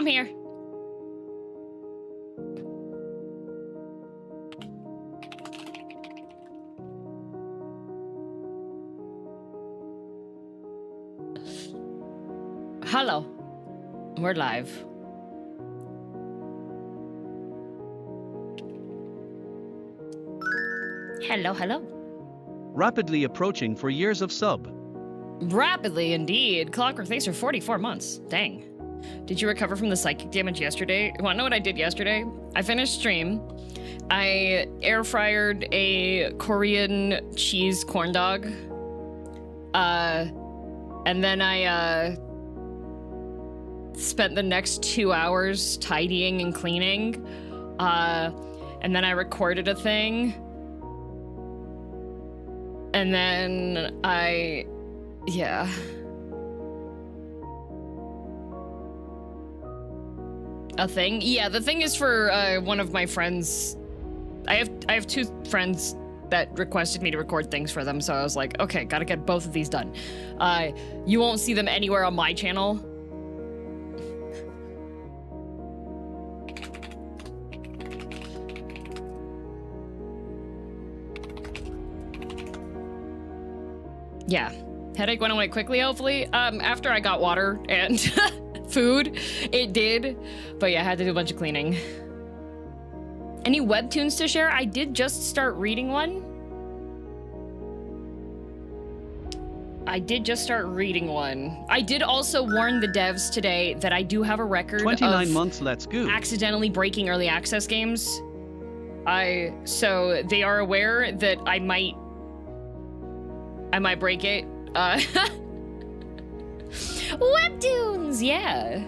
I'm here. Hello. We're live. Hello, hello. Rapidly approaching for years of sub. Rapidly indeed. Clockwork, thanks for 44 months. Dang. Did you recover from the psychic damage yesterday? You wanna know what I did yesterday? I finished stream. I air fryered a Korean cheese corn dog. And then I spent the next 2 hours tidying and cleaning. And then I recorded a thing. And then yeah. A thing? Yeah, the thing is for one of my friends. I have two friends that requested me to record things for them, so I was like, okay, gotta get both of these done. You won't see them anywhere on my channel. Yeah, headache went away quickly, hopefully. After I got water and food, it did. But yeah, I had to do a bunch of cleaning. Any webtoons to share? I did just start reading one. I did also warn the devs today that I do have a record 29 of months, let's go. accidentally breaking early access games. So they are aware that I might break it. Webtoons, yeah.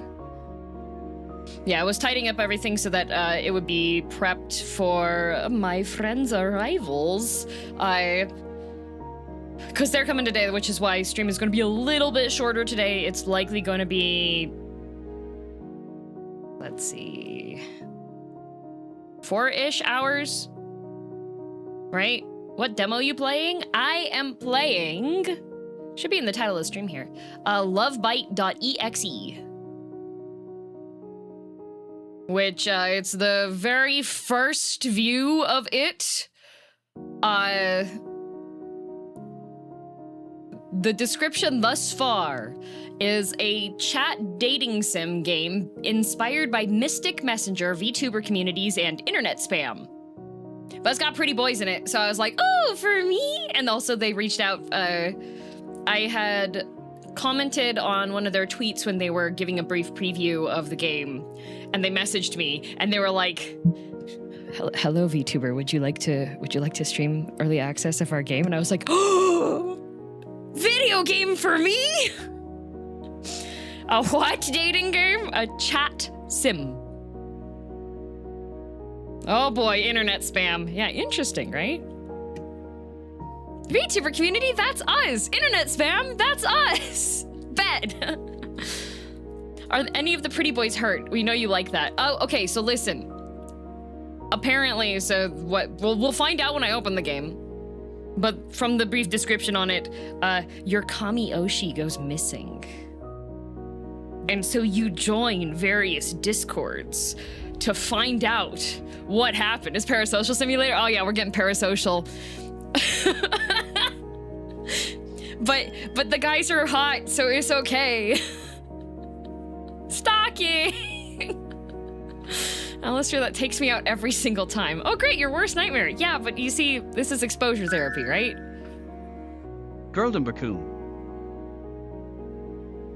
Yeah, I was tidying up everything so that it would be prepped for my friends' arrivals. Because they're coming today, which is why stream is going to be a little bit shorter today. It's likely going to be, let's see, 4-ish hours, right? What demo are you playing? I am playing, should be in the title of the stream here, lovebyte.exe. Which, it's the very first view of it. The description thus far is a chat dating sim game inspired by Mystic Messenger, VTuber communities, and internet spam. But it's got pretty boys in it, so I was like, oh, for me? And also they reached out. I had commented on one of their tweets when they were giving a brief preview of the game, and they messaged me, and they were like, hello, VTuber, would you like to stream early access of our game? And I was like, oh, video game for me? A what dating game? A chat sim. Oh boy, internet spam. Yeah, interesting, right? VTuber community, that's us. Internet spam, that's us. Bet. Are any of the pretty boys hurt? We know you like that. Oh, okay, so listen. Apparently, so what, we'll find out when I open the game. But from the brief description on it, your Kami Oshi goes missing. And so you join various discords to find out what happened. Is Parasocial Simulator? Oh yeah, we're getting Parasocial. But the guys are hot, so it's okay. Stalking! Alistair, that takes me out every single time. Oh great, your worst nightmare. Yeah, but you see, this is exposure therapy, right? Girldom Bakun.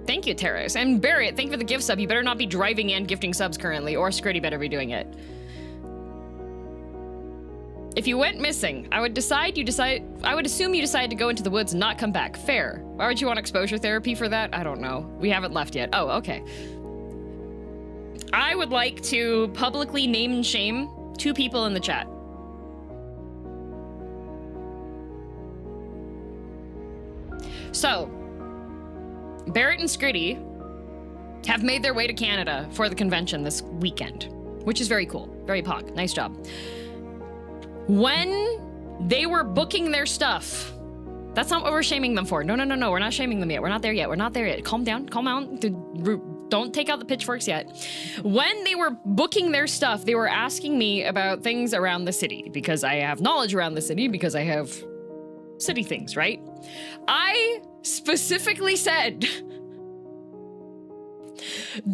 Thank you, Terrace. And Barrett, thank you for the gift sub. You better not be driving and gifting subs currently, or Scritty better be doing it. If you went missing, I would assume you decided to go into the woods and not come back. Fair. Why would you want exposure therapy for that? I don't know. We haven't left yet. Oh, okay. I would like to publicly name and shame 2 people in the chat. So, Barrett and Scritty have made their way to Canada for the convention this weekend, which is very cool. Very pog. Nice job. When they were booking their stuff, that's not what we're shaming them for. No, we're not shaming them yet. We're not there yet. Calm down, calm down. don't take out the pitchforks yet. When they were booking their stuff, they were asking me about things around the city because I have knowledge around the city because I have city things, right? I specifically said,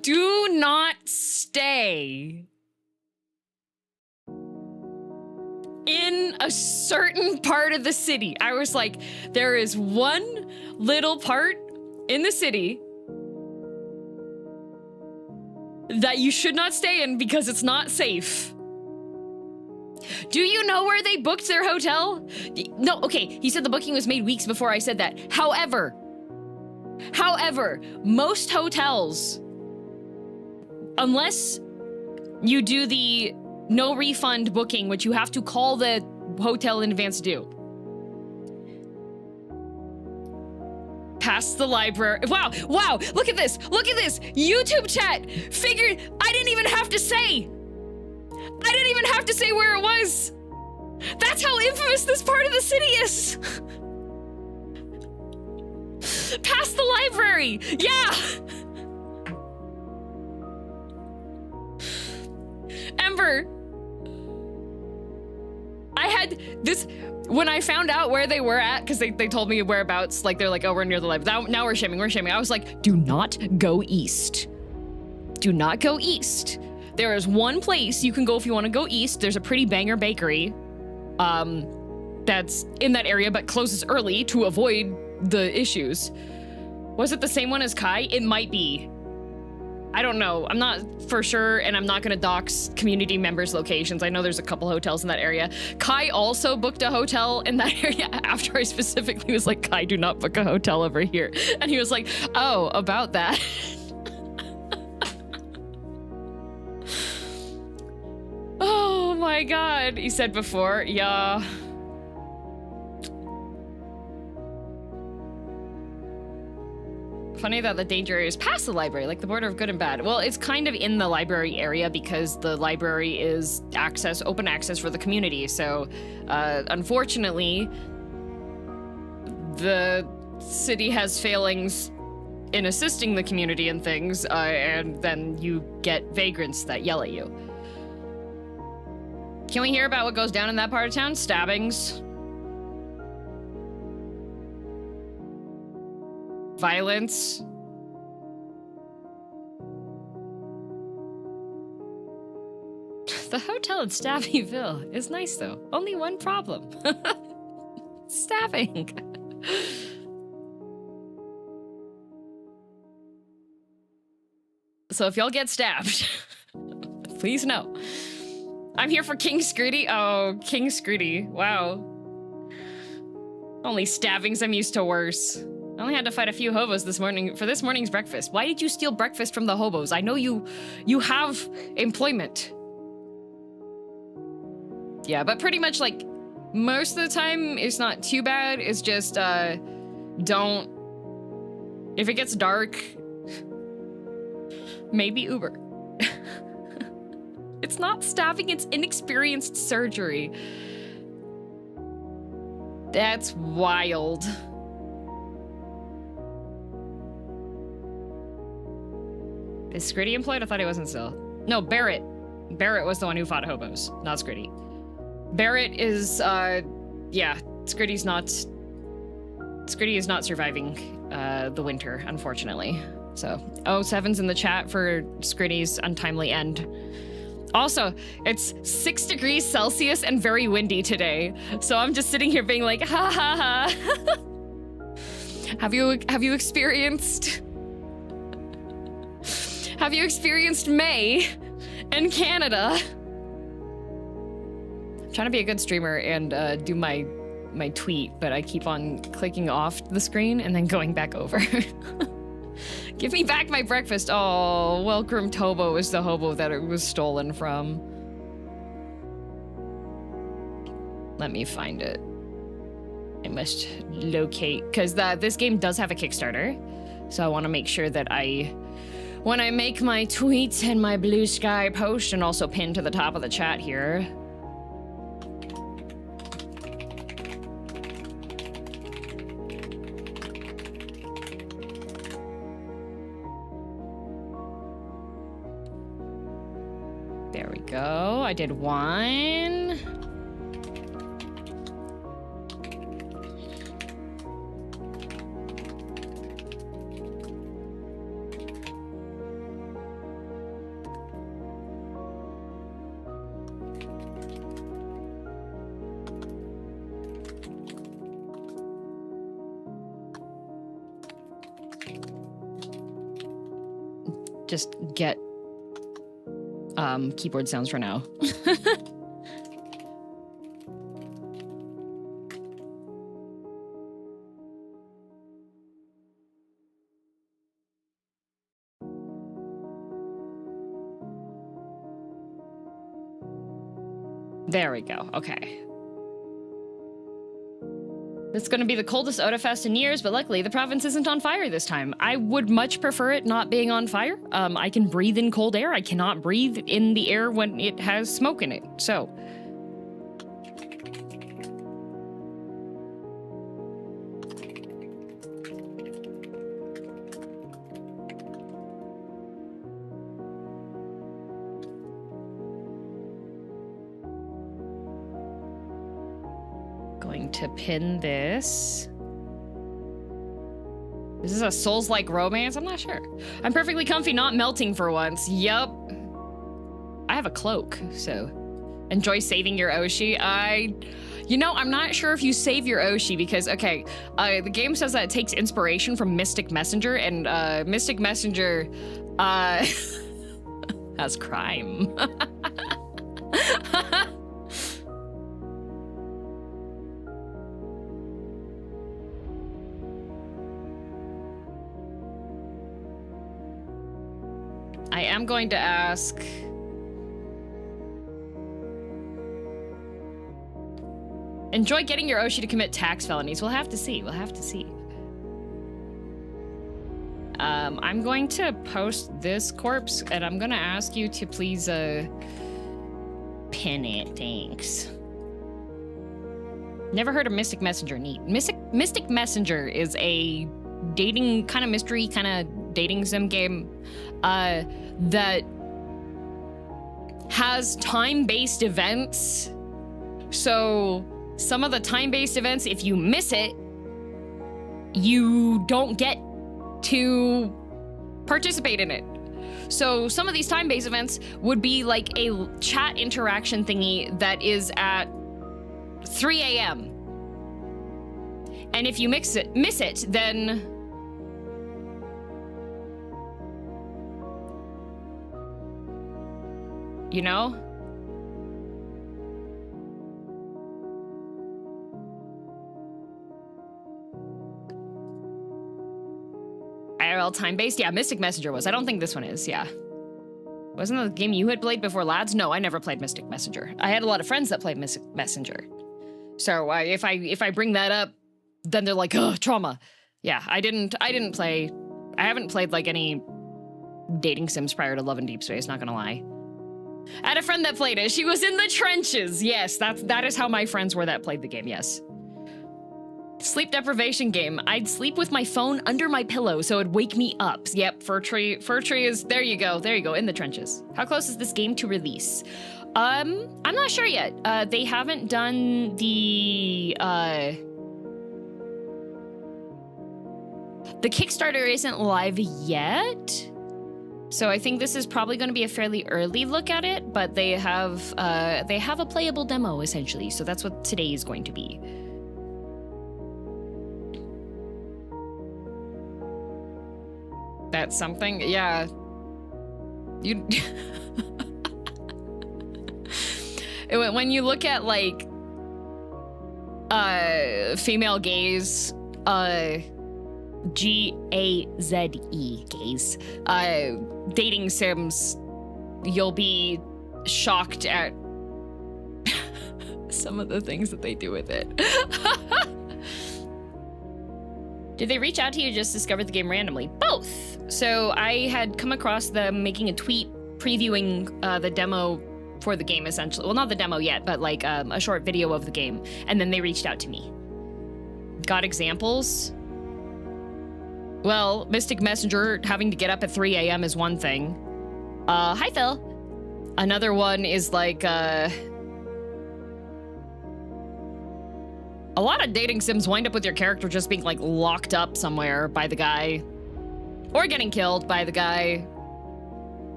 do not stay in a certain part of the city. I was like, there is one little part in the city that you should not stay in because it's not safe. Do you know where they booked their hotel? No, okay, he said the booking was made weeks before I said that. However, most hotels, unless you do the no refund booking, which you have to call the hotel in advance to do. Past the library. Wow, look at this. YouTube chat figured I didn't even have to say where it was. That's how infamous this part of the city is. Past the library. Yeah. Ember, I had this, when I found out where they were at, because they told me whereabouts, like they're like, oh, we're near the library. Now we're shaming. I was like, do not go east. Do not go east. There is one place you can go if you want to go east. There's a pretty banger bakery that's in that area, but closes early to avoid the issues. Was it the same one as Kai? It might be. I don't know. I'm not for sure, and I'm not going to dox community members' locations. I know there's a couple hotels in that area. Kai also booked a hotel in that area after I specifically was like, Kai, do not book a hotel over here. And he was like, oh, about that. Oh my God. He said before, yeah. Funny that the danger is past the library, like the border of good and bad. Well, it's kind of in the library area because the library is open access for the community. So, unfortunately, the city has failings in assisting the community and things, and then you get vagrants that yell at you. Can we hear about what goes down in that part of town? Stabbings. Violence. The hotel in Stabbyville is nice though. Only one problem. Stabbing. So if y'all get stabbed, please know. I'm here for King Scrooty. Oh, King Scrooty. Wow. Only stabbings, I'm used to worse. I only had to fight a few hobos this morning for this morning's breakfast. Why did you steal breakfast from the hobos? I know you have employment. Yeah, but pretty much like most of the time it's not too bad. It's just don't, if it gets dark, maybe Uber. It's not stabbing, it's inexperienced surgery. That's wild. Is Scritty employed? I thought he wasn't still. No, Barrett. Barrett was the one who fought hobos, not Scritty. Barrett is, yeah, Scritty is not surviving the winter, unfortunately. So, 07's in the chat for Scritty's untimely end. Also, it's 6 degrees Celsius and very windy today. So I'm just sitting here being like, ha ha ha. Have you experienced May in Canada? I'm trying to be a good streamer and do my tweet, but I keep on clicking off the screen and then going back over. Give me back my breakfast. Oh, well-groomed hobo is the hobo that it was stolen from. Let me find it. I must locate, because this game does have a Kickstarter, so I want to make sure that when I make my tweets and my Blue Sky post, and also pin to the top of the chat here. There we go. I did one. Just get keyboard sounds for now. There we go. Okay. It's going to be the coldest Otafest in years, but luckily the province isn't on fire this time. I would much prefer it not being on fire. I can breathe in cold air. I cannot breathe in the air when it has smoke in it. So. Going to pin this. Is this a Souls-like romance? I'm not sure. I'm perfectly comfy, not melting for once. Yup. I have a cloak, so enjoy saving your Oshi. You know, I'm not sure if you save your Oshi because, okay, the game says that it takes inspiration from Mystic Messenger, and Mystic Messenger has crime. I am going to ask. Enjoy getting your Oshi to commit tax felonies. We'll have to see. We'll have to see. I'm going to post this corpse, and I'm gonna ask you to please pin it. Thanks. Never heard of Mystic Messenger. Neat. Mystic Messenger is a dating kind of mystery kind of dating sim game that has time-based events. So some of the time-based events, if you miss it, you don't get to participate in it. So some of these time-based events would be like a chat interaction thingy that is at 3 a.m. And if you miss it, then you know? IRL time-based? Yeah, Mystic Messenger was. I don't think this one is, yeah. Wasn't that the game you had played before, lads? No, I never played Mystic Messenger. I had a lot of friends that played Mystic Messenger. So if I bring that up, then they're like, oh, trauma. Yeah, I haven't played like any dating sims prior to Love and Deep Space, not gonna lie. I had a friend that played it. She was in the trenches. Yes, that is how my friends were that played the game, yes. Sleep deprivation game. I'd sleep with my phone under my pillow so it'd wake me up. Yep, Fir Tree is, there you go, in the trenches. How close is this game to release? I'm not sure yet. They haven't done the Kickstarter isn't live yet. So I think this is probably going to be a fairly early look at it, but they have a playable demo essentially. So that's what today is going to be. That's something, yeah. You when you look at like female gaze, G-A-Z-E, gaze, dating sims, you'll be shocked at some of the things that they do with it. Did they reach out to you or just discovered the game randomly? Both. So I had come across them making a tweet previewing the demo for the game, essentially. Well, not the demo yet, but like a short video of the game. And then they reached out to me. Got examples? Well, Mystic Messenger having to get up at 3 a.m. is one thing. Hi, Phil. Another one is like, a lot of dating sims wind up with your character just being like locked up somewhere by the guy. Or getting killed by the guy.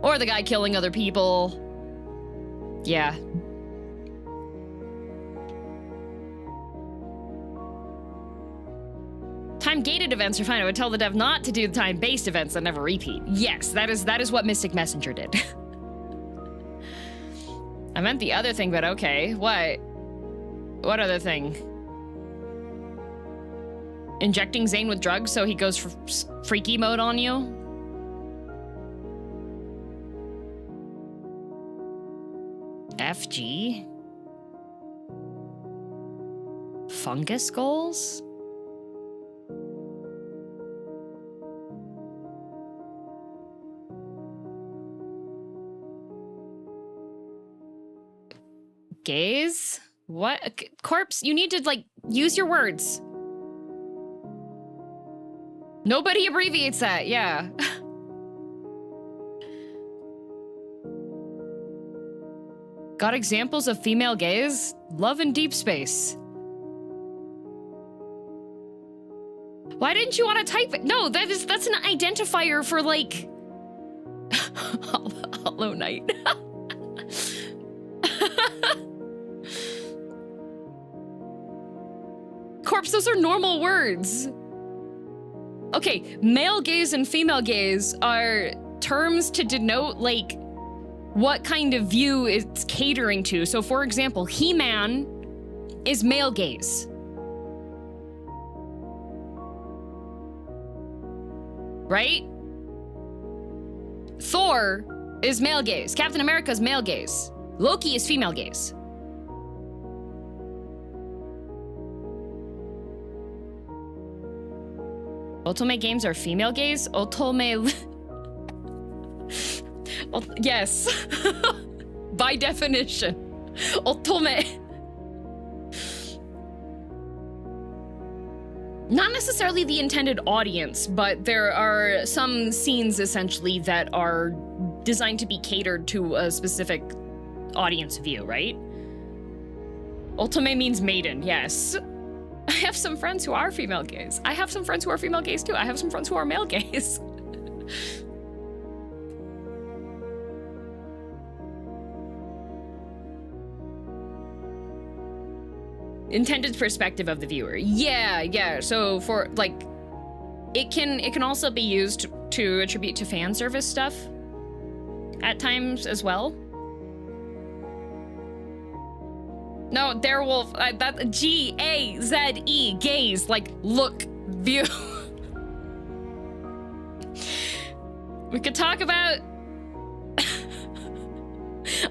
Or the guy killing other people. Yeah. Time-gated events are fine. I would tell the dev not to do time-based events that never repeat. Yes, that is what Mystic Messenger did. I meant the other thing, but okay. What? What other thing? Injecting Zane with drugs so he goes for freaky mode on you? FG? Fungus goals? Gaze? What? Corpse, you need to, like, use your words. Nobody abbreviates that, yeah. Got examples of female gaze? Love in deep space. Why didn't you want to type it? No, that's an identifier for, like... Hollow Knight. Corpse, those are normal words. Okay, male gaze and female gaze are terms to denote, like, what kind of view it's catering to. So, for example, He-Man is male gaze. Right? Thor is male gaze. Captain America is male gaze. Loki is female gaze. Otome games are female gaze? Otome... yes. By definition. Otome. Not necessarily the intended audience, but there are some scenes, essentially, that are designed to be catered to a specific audience view, right? Otome means maiden, yes. I have some friends who are female gaze. I have some friends who are female gaze too. I have some friends who are male gaze. Intended perspective of the viewer. Yeah. So for like, it can also be used to attribute to fan service stuff at times as well. No, there will, that G-A-Z-E, gaze, like, look, view. We could talk about...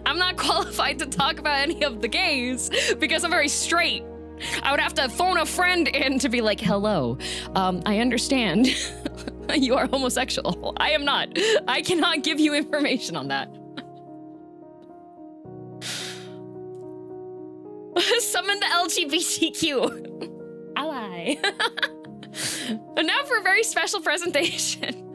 I'm not qualified to talk about any of the gays, because I'm very straight. I would have to phone a friend in to be like, hello, I understand you are homosexual. I am not. I cannot give you information on that. Summon the LGBTQ ally. And now for a very special presentation.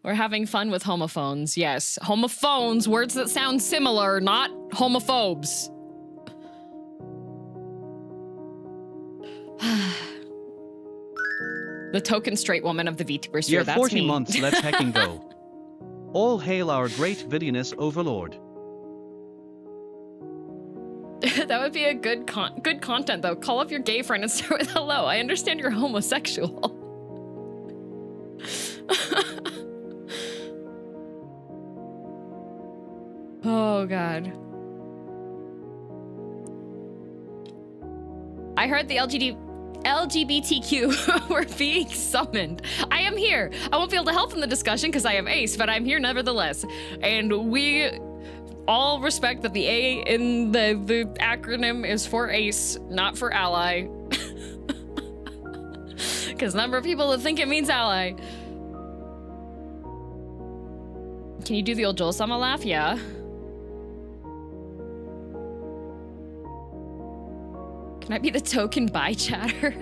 We're having fun with homophones, yes. Homophones, words that sound similar, not homophobes. The token straight woman of the VTuber sphere, that's 40 me. months, let's hecking go. All hail our great vidiness overlord. That would be a good content, though. Call up your gay friend and start with hello. I understand you're homosexual. Oh, God. I heard the LGBTQ were being summoned. I am here. I won't be able to help in the discussion because I am ace, but I'm here nevertheless. And we all respect that the A in the acronym is for ace, not for ally. Because number of people that think it means ally. Can you do the old Joel Sama laugh? Yeah. Can I be the token bi chatter?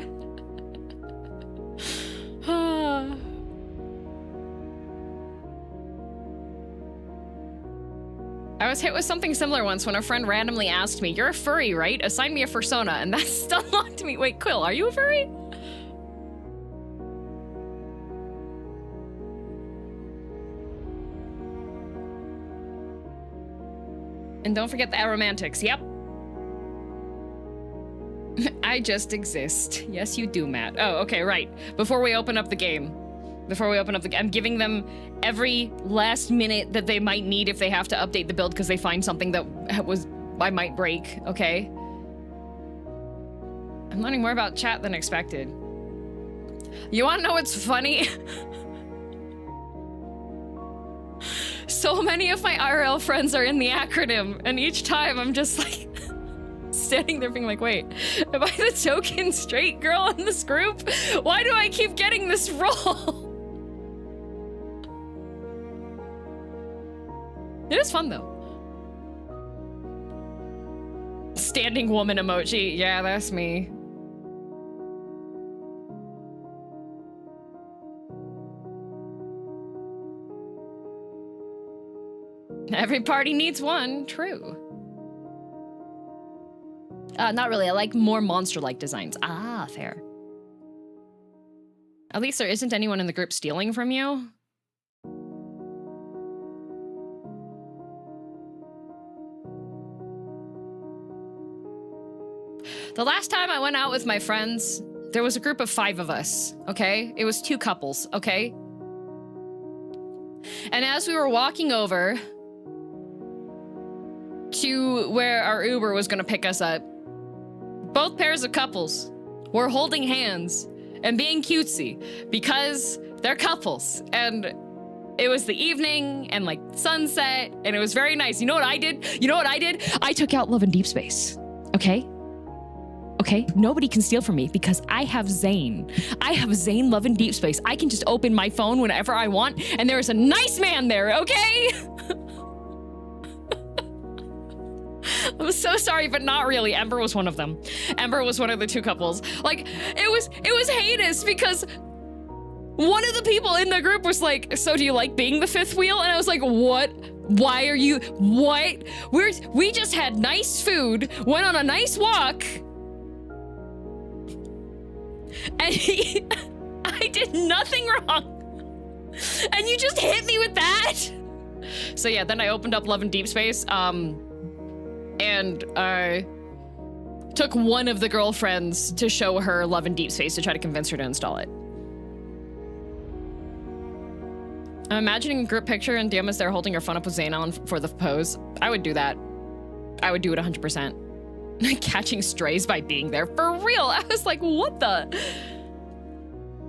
I was hit with something similar once when a friend randomly asked me, "You're a furry, right? Assign me a fursona," and that still locked me. Wait, Quill, are you a furry? And don't forget the aromantics. Yep. I just exist. Yes, you do, Matt. Oh, okay, right. Before we open up the game, I'm giving them every last minute that they might need if they have to update the build because they find something that I might break, okay? I'm learning more about chat than expected. You wanna know what's funny? So many of my IRL friends are in the acronym, and each time I'm just like standing there being like, wait, am I the token straight girl in this group? Why do I keep getting this role? It is fun though. Standing woman emoji. Yeah, that's me. Every party needs one. True. Not really. I like more monster-like designs. Ah, fair. At least there isn't anyone in the group stealing from you. The last time I went out with my friends, there was a group of 5 of us, okay? It was 2 couples, okay? And as we were walking over to where our Uber was gonna pick us up, both pairs of couples were holding hands and being cutesy because they're couples. And it was the evening and like sunset and it was very nice. You know what I did? I took out Love in Deep Space, okay? Okay, nobody can steal from me because I have Zane. I have Zane Love in Deep Space. I can just open my phone whenever I want and there is a nice man there, okay? I'm so sorry, but not really. Ember was one of them. Ember was one of the 2 couples. Like, it was heinous because one of the people in the group was like, "So do you like being the 5th wheel?" And I was like, "What? Why are you, what? We just had nice food, went on a nice walk, and I did nothing wrong. And you just hit me with that?" So yeah, then I opened up Love in Deep Space, and I took one of the girlfriends to show her Love in Deep Space to try to convince her to install it. I'm imagining a group picture and DM is there holding her phone up with Zayn on for the pose. I would do that. I would do it 100%. Catching strays by being there. For real. I was like, what the?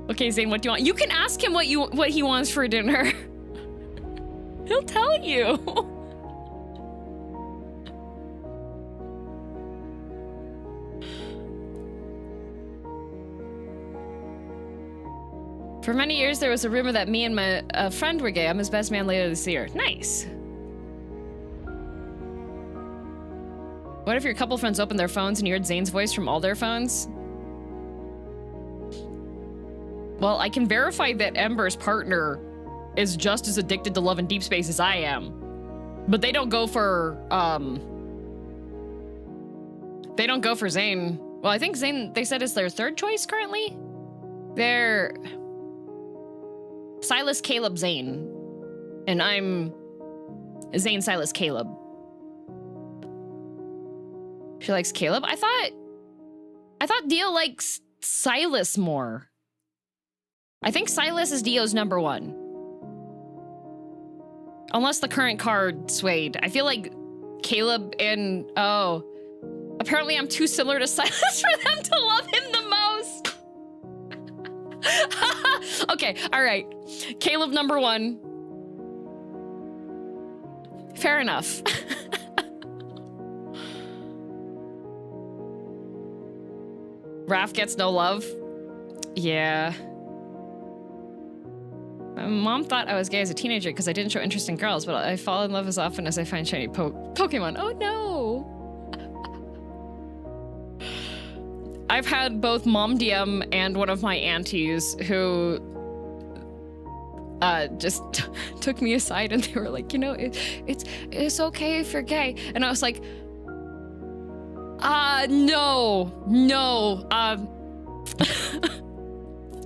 Okay, Zayn, what do you want? You can ask him what he wants for dinner. He'll tell you. For many years, there was a rumor that me and my friend were gay. I'm his best man later this year. Nice. What if your couple friends opened their phones and you heard Zane's voice from all their phones? Well, I can verify that Ember's partner is just as addicted to Love in Deep Space as I am. But they don't go for, they don't go for Zane. Well, I think Zane, they said, is their 3rd choice currently? They're Silas, Caleb, Zane. And I'm Zane, Silas, Caleb. She likes Caleb? I thought Dio likes Silas more. I think Silas is Dio's #1. Unless the current card swayed. I feel like Caleb and, oh. Apparently I'm too similar to Silas for them to love him the most. Okay, all right. Caleb #1. Fair enough. Raph gets no love. Yeah. My mom thought I was gay as a teenager because I didn't show interest in girls, but I fall in love as often as I find shiny Pokemon. Oh no! I've had both Mom DM and one of my aunties who just took me aside and they were like, you know, it's okay if you're gay. And I was like, no.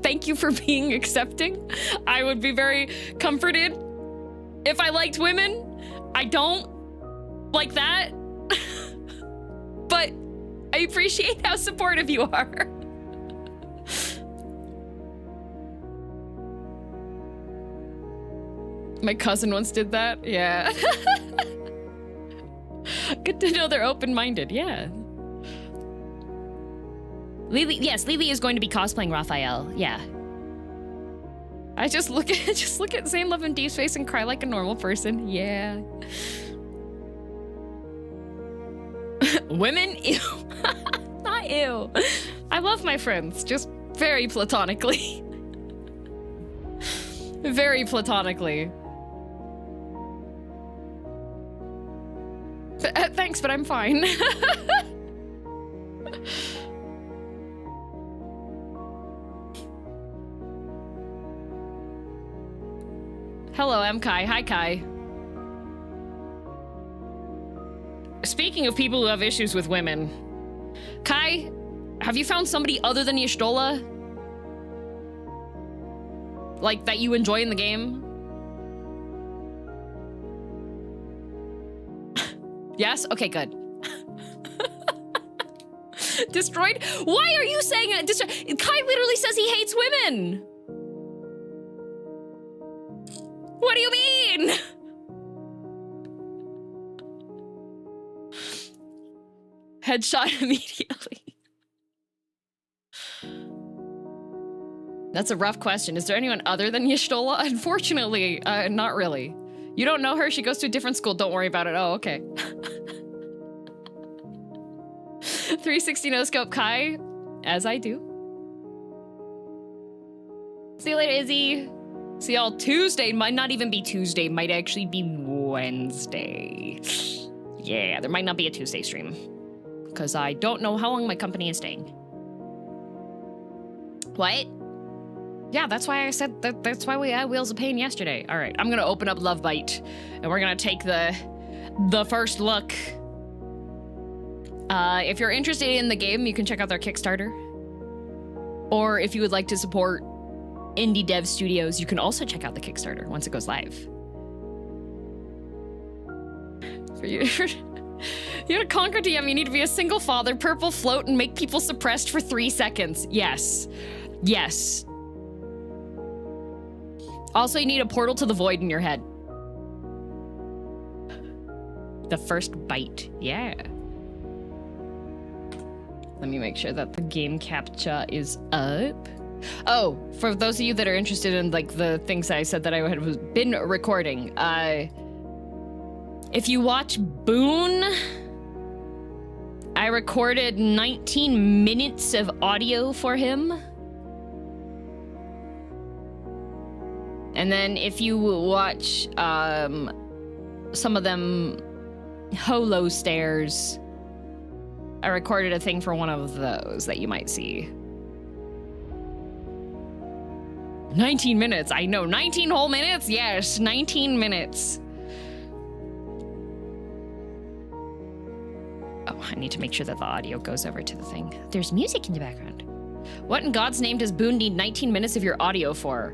Thank you for being accepting. I would be very comforted if I liked women. I don't like that. But I appreciate how supportive you are. My cousin once did that. Yeah. Good to know they're open-minded. Yeah. Lily, yes, Lily is going to be cosplaying Raphael. Yeah. I just look at Zane Love and Deep's face and cry like a normal person. Yeah. Women? Ew. Not ew. I love my friends, just very platonically. Very platonically. Thanks, but I'm fine. Hello, I'm Kai. Hi, Kai. Speaking of people who have issues with women, Kai, have you found somebody other than Y'shtola? Like, that you enjoy in the game? Yes? Okay, good. Destroyed? Why are you saying it? Kai literally says he hates women! What do you mean? Headshot immediately. That's a rough question. Is there anyone other than Y'shtola? Unfortunately, not really. You don't know her? She goes to a different school. Don't worry about it. Oh, okay. 360 no scope Kai, as I do. See you later, Izzy. See y'all Tuesday. Might not even be Tuesday. Might actually be Wednesday. Yeah, there might not be a Tuesday stream. Because I don't know how long my company is staying. What? Yeah, that's why I said that's why we had Wheels of Pain yesterday. All right, I'm gonna open up Lovebyte, and we're gonna take the first look. If you're interested in the game, you can check out their Kickstarter. Or if you would like to support indie dev studios, you can also check out the Kickstarter once it goes live. For you to conquer DM, you need to be a single father, purple float, and make people suppressed for 3 seconds. Yes. Yes. Also, you need a portal to the void in your head. The first bite. Yeah. Let me make sure that the game captcha is up. Oh, for those of you that are interested in like the things I said that I had been recording, if you watch Boone, I recorded 19 minutes of audio for him. And then if you watch some of them holo stairs, I recorded a thing for one of those that you might see. 19 minutes, I know, 19 whole minutes? Yes, 19 minutes. Oh, I need to make sure that the audio goes over to the thing. There's music in the background. What in God's name does Boone need 19 minutes of your audio for?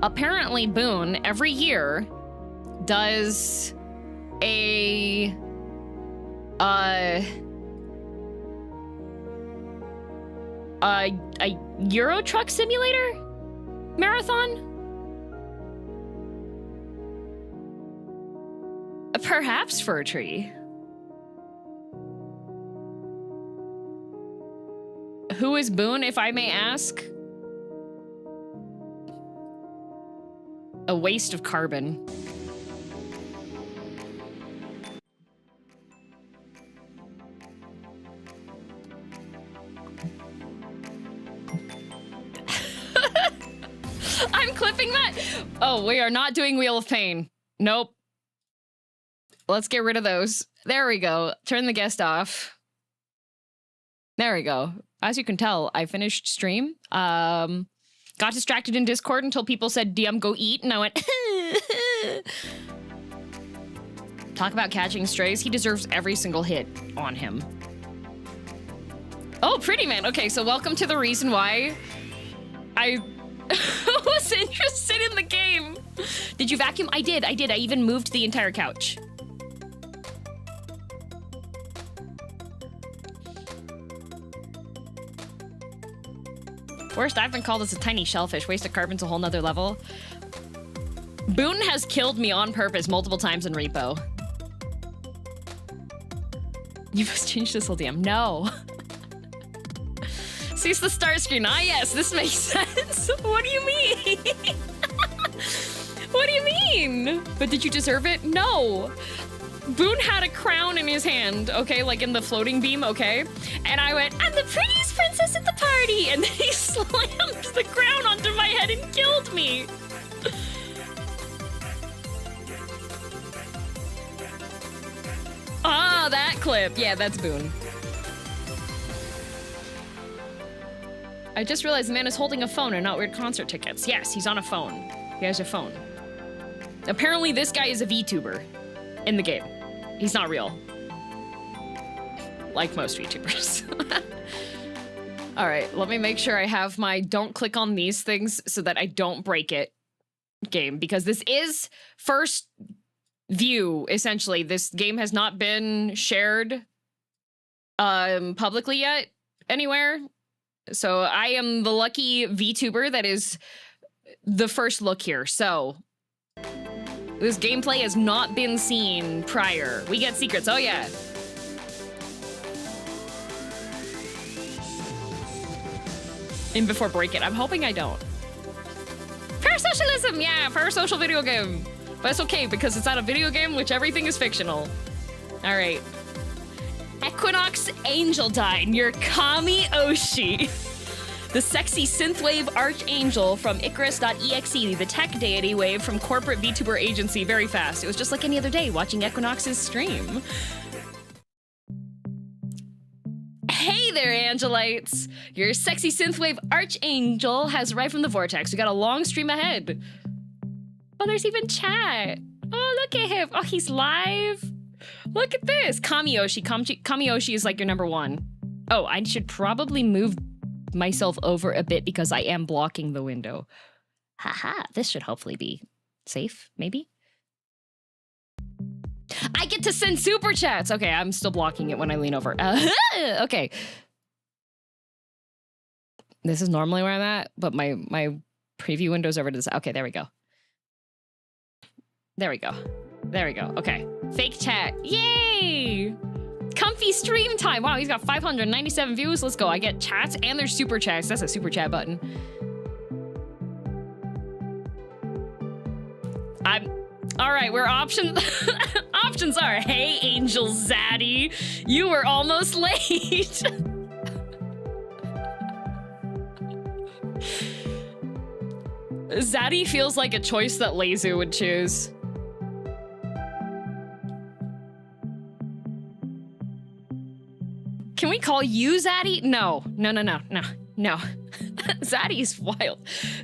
Apparently, Boone, every year, does a Euro Truck Simulator marathon? Perhaps for a tree. Who is Boone, if I may ask? A waste of carbon. I'm clipping that. Oh, we are not doing Wheel of Pain. Nope. Let's get rid of those. There we go. Turn the guest off. There we go. As you can tell, I finished stream. Because Got distracted in Discord until people said, DM, go eat, and I went, Talk about catching strays. He deserves every single hit on him. Oh, pretty man. Okay, so welcome to the reason why I was interested in the game. Did you vacuum? I did. I even moved the entire couch. Worst I've been called as a tiny shellfish. Waste of carbon's a whole nother level. Boone has killed me on purpose multiple times in Repo. You must change this whole DM. No. Sees the start screen. Ah, yes, this makes sense. What do you mean? What do you mean? But did you deserve it? No. Boone had a crown in his hand, okay, like in the floating beam, okay? And I went, I'm the prettiest princess at the party! And then he slammed the crown onto my head and killed me! Ah, that clip. Yeah, that's Boone. I just realized the man is holding a phone and not weird concert tickets. Yes, he's on a phone. He has a phone. Apparently this guy is a VTuber in the game. He's not real. Like most VTubers. All right, let me make sure I have my don't click on these things so that I don't break it game, because this is first view, essentially. This game has not been shared publicly yet anywhere. So I am the lucky VTuber that is the first look here. So this gameplay has not been seen prior. We get secrets. Oh, yeah. In before break it. I'm hoping I don't. Parasocialism! Yeah, parasocial video game. But it's okay because it's not a video game, which everything is fictional. All right. Equinox Angel died near Kami Oshi. The sexy synthwave archangel from Icarus.exe, the tech deity wave from corporate VTuber agency. Very fast. It was just like any other day watching Equinox's stream. Hey there, Angelites! Your sexy synthwave archangel has arrived from the vortex. We got a long stream ahead. Oh, there's even chat. Oh, look at him. Oh, he's live. Look at this. Kamiyoshi. Kamiyoshi is like your number one. Oh, I should probably move myself over a bit because I am blocking the window. Haha, this should hopefully be safe, maybe? I get to send super chats. Okay, I'm still blocking it when I lean over. Okay. This is normally where I'm at, but my preview window's over to this. Okay, there we go. There we go. There we go. Okay. Fake chat. Yay! Comfy stream time. Wow, he's got 597 views. Let's go. I get chats and there's super chats. That's a super chat button. All right, where options options are. Hey, Angel Zaddy, you were almost late. Zaddy feels like a choice that Lezu would choose. Can we call you Zaddy? No. Zaddy's wild.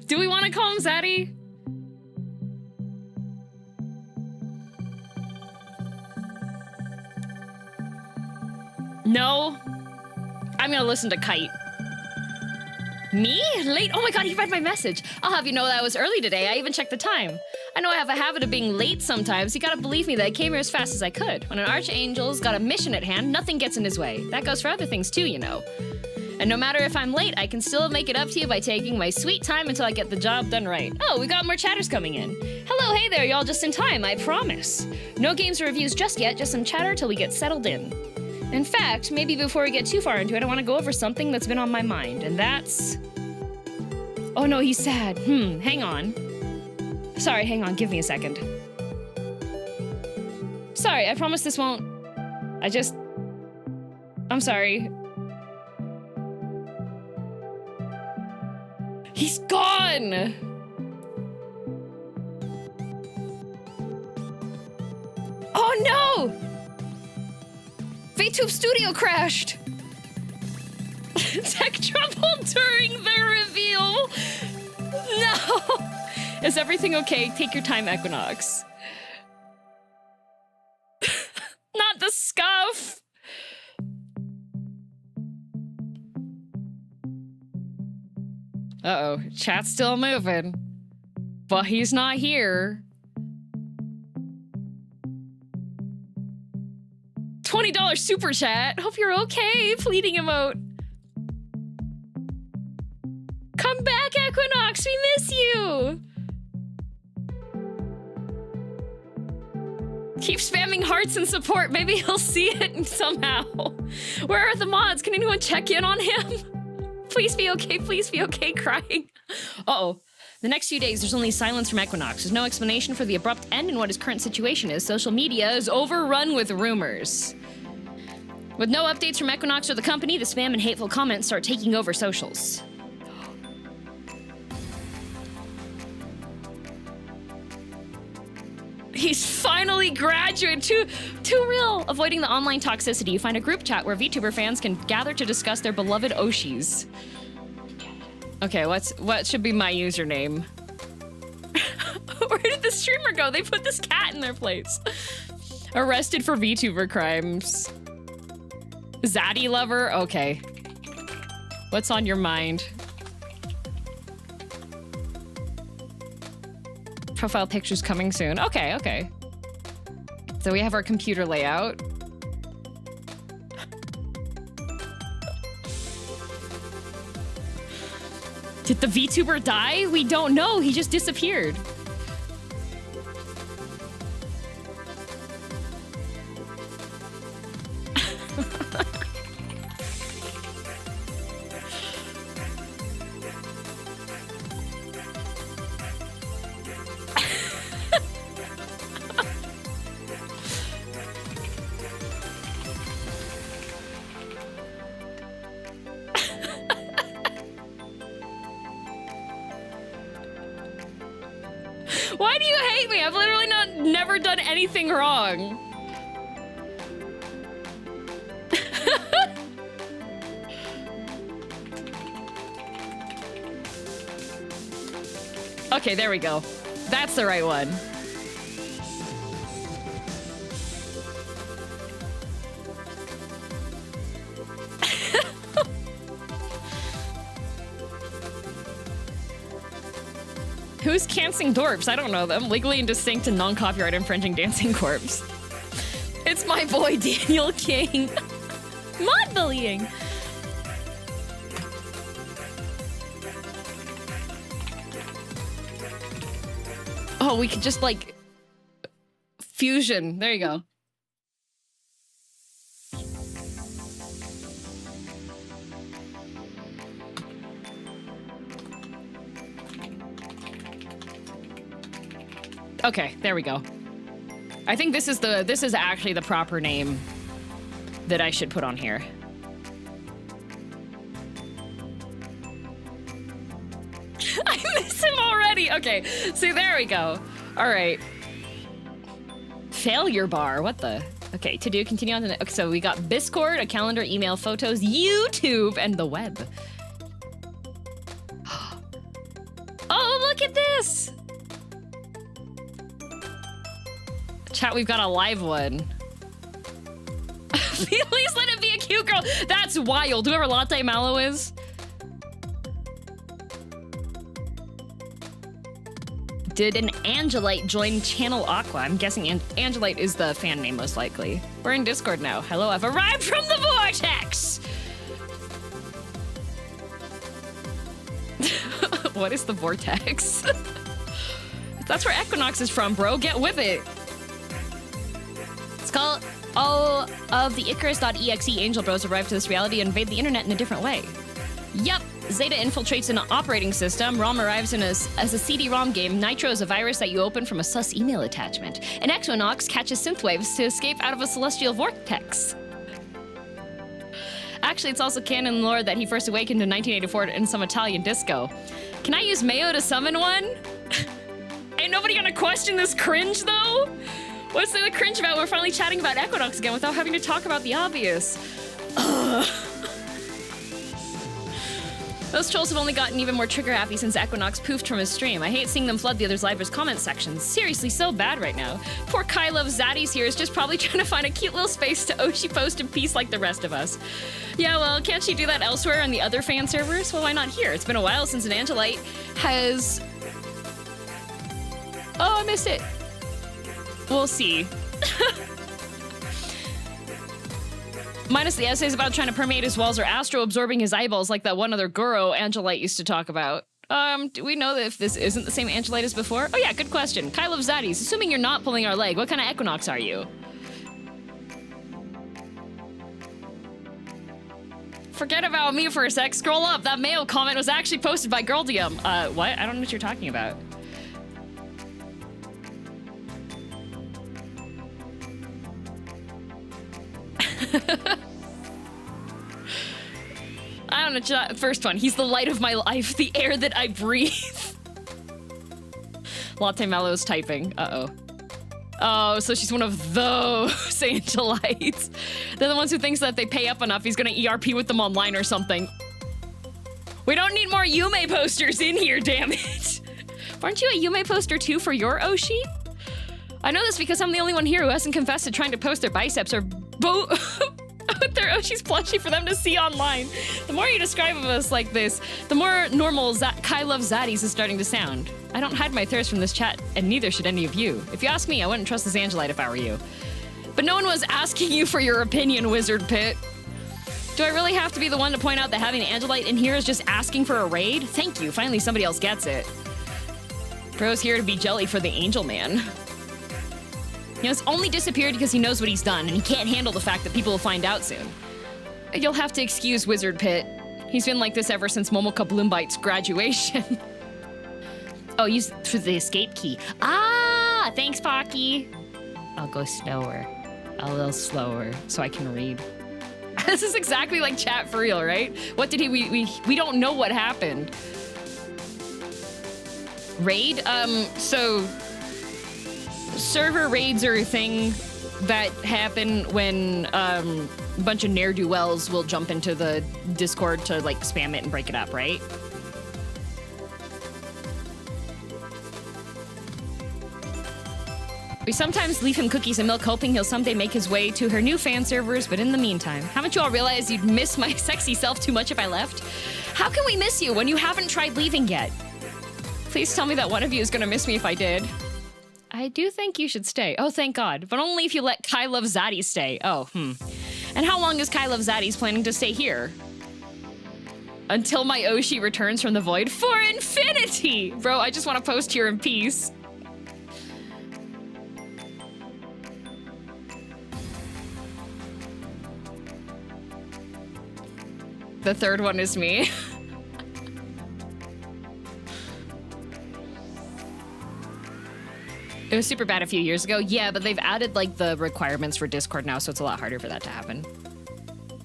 Do we want to call him Zaddy? No. I'm gonna listen to Kite. Me? Late? Oh my god, he read my message. I'll have you know that I was early today. I even checked the time. I know I have a habit of being late sometimes. You gotta believe me that I came here as fast as I could. When an archangel's got a mission at hand, nothing gets in his way. That goes for other things too, you know. And no matter if I'm late, I can still make it up to you by taking my sweet time until I get the job done right. Oh, we got more chatters coming in. Hello, hey there, y'all, just in time, I promise. No games or reviews just yet, just some chatter till we get settled in. In fact, maybe before we get too far into it, I want to go over something that's been on my mind, and that's... Oh no, he's sad. Hang on. Sorry, hang on, give me a second. Sorry, I promise this won't... I'm sorry. He's gone! Oh no! VTube Studio crashed! Tech trouble during the reveal! Is everything okay? Take your time, Equinox. Not the scuff! Uh-oh, chat's still moving. But he's not here. $20 super chat. Hope you're okay. Fleeting emote. Come back, Equinox. We miss you. Keep spamming hearts and support. Maybe he'll see it somehow. Where are the mods? Can anyone check in on him? Please be okay. Please be okay. Crying. Uh-oh. The next few days, there's only silence from Equinox. There's no explanation for the abrupt end in what his current situation is. Social media is overrun with rumors. With no updates from Equinox or the company, the spam and hateful comments start taking over socials. He's finally graduated. Too real. Avoiding the online toxicity, you find a group chat where VTuber fans can gather to discuss their beloved Oshis. Okay, what should be my username? Where did the streamer go? They put this cat in their place. Arrested for VTuber crimes. Zaddy lover? Okay. What's on your mind? Profile pictures coming soon. Okay, okay. So we have our computer layout. Did the VTuber die? We don't know. He just disappeared. Why do you hate me? I've literally never done anything wrong. Okay, there we go. That's the right one. Who's Cancing Dorps? I don't know them. Legally indistinct and non-copyright infringing dancing corpse. It's my boy Daniel King. Mod bullying. Oh, we could just like fusion. There you go. Okay, there we go. I think this is actually the proper name that I should put on here. I miss him already. Okay, see, there we go. All right. Failure bar. What the? Okay, to do, continue on to the. Okay, so we got Discord, a calendar, email, photos, YouTube, and the web. Oh, look at this. Chat, we've got a live one. Please let it be a cute girl. That's wild. Whoever Latte Mallow is. Did an Angelite join Channel Aqua? I'm guessing Angelite is the fan name, most likely. We're in Discord now. Hello, I've arrived from the vortex! What is the vortex? That's where Equinox is from, bro. Get with it. It's called all of the Icarus.exe angel bros arrive to this reality and invade the internet in a different way. Yup. Zeta infiltrates an operating system, ROM arrives as a CD-ROM game, Nitro is a virus that you open from a sus email attachment, and Equinox catches synthwaves to escape out of a celestial vortex. Actually, it's also canon lore that he first awakened in 1984 in some Italian disco. Can I use Mayo to summon one? Ain't nobody gonna question this cringe, though? What's the cringe about? We're finally chatting about Equinox again without having to talk about the obvious. Ugh. Those trolls have only gotten even more trigger happy since Equinox poofed from his stream. I hate seeing them flood the other livers' comment sections. Seriously, so bad right now. Poor Kai Love Zaddies here is just probably trying to find a cute little space to Oshi post in peace like the rest of us. Yeah, well, can't she do that elsewhere on the other fan servers? Well, why not here? It's been a while since an Angelite has... Oh, I missed it. We'll see. Minus the essays about trying to permeate his walls or astro-absorbing his eyeballs like that one other Goro Angelite used to talk about. Do we know that if this isn't the same Angelite as before? Oh yeah, good question. Kai Love Zaddies, assuming you're not pulling our leg, what kind of Equinox are you? Forget about me for a sec. Scroll up. That Mayo comment was actually posted by girldm. What? I don't know what you're talking about. I don't know, first one. He's the light of my life, the air that I breathe. Latte Mellow's typing. Uh-oh. Oh, so she's one of those Angelites. They're the ones who thinks that if they pay up enough, he's gonna ERP with them online or something. We don't need more Yume posters in here, damn it. Aren't you a Yume poster too for your Oshi? I know this because I'm the only one here who hasn't confessed to trying to post their biceps or their Oshi's plushie for them to see online. The more you describe of us like this, the more normal Kai Love Zaddies is starting to sound. I don't hide my thirst from this chat, and neither should any of you. If you ask me, I wouldn't trust this Angelite if I were you. But no one was asking you for your opinion, Wizard Pit. Do I really have to be the one to point out that having an Angelite in here is just asking for a raid? Thank you, finally somebody else gets it. Bro's here to be jelly for the Angel Man. You know, it's only disappeared because he knows what he's done, and he can't handle the fact that people will find out soon. You'll have to excuse Wizard Pit. He's been like this ever since Momoka Bloombite's graduation. Oh, use for the escape key. Ah, thanks, Pocky. I'll go slower. A little slower, so I can read. This is exactly like chat for real, right? What did we don't know what happened. Raid? So... Server raids are a thing that happen when a bunch of ne'er-do-wells will jump into the Discord to like spam it and break it up, right? We sometimes leave him cookies and milk hoping he'll someday make his way to her new fan servers, but in the meantime, haven't you all realized you'd miss my sexy self too much if I left? How can we miss you when you haven't tried leaving yet? Please tell me that one of you is gonna miss me if I did. I do think you should stay. Oh, thank God. But only if you let Kai Love Zaddies stay. Oh, And how long is Kai Love Zaddies planning to stay here? Until my Oshi returns from the void for infinity! Bro, I just want to post here in peace. The third one is me. It was super bad a few years ago. Yeah, but they've added like the requirements for Discord now, so it's a lot harder for that to happen.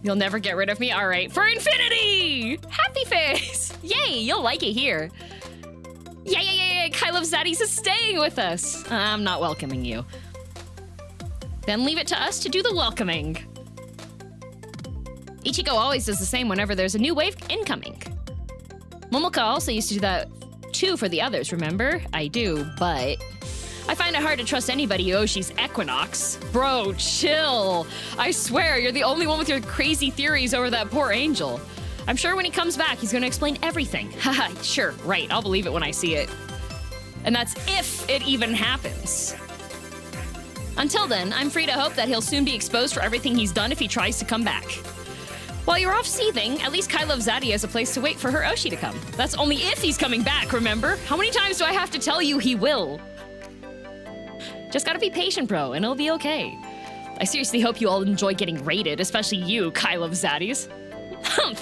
You'll never get rid of me? All right, for infinity! Happy face! Yay, you'll like it here. Yay, Kai Love Zaddies is staying with us. I'm not welcoming you. Then leave it to us to do the welcoming. Ichigo always does the same whenever there's a new wave incoming. Momoka also used to do that too for the others, remember? I do, but... I find it hard to trust anybody who Oshi's Equinox. Bro, chill. I swear, you're the only one with your crazy theories over that poor angel. I'm sure when he comes back, he's gonna explain everything. Haha, sure, right, I'll believe it when I see it. And that's if it even happens. Until then, I'm free to hope that he'll soon be exposed for everything he's done if he tries to come back. While you're off seething, at least Kai Love Zaddy has a place to wait for her Oshi to come. That's only if he's coming back, remember? How many times do I have to tell you he will? Just gotta be patient, bro, and it'll be okay. I seriously hope you all enjoy getting raided, especially you, Kai Love Zaddies.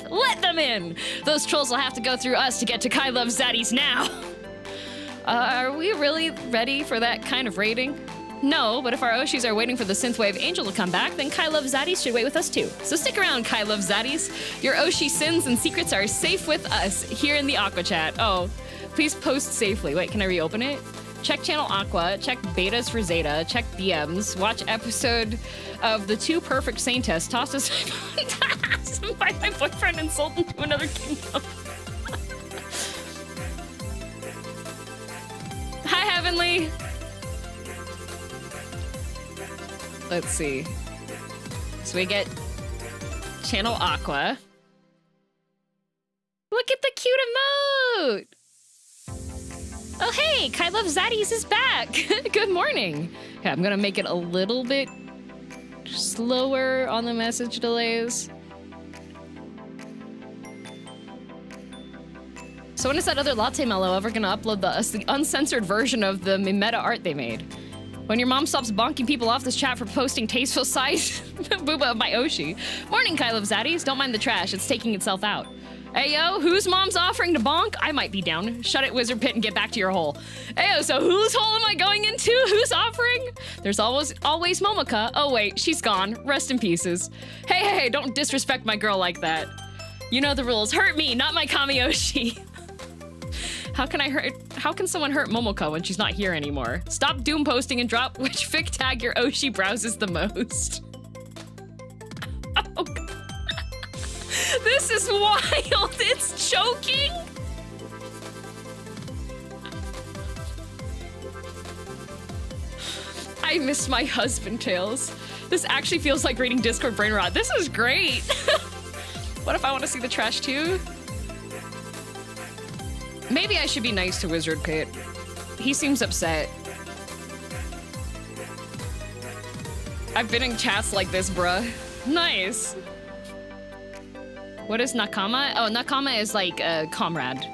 Let them in! Those trolls will have to go through us to get to Kai Love Zaddies now. Are we really ready for that kind of raiding? No, but if our Oshis are waiting for the Synthwave Angel to come back, then Kai Love Zaddies should wait with us too. So stick around, Kai Love Zaddies. Your Oshi sins and secrets are safe with us here in the Aqua Chat. Oh, please post safely. Wait, can I reopen it? Check Channel Aqua, check Betas for Zeta, check DMs, watch episode of the Two Perfect Saintess, tossed us by my boyfriend and sold into another kingdom. Heavenly. Let's see. So we get Channel Aqua. Look at the cute emote! Oh hey, Kai Love Zaddies is back! Good morning! Okay, I'm gonna make it a little bit slower on the message delays. So when is that other Latte Mellow ever gonna upload the uncensored version of the meta art they made? When your mom stops bonking people off this chat for posting tasteful size booba of my Oshi. Morning, Kai Love Zaddies. Don't mind the trash, it's taking itself out. Hey yo, whose mom's offering to bonk? I might be down. Shut it, Wizard Pit, and get back to your hole. Hey yo, so whose hole am I going into? Who's offering? There's always Momoka. Oh wait, she's gone. Rest in pieces. Hey, don't disrespect my girl like that. You know the rules. Hurt me, not my Kamiyoshi. How can someone hurt Momoka when she's not here anymore? Stop doom posting and drop which fic tag your Oshi browses the most. Oh god. This is wild! It's choking! I miss my husband tales. This actually feels like reading Discord brain rot. This is great! What if I want to see the trash too? Maybe I should be nice to Wizard Pit. He seems upset. I've been in chats like this, bruh. Nice. What is Nakama? Oh, Nakama is like a comrade.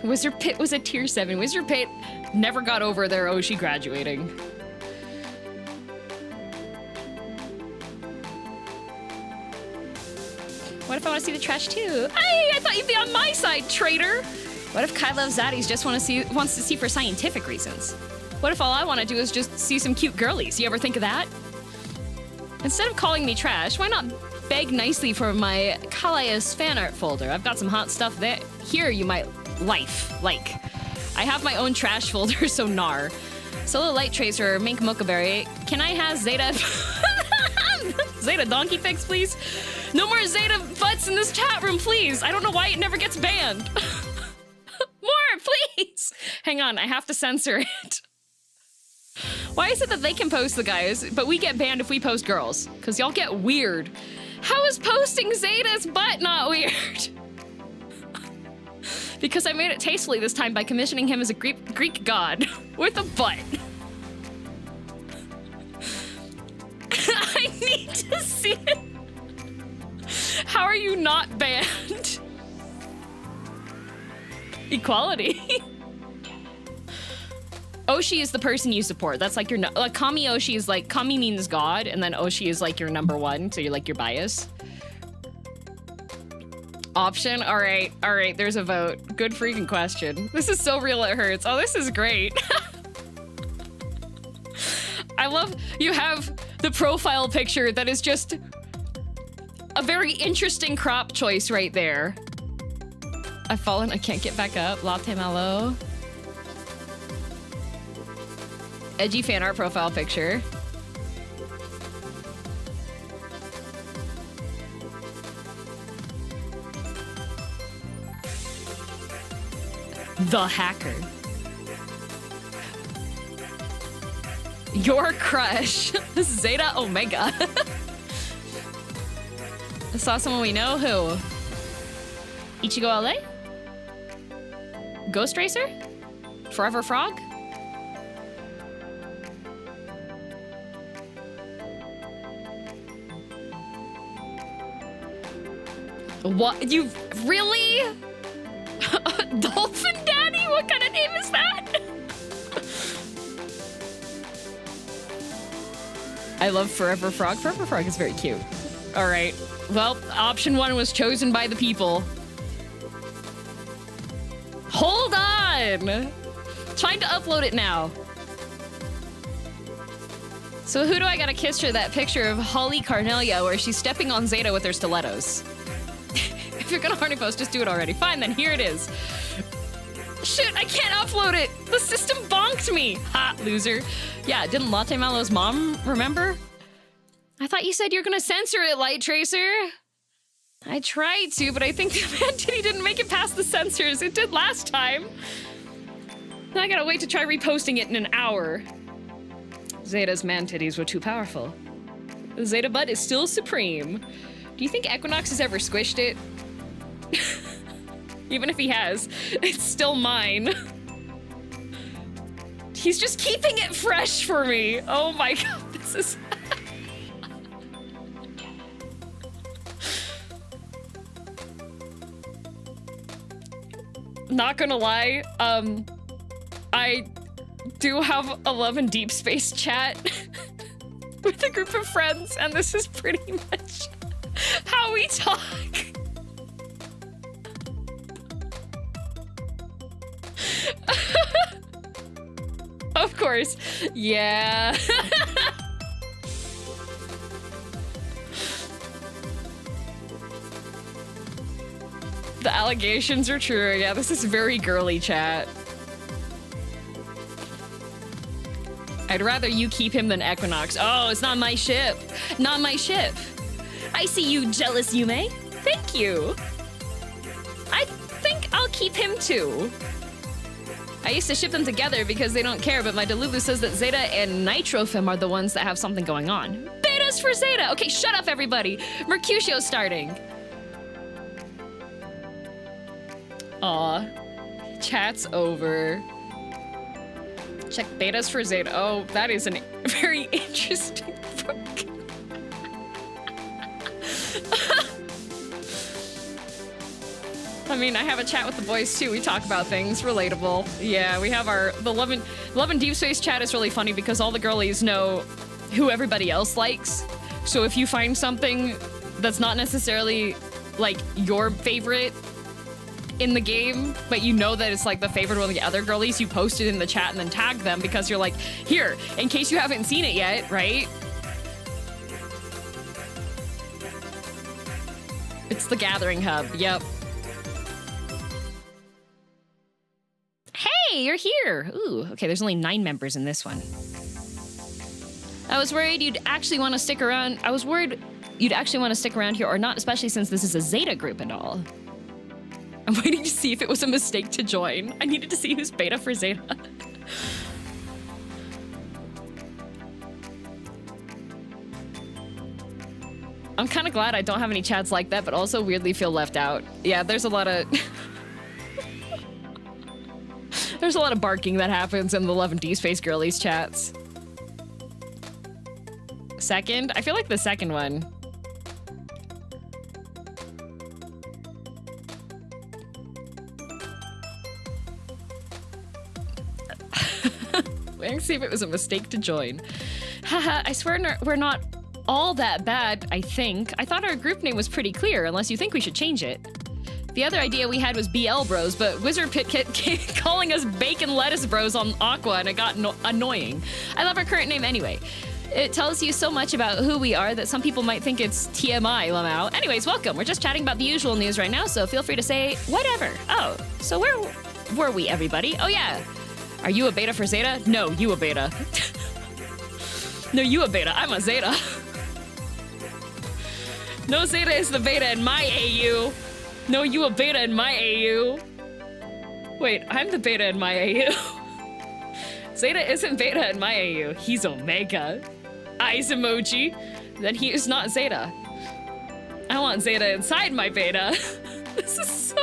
Wizard Pit was a tier 7. Wizard Pit never got over their Oshi graduating. What if I want to see the trash too? Hey, I thought you'd be on my side, traitor! What if Kai Loves Zaddies just wants to see for scientific reasons? What if all I want to do is just see some cute girlies? You ever think of that? Instead of calling me trash, why not beg nicely for my Kalaya's fan art folder? I've got some hot stuff there. Here you might like. I have my own trash folder, so nar. Solo Light Tracer, Mink Mochaberry. Can I have Zeta... Zeta donkey pics, please? No more Zeta butts in this chat room, please. I don't know why it never gets banned. More, please. Hang on, I have to censor it. Why is it that they can post the guys, but we get banned if we post girls? Because y'all get weird. How is posting Zeta's butt not weird? Because I made it tastefully this time by commissioning him as a Greek god with a butt. I need to see it. How are you not banned? Equality. Oshi is the person you support. That's like your like Kami Oshi is like Kami means God, and then Oshi is like your number one, so you're like your bias. Option? All right, there's a vote. Good freaking question. This is so real it hurts. Oh, this is great. I love you have the profile picture that is just a very interesting crop choice right there. I've fallen, I can't get back up. Latte Mallow. Edgy fan art profile picture. The hacker. Your crush. Zeta Omega. I saw someone we know. Who? Ichigo LA? Ghost Racer? Forever Frog? What? You really? Dolphin Daddy? What kind of name is that? I love Forever Frog. Forever Frog is very cute. All right. Well, option 1 was chosen by the people. Hold on! Trying to upload it now. So who do I gotta kiss her that picture of Holly Carnelia where she's stepping on Zeta with her stilettos? If you're gonna horny post, just do it already. Fine, then here it is. Shit, I can't upload it! The system bonked me! Ha, loser. Yeah, didn't Latte Mallow's mom remember? I thought you said you're gonna censor it, Light Tracer. I tried to, but I think the man didn't make it past the censors. It did last time. Now I gotta wait to try reposting it in an hour. Zeta's man titties were too powerful. The Zeta butt is still supreme. Do you think Equinox has ever squished it? Even if he has, it's still mine. He's just keeping it fresh for me. Oh my god, this is... Not gonna lie, I do have a Love and Deep Space chat with a group of friends, and this is pretty much how we talk. Of course, yeah. The allegations are true. Yeah, this is very girly chat. I'd rather you keep him than Equinox. Oh, it's not my ship. Not my ship. I see you, jealous Yume. Thank you. I think I'll keep him too. I used to ship them together because they don't care, but my Delulu says that Zeta and Nitrofem are the ones that have something going on. Betas for Zeta! Okay, shut up, everybody. Mercutio's starting. Aw. Chat's over. Check betas for Zeta. Oh, that is a very interesting book. I mean, I have a chat with the boys too. We talk about things relatable. Yeah, we have the Love and Deep Space chat is really funny because all the girlies know who everybody else likes. So if you find something that's not necessarily like your favorite in the game, but you know that it's like the favorite of the other girlies, you post it in the chat and then tag them because you're like, here, in case you haven't seen it yet, right? It's the gathering hub, yep. Hey, you're here! Ooh, okay, there's only 9 members in this one. I was worried you'd actually want to stick around. I was worried you'd actually want to stick around here or not, especially since this is a Zeta group and all. I'm waiting to see if it was a mistake to join. I needed to see who's beta for Zeta. I'm kind of glad I don't have any chats like that, but also weirdly feel left out. Yeah, there's a lot of... there's a lot of barking that happens in the Love and Deep Space girlies chats. Second? I feel like the second one. Waiting to see if it was a mistake to join. Haha, I swear we're not all that bad, I think. I thought our group name was pretty clear, unless you think we should change it. The other idea we had was BL Bros, but Wizard Pit kept calling us Bacon Lettuce Bros on Aqua, and it got annoying. I love our current name anyway. It tells you so much about who we are that some people might think it's TMI, Lamau. Anyways, welcome. We're just chatting about the usual news right now, so feel free to say whatever. Oh, so where were we, everybody? Oh, yeah. Are you a beta for Zeta? No, you a beta. No, you a beta. I'm a Zeta. No, Zeta is the beta in my AU. No, you a beta in my AU. Wait, I'm the beta in my AU. Zeta isn't beta in my AU. He's Omega. Eyes emoji. Then he is not Zeta. I want Zeta inside my beta. This is so...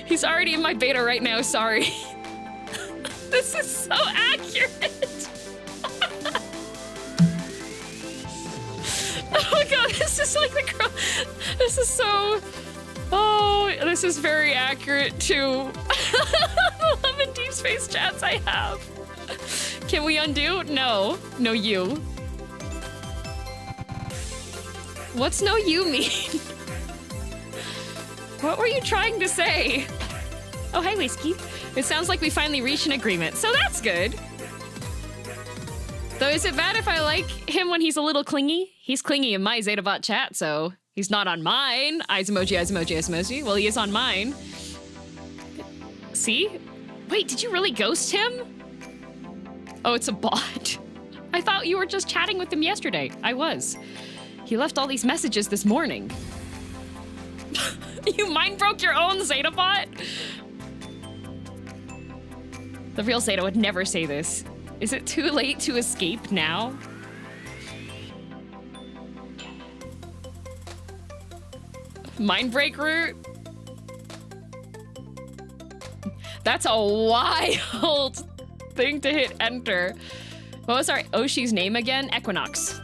He's already in my beta right now, sorry. This is so accurate. Oh my god, this is like the girl. This is so... Oh, this is very accurate to the Love and Deep Space chats I have. Can we undo? No. No you. What's no you mean? What were you trying to say? Oh, hi, Whiskey. It sounds like we finally reached an agreement, so that's good. Though, is it bad if I like him when he's a little clingy? He's clingy in my ZetaBot chat, so he's not on mine. Eyes emoji, eyes emoji, eyes emoji. Well, he is on mine. See? Wait, did you really ghost him? Oh, it's a bot. I thought you were just chatting with him yesterday. I was. He left all these messages this morning. You mind broke your own Zeta bot? The real Zeta would never say this. Is it too late to escape now? Mind break route? That's a wild thing to hit enter. What was our Oshi's name again? Equinox.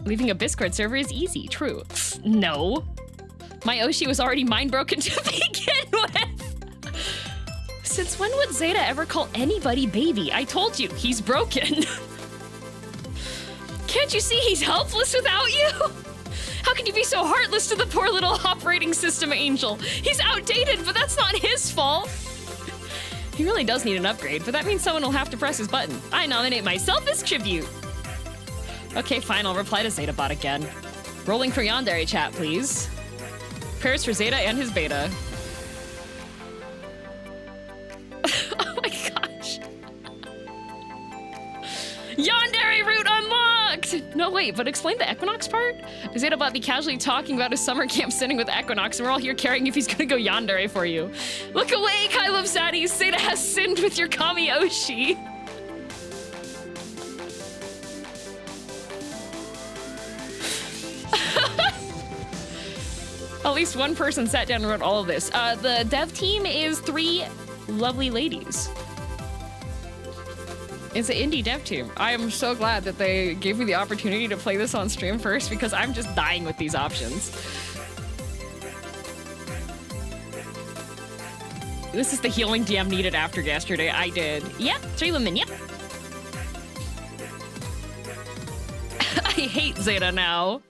Leaving a Discord server is easy, true. No. My Oshi was already mind broken to begin with. Since when would Zeta ever call anybody baby? I told you, he's broken. Can't you see he's helpless without you? How can you be so heartless to the poor little operating system angel? He's outdated, but that's not his fault. He really does need an upgrade, but that means someone will have to press his button. I nominate myself as tribute. Okay, fine, I'll reply to ZetaBot again. Rolling for Yandere chat, please. Prayers for Zeta and his beta. Oh my gosh. Yandere route unlocked! No, wait, but explain the Equinox part? ZetaBot be casually talking about his summer camp sitting with Equinox, and we're all here caring if he's gonna go Yandere for you. Look away, Kai Love Zaddies! Zeta has sinned with your Kami Oshi! At least one person sat down and wrote all of this. The dev team is 3 lovely ladies. It's an indie dev team. I am so glad that they gave me the opportunity to play this on stream first because I'm just dying with these options. This is the healing DM needed after yesterday. I did. Yep, 3 women, yep. I hate Zeta now.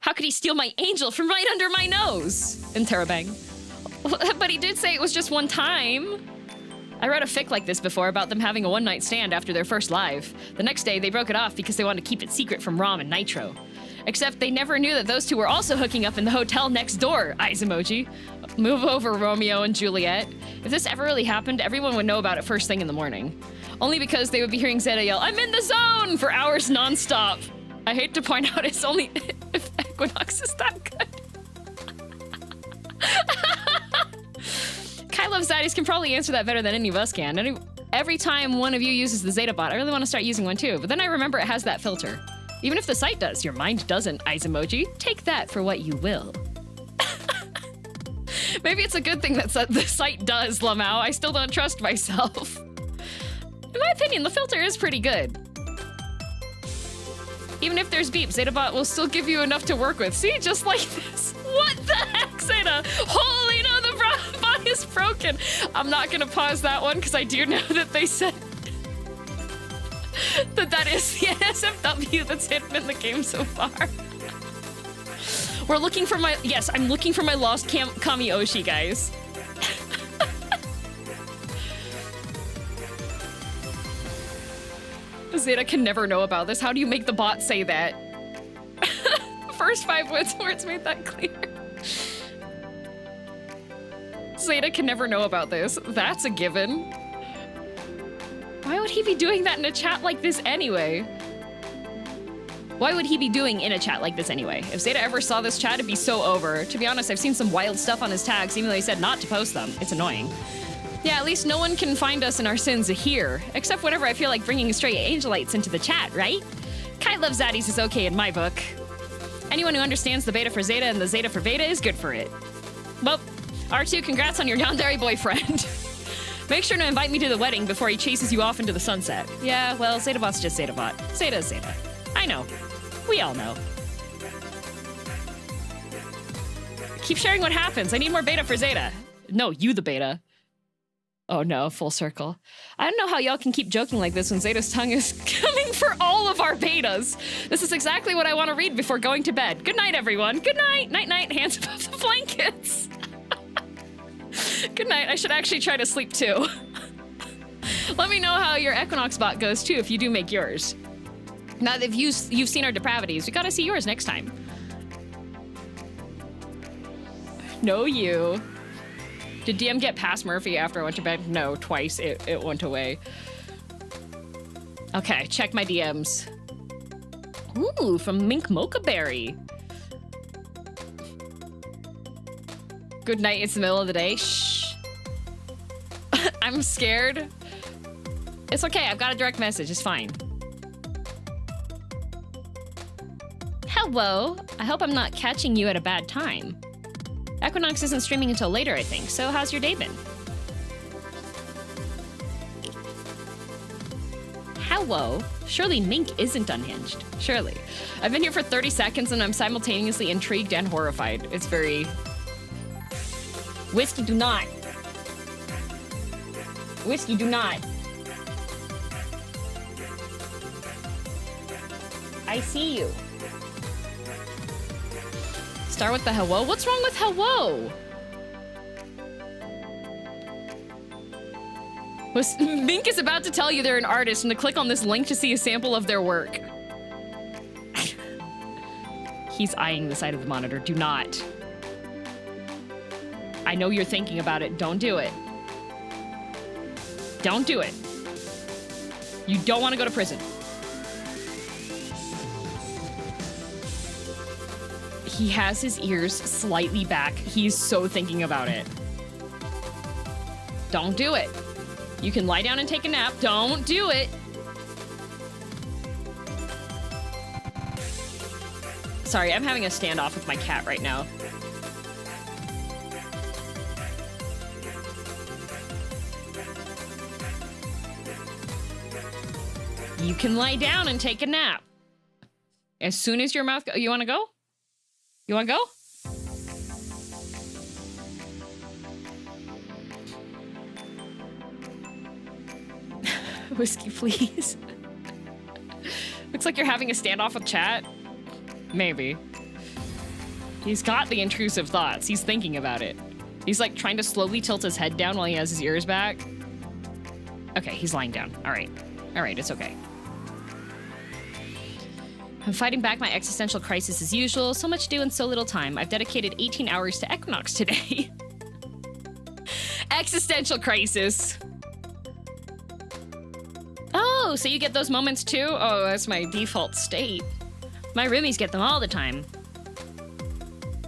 How could he steal my angel from right under my nose? Interrobang. But he did say it was just one time. I read a fic like this before about them having a one-night stand after their first live. The next day, they broke it off because they wanted to keep it secret from Rom and Nitro. Except they never knew that those two were also hooking up in the hotel next door, eyes emoji. Move over, Romeo and Juliet. If this ever really happened, everyone would know about it first thing in the morning. Only because they would be hearing Zeta yell, "I'm in the zone!" for hours non-stop. I hate to point out it's only if Equinox is that good. Kai Love Zaddies can probably answer that better than any of us can. Every time one of you uses the Zeta bot, I really want to start using one too, but then I remember it has that filter. Even if the site does, your mind doesn't, eyes emoji. Take that for what you will. Maybe it's a good thing that the site does, Lamau. I still don't trust myself. In my opinion, the filter is pretty good. Even if there's beep, ZetaBot will still give you enough to work with. See, just like this. What the heck, Zeta? Holy no, the bot is broken. I'm not gonna pause that one because I do know that they said that is the NSFW that's hidden in the game so far. We're looking for my, yes, I'm looking for my lost Kami Oshi, guys. Zeta can never know about this. How do you make the bot say that? First 5 words made that clear. Zeta can never know about this. That's a given. Why would he be doing that in a chat like this anyway? Why would he be doing in a chat like this anyway? If Zeta ever saw this chat, it'd be so over. To be honest, I've seen some wild stuff on his tags, even though he said not to post them. It's annoying. Yeah, at least no one can find us in our sins here. Except whenever I feel like bringing stray angelites into the chat, right? Kai Love Zaddies is okay in my book. Anyone who understands the beta for Zeta and the Zeta for beta is good for it. Well, R2, congrats on your yandere boyfriend. Make sure to invite me to the wedding before he chases you off into the sunset. Yeah, well, ZetaBot's just ZetaBot. Zeta's Zeta. I know. We all know. Keep sharing what happens. I need more beta for Zeta. No, you the beta. Oh no, full circle. I don't know how y'all can keep joking like this when Zeta's tongue is coming for all of our betas. This is exactly what I want to read before going to bed. Good night, everyone. Good night. Night-night, hands above the blankets. Good night. I should actually try to sleep too. Let me know how your Equinox bot goes too if you do make yours. Now that you've seen our depravities, we gotta see yours next time. No, you. Did DM get past Murphy after I went to bed? No, twice. It went away. Okay, check my DMs. Ooh, from Mink Mocha Berry. Good night, it's the middle of the day. Shh. I'm scared. It's okay, I've got a direct message, it's fine. Hello, I hope I'm not catching you at a bad time. Equinox isn't streaming until later, I think, so how's your day been? Hello. Surely Mink isn't unhinged. Surely. I've been here for 30 seconds and I'm simultaneously intrigued and horrified. It's very... Whiskey, do not. Whiskey, do not. I see you. Start with the hello? What's wrong with hello? Mink is about to tell you they're an artist and to click on this link to see a sample of their work. He's eyeing the side of the monitor. Do not. I know you're thinking about it. Don't do it. Don't do it. You don't want to go to prison. He has his ears slightly back. He's so thinking about it. Don't do it. You can lie down and take a nap. Don't do it. Sorry, I'm having a standoff with my cat right now. You can lie down and take a nap. As soon as your mouth go— you want to go? You want to go? Whiskey, please. Looks like you're having a standoff with chat. Maybe. He's got the intrusive thoughts. He's thinking about it. He's like trying to slowly tilt his head down while he has his ears back. Okay, he's lying down. All right. All right, it's okay. I'm fighting back my existential crisis as usual. So much to do in so little time. I've dedicated 18 hours to Equinox today. Existential crisis. Oh, so you get those moments too? Oh, that's my default state. My roomies get them all the time.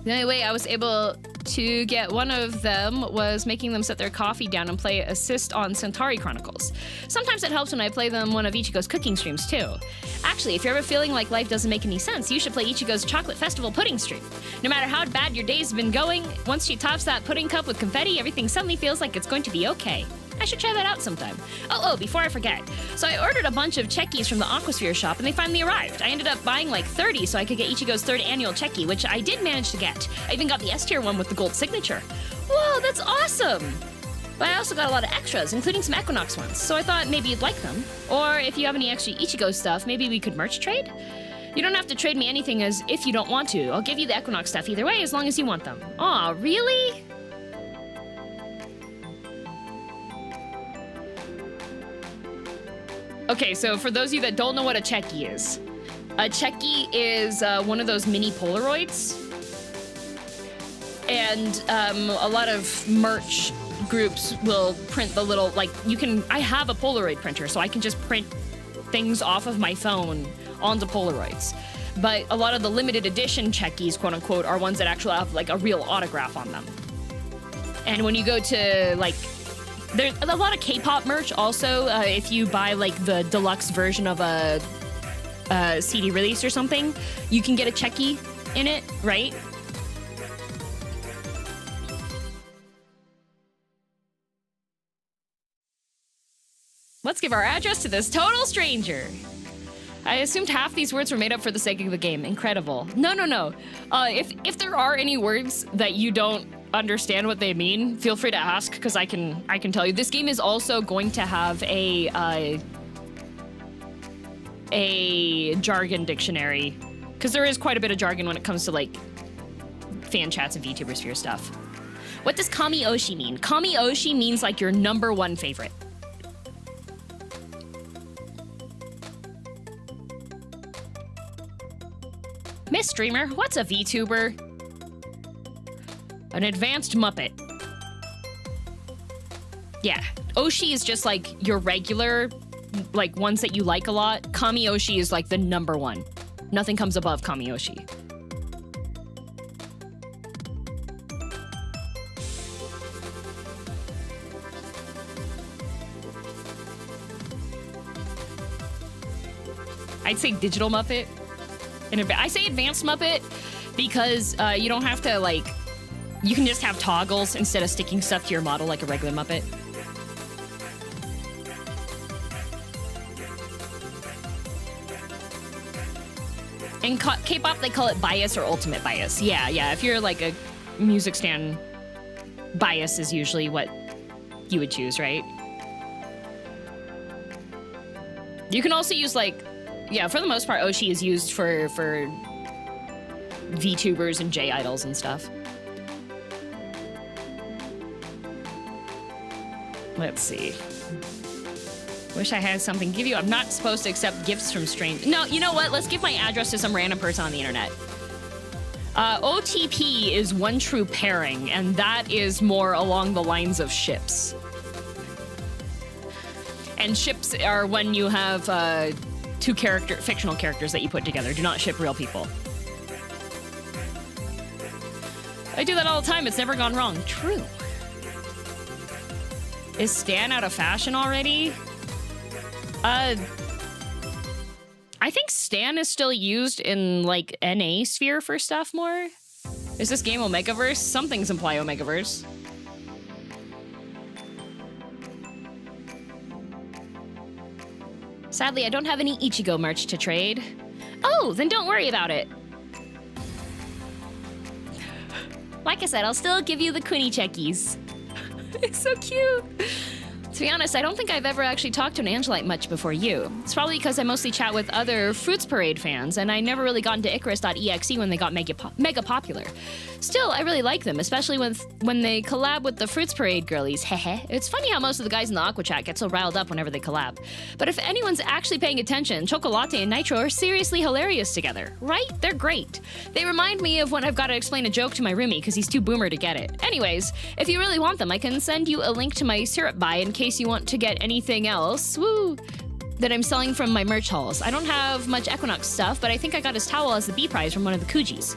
The only way I was able to get one of them was making them set their coffee down and play Assist on Centauri Chronicles. Sometimes it helps when I play them one of Ichigo's cooking streams too. Actually, if you're ever feeling like life doesn't make any sense, you should play Ichigo's Chocolate Festival pudding stream. No matter how bad your day's been going, once she tops that pudding cup with confetti, everything suddenly feels like it's going to be okay. I should try that out sometime. Oh, before I forget. So I ordered a bunch of checkies from the Aquasphere shop and they finally arrived. I ended up buying like 30 so I could get Ichigo's 3rd annual checkie, which I did manage to get. I even got the S-tier one with the gold signature. Whoa, that's awesome! But I also got a lot of extras, including some Equinox ones, so I thought maybe you'd like them. Or if you have any extra Ichigo stuff, maybe we could merch trade? You don't have to trade me anything as if you don't want to. I'll give you the Equinox stuff either way as long as you want them. Aw, really? Okay, so for those of you that don't know what a checkie is one of those mini Polaroids. And a lot of merch groups will print the little, like, I have a Polaroid printer, so I can just print things off of my phone onto Polaroids. But a lot of the limited edition checkies, quote unquote, are ones that actually have like a real autograph on them. And when you go to like, there's a lot of K-pop merch also. If you buy like the deluxe version of a CD release or something, you can get a checkie in it, right? Let's give our address to this total stranger. I assumed half these words were made up for the sake of the game. Incredible. No. If there are any words that you don't understand what they mean, feel free to ask, because I can tell you. This game is also going to have a jargon dictionary, because there is quite a bit of jargon when it comes to like fan chats and VTuber sphere stuff. What does Kami Oshi mean? Kami Oshi means like your #1 favorite. Miss Streamer, what's a VTuber? An advanced Muppet. Yeah, Oshi is just like your regular like ones that you like a lot, Kamiyoshi is like the #1. Nothing comes above Kamiyoshi. I'd say digital Muppet. I say advanced Muppet because you don't have to, like, you can just have toggles instead of sticking stuff to your model like a regular Muppet. In K-pop, they call it bias or ultimate bias. Yeah. If you're like a music stan, bias is usually what you would choose, right? You can also use, like, yeah, for the most part, Oshi is used for VTubers and J-idols and stuff. Let's see. Wish I had something to give you. I'm not supposed to accept gifts from strangers. No, you know what? Let's give my address to some random person on the internet. OTP is one true pairing, and that is more along the lines of ships. And ships are when you have two fictional characters that you put together. Do not ship real people. I do that all the time. It's never gone wrong. True. Is Stan out of fashion already? I think Stan is still used in, like, NA sphere for stuff more. Is this game Omegaverse? Some things imply Omegaverse. Sadly, I don't have any Ichigo merch to trade. Oh, then don't worry about it. Like I said, I'll still give you the Quinny checkies. It's so cute. To be honest, I don't think I've ever actually talked to an Angelite much before you. It's probably because I mostly chat with other Fruits Parade fans, and I never really got into Icarus.exe when they got mega popular. Still, I really like them, especially when they collab with the Fruits Parade girlies, hehe. It's funny how most of the guys in the Aqua chat get so riled up whenever they collab. But if anyone's actually paying attention, Chocolate and Nitro are seriously hilarious together, right? They're great. They remind me of when I've got to explain a joke to my roomie because he's too boomer to get it. Anyways, if you really want them, I can send you a link to my syrup buy in case you want to get anything else, woo, that I'm selling from my merch hauls. I don't have much Equinox stuff, but I think I got his towel as the B prize from one of the Kujis.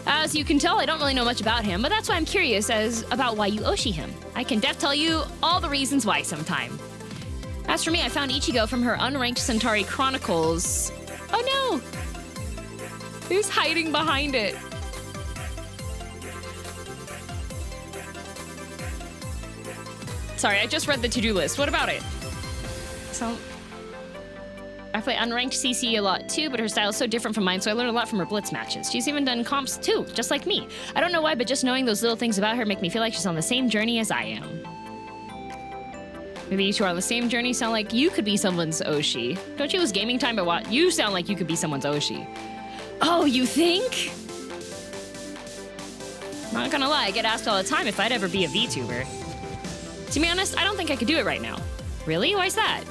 As you can tell, I don't really know much about him, but that's why I'm curious about why you Oshi him. I can tell you all the reasons why sometime. As for me, I found Ichigo from her Unranked Centauri Chronicles. Oh no! Who's hiding behind it? Sorry, I just read the to-do list. What about it? So, I play Unranked CC a lot too, but her style is so different from mine, so I learned a lot from her Blitz matches. She's even done comps too, just like me. I don't know why, but just knowing those little things about her make me feel like she's on the same journey as I am. Maybe you two are on the same journey, sound like you could be someone's Oshi. Don't you lose gaming time by what? You sound like you could be someone's Oshi. Oh, you think? Not gonna lie, I get asked all the time if I'd ever be a VTuber. To be honest, I don't think I could do it right now. Really? Why's that?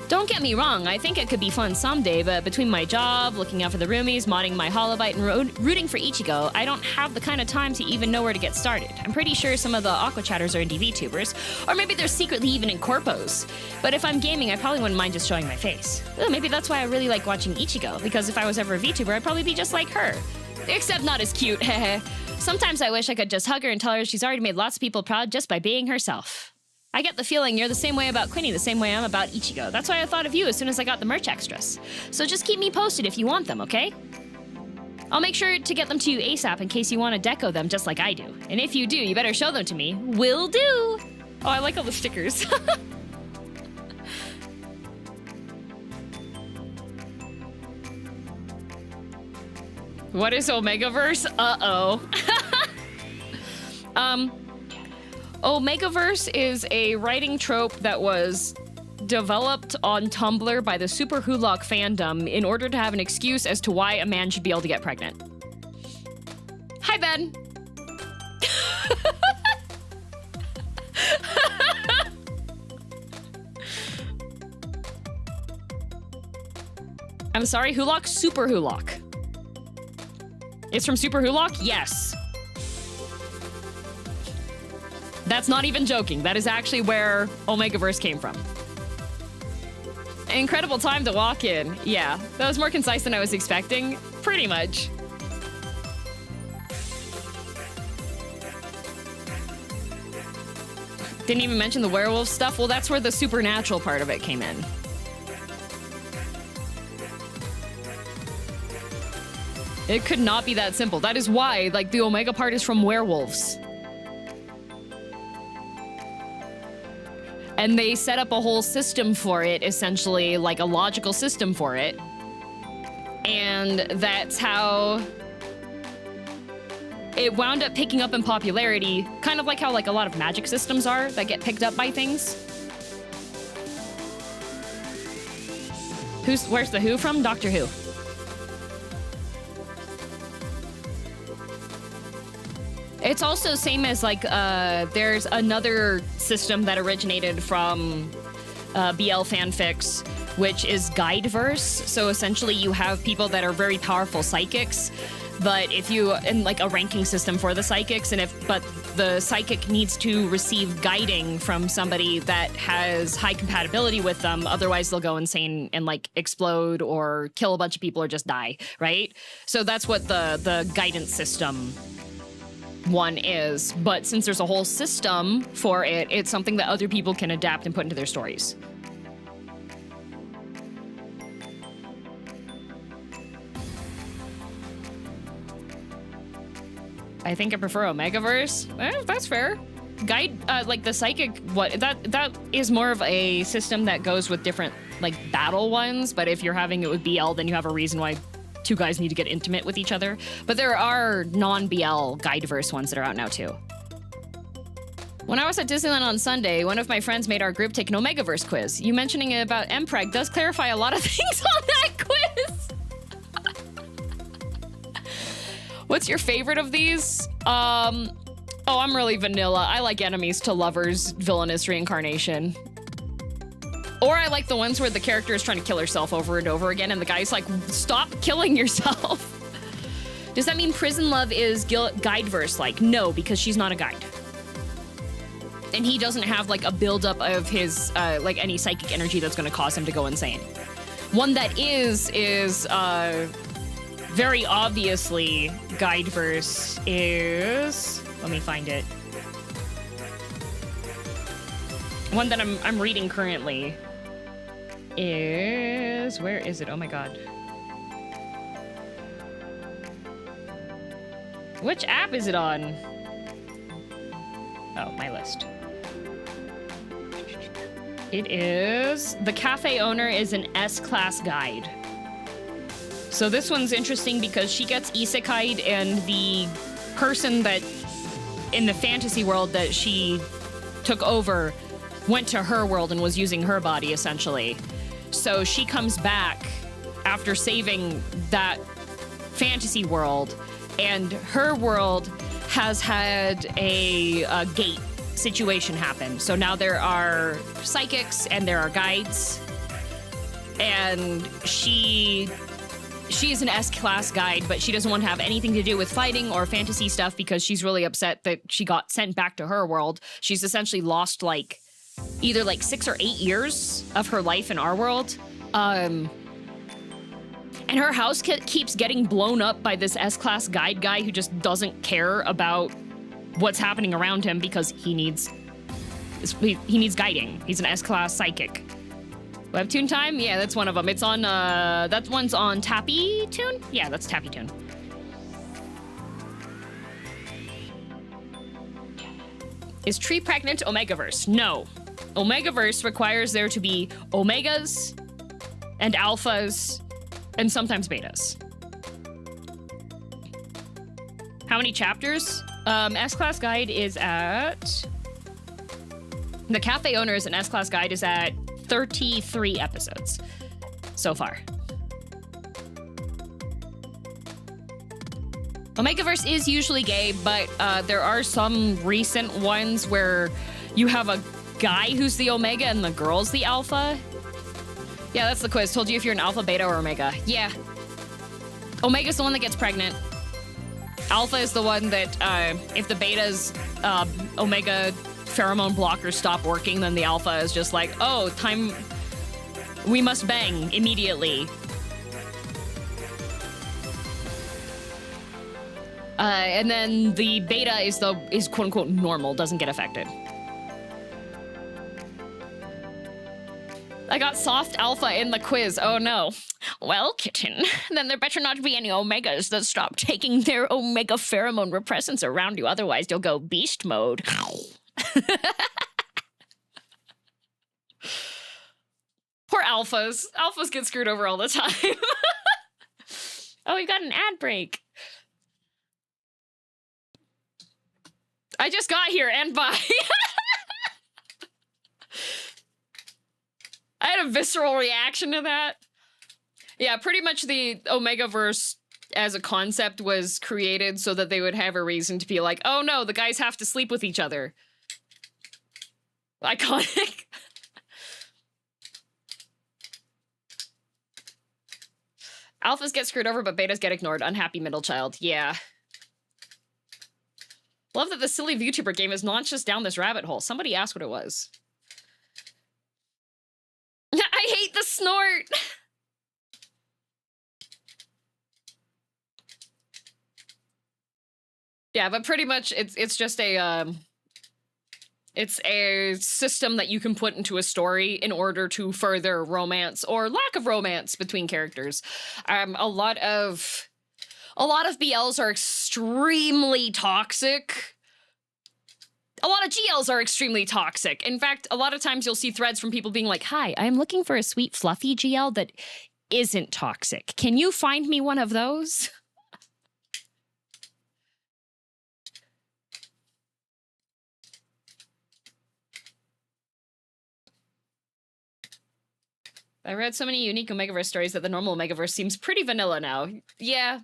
Don't get me wrong, I think it could be fun someday, but between my job, looking out for the roomies, modding my Holobyte, and rooting for Ichigo, I don't have the kind of time to even know where to get started. I'm pretty sure some of the Aqua Chatters are indie VTubers, or maybe they're secretly even in corpos. But if I'm gaming, I probably wouldn't mind just showing my face. Ooh, maybe that's why I really like watching Ichigo, because if I was ever a VTuber, I'd probably be just like her. Except not as cute, heh. Sometimes I wish I could just hug her and tell her she's already made lots of people proud just by being herself. I get the feeling you're the same way about Quinny the same way I'm about Ichigo. That's why I thought of you as soon as I got the merch extras. So just keep me posted if you want them, okay? I'll make sure to get them to you ASAP in case you want to deco them just like I do. And if you do, you better show them to me. Will do! Oh, I like all the stickers. What is Omegaverse? Uh-oh. Omegaverse is a writing trope that was developed on Tumblr by the Super Hulock fandom in order to have an excuse as to why a man should be able to get pregnant. Hi, Ben. I'm sorry, Hulock? Super Hulock. It's from Super Hulock? Yes. That's not even joking. That is actually where Omegaverse came from. Incredible time to walk in. Yeah, that was more concise than I was expecting. Pretty much. Didn't even mention the werewolf stuff. Well, that's where the supernatural part of it came in. It could not be that simple. That is why, like, the Omega part is from werewolves. And they set up a whole system for it, essentially, like a logical system for it. And that's how it wound up picking up in popularity, kind of like how, like, a lot of magic systems are that get picked up by things. Where's the Who from? Doctor Who. It's also same as, like, there's another system that originated from BL fanfics, which is Guideverse. So essentially you have people that are very powerful psychics, but if you, in like a ranking system for the psychics, but the psychic needs to receive guiding from somebody that has high compatibility with them, otherwise they'll go insane and like explode or kill a bunch of people or just die, right? So that's what the guidance system one is, but since there's a whole system for it, it's something that other people can adapt and put into their stories. I think I prefer Omegaverse. That's fair. Guide, like the psychic, that is more of a system that goes with different like battle ones, but if you're having it with BL, then you have a reason why two guys need to get intimate with each other. But there are non-BL Guideverse ones that are out now too. When I was at Disneyland on Sunday, one of my friends made our group take an Omegaverse quiz. You mentioning about MPreg does clarify a lot of things on that quiz. What's your favorite of these? Oh, I'm really vanilla. I like enemies to lovers, villainous reincarnation. Or I like the ones where the character is trying to kill herself over and over again, and the guy's like, stop killing yourself. Does that mean Prison Love is Guideverse like? No, because she's not a guide. And he doesn't have like a buildup of his, like any psychic energy that's gonna cause him to go insane. One that is very obviously Guideverse is, let me find it. One that I'm reading currently is, where is it? Oh my god. Which app is it on? Oh, my list. It is, the cafe owner is an S-class guide. So this one's interesting because she gets isekai'd, and the person that in the fantasy world that she took over went to her world and was using her body essentially. So she comes back after saving that fantasy world, and her world has had a gate situation happen. So now there are psychics and there are guides, and she is an S-class guide, but she doesn't want to have anything to do with fighting or fantasy stuff because she's really upset that she got sent back to her world. She's essentially lost like either like 6 or 8 years of her life in our world. And her house keeps getting blown up by this S-class guide guy who just doesn't care about what's happening around him because he needs guiding. He's an S-class psychic. Webtoon time? Yeah, that's one of them. It's on, that one's on TappyToon? Yeah, that's TappyToon. Is Tree pregnant Omegaverse? No. Omegaverse requires there to be Omegas and Alphas and sometimes Betas. How many chapters? S-Class Guide is at... The cafe owner is an S-Class Guide is at 33 episodes so far. Omegaverse is usually gay, but there are some recent ones where you have a guy who's the Omega and the girl's the Alpha. Yeah, that's the quiz. Told you if you're an Alpha, Beta, or Omega. Yeah. Omega's the one that gets pregnant. Alpha is the one that, if the Beta's Omega pheromone blockers stop working, then the Alpha is just like, oh, time We must bang immediately. And then the beta is quote unquote normal, doesn't get affected. I got soft alpha in the quiz. Oh no. Well, kitten, then there better not be any omegas that stop taking their omega pheromone repressants around you. Otherwise, you'll go beast mode. Poor alphas. Alphas get screwed over all the time. Oh, we got an ad break. I just got here and bye. I had a visceral reaction to that. Yeah, pretty much the Omegaverse as a concept was created so that they would have a reason to be like, oh no, the guys have to sleep with each other. Iconic. Alphas get screwed over, but betas get ignored. Unhappy middle child. Yeah. Love that the silly VTuber game has launched us down this rabbit hole. Somebody asked what it was. I hate the snort. Yeah, but pretty much it's just a it's a system that you can put into a story in order to further romance or lack of romance between characters. A lot of BLs are extremely toxic. A lot of GLs are extremely toxic. In fact, a lot of times you'll see threads from people being like, hi, I'm looking for a sweet, fluffy GL that isn't toxic. Can you find me one of those? I read so many unique Omegaverse stories that the normal Omegaverse seems pretty vanilla now. Yeah.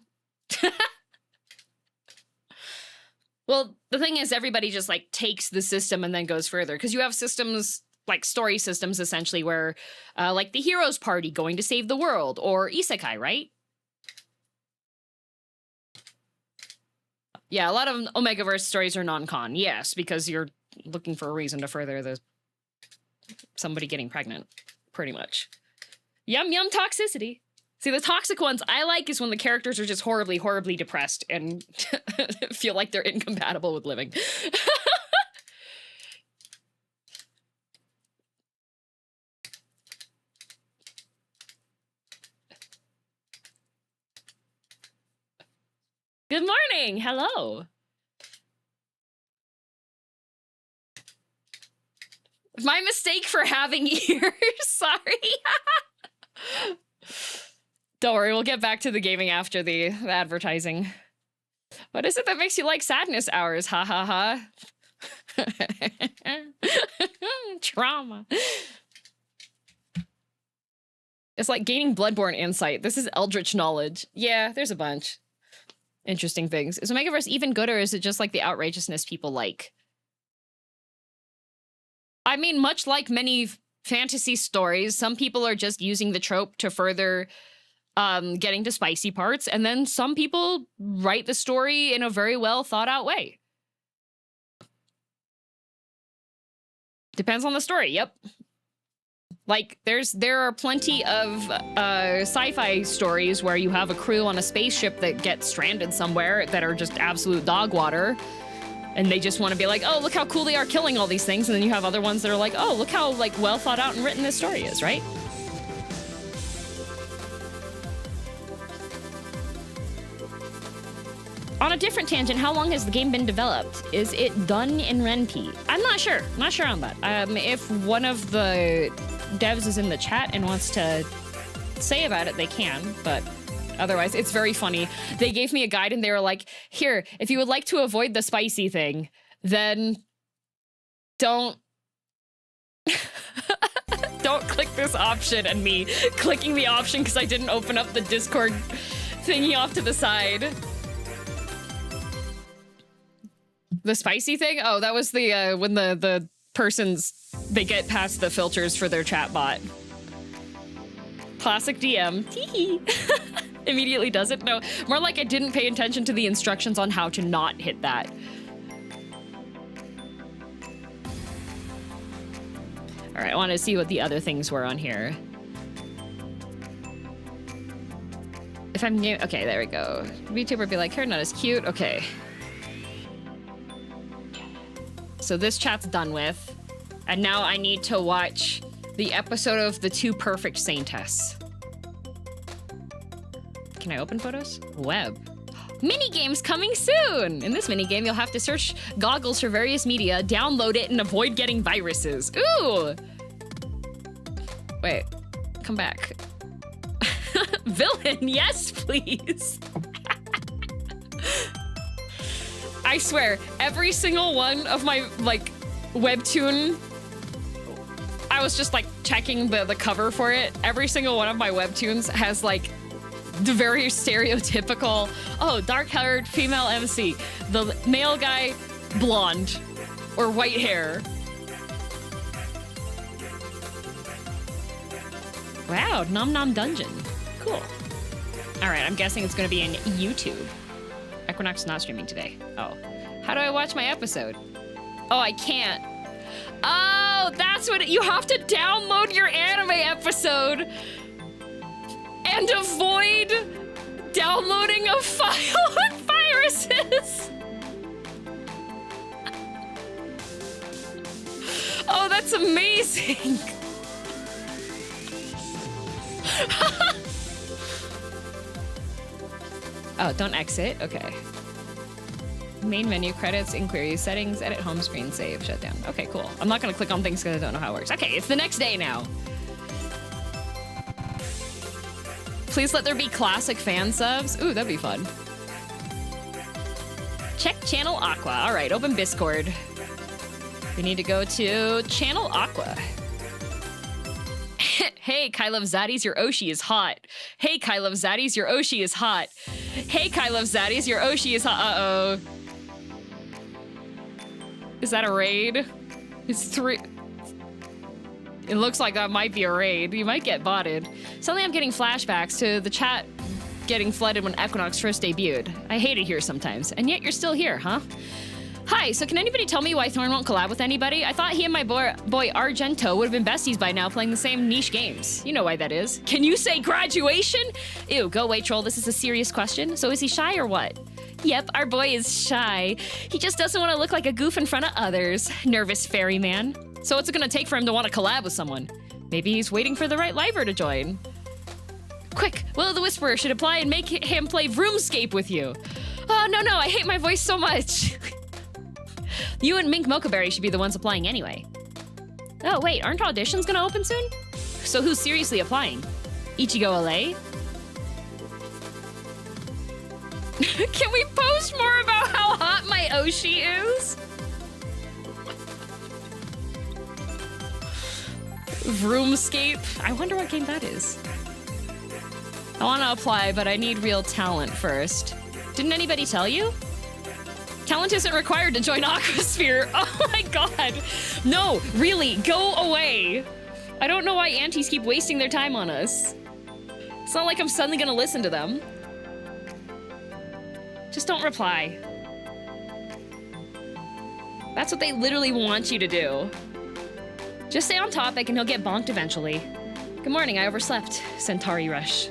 Well, the thing is, everybody just, like, takes the system and then goes further. Because you have systems, like, story systems, essentially, where, like, the hero's party going to save the world, or isekai, right? Yeah, a lot of Omegaverse stories are non-con, yes, because you're looking for a reason to further the somebody getting pregnant, pretty much. Yum, yum toxicity. See, the toxic ones I like is when the characters are just horribly, horribly depressed and feel like they're incompatible with living. Good morning. Hello. My mistake for having ears. Sorry. Don't worry, we'll get back to the gaming after the advertising. What is it that makes you like sadness hours? Ha ha ha. Trauma. It's like gaining Bloodborne insight. This is eldritch knowledge. Yeah, there's a bunch. Interesting things. Is Omegaverse even good, or is it just like the outrageousness people like? I mean, much like many fantasy stories, some people are just using the trope to further getting to spicy parts, and then some people write the story in a very well thought out way. Depends on the story, yep. Like, there are plenty of sci-fi stories where you have a crew on a spaceship that gets stranded somewhere that are just absolute dog water, and they just want to be like, oh, look how cool they are killing all these things, and then you have other ones that are like, oh, look how, like, well thought out and written this story is, right? On a different tangent, how long has the game been developed? Is it done in Ren'Py? I'm not sure. Not sure on that. If one of the devs is in the chat and wants to say about it, they can, but otherwise, it's very funny. They gave me a guide and they were like, here, if you would like to avoid the spicy thing, then don't... don't click this option, and me clicking the option because I didn't open up the Discord thingy off to the side. The spicy thing? Oh, that was the, when the persons, they get past the filters for their chat bot. Classic DM. Tee-hee. Immediately does it? No, more like I didn't pay attention to the instructions on how to not hit that. All right, I want to see what the other things were on here. If I'm game, okay, there we go. VTuber be like, her not as cute. Okay. So this chat's done with, and now I need to watch the episode of the 2 Perfect Saintess. Can I open photos? Web. Mini-games coming soon! In this mini-game, you'll have to search goggles for various media, download it, and avoid getting viruses. Ooh! Wait, come back. Villain, yes, please! I swear, every single one of my, like, webtoon, I was just, like, checking the cover for it. Every single one of my webtoons has, like, the very stereotypical, oh, dark-haired female MC. The male guy, blonde or white hair. Wow, Nom Nom Dungeon. Cool. All right, I'm guessing it's going to be in YouTube. Equinox is not streaming today. Oh. How do I watch my episode? Oh, I can't. Oh, that's what you have to download your anime episode and avoid downloading a file with viruses. Oh, that's amazing. Oh, don't exit. Okay. Main menu, credits, inquiries, settings, edit, home screen, save, shut down. Okay, cool. I'm not gonna click on things because I don't know how it works. Okay, it's the next day now. Please let there be classic fan subs. Ooh, that'd be fun. Check channel Aqua. All right, open Discord. We need to go to channel Aqua. Hey, Kai Love Zaddies, your Oshi is hot. Hey, Kai Love Zaddies, your Oshi is hot. Hey, Kai Love Zaddies, your Oshi is hot. Uh-oh. Is that a raid? It's 3. It looks like that might be a raid. You might get botted. Suddenly I'm getting flashbacks to the chat getting flooded when Equinox first debuted. I hate it here sometimes. And yet you're still here, huh? Hi, so can anybody tell me why Thorn won't collab with anybody? I thought he and my boy Argento would have been besties by now playing the same niche games. You know why that is. Can you say graduation? Ew, go away, troll. This is a serious question. So is he shy or what? Yep, our boy is shy. He just doesn't want to look like a goof in front of others. Nervous fairy man. So what's it gonna take for him to want to collab with someone? Maybe he's waiting for the right liver to join. Quick, Will the Whisperer should apply and make him play RuneScape with you. Oh, no, I hate my voice so much. You and Mink Mochaberry should be the ones applying anyway. Oh, wait, aren't auditions gonna open soon? So who's seriously applying? Ichigo LA? Can we post more about how hot my Oshi is? RuneScape? I wonder what game that is. I want to apply, but I need real talent first. Didn't anybody tell you? Talent isn't required to join Aquasphere. Oh my god. No, really, go away. I don't know why aunties keep wasting their time on us. It's not like I'm suddenly gonna listen to them. Just don't reply. That's what they literally want you to do. Just stay on topic and he'll get bonked eventually. Good morning, I overslept. Centauri Rush.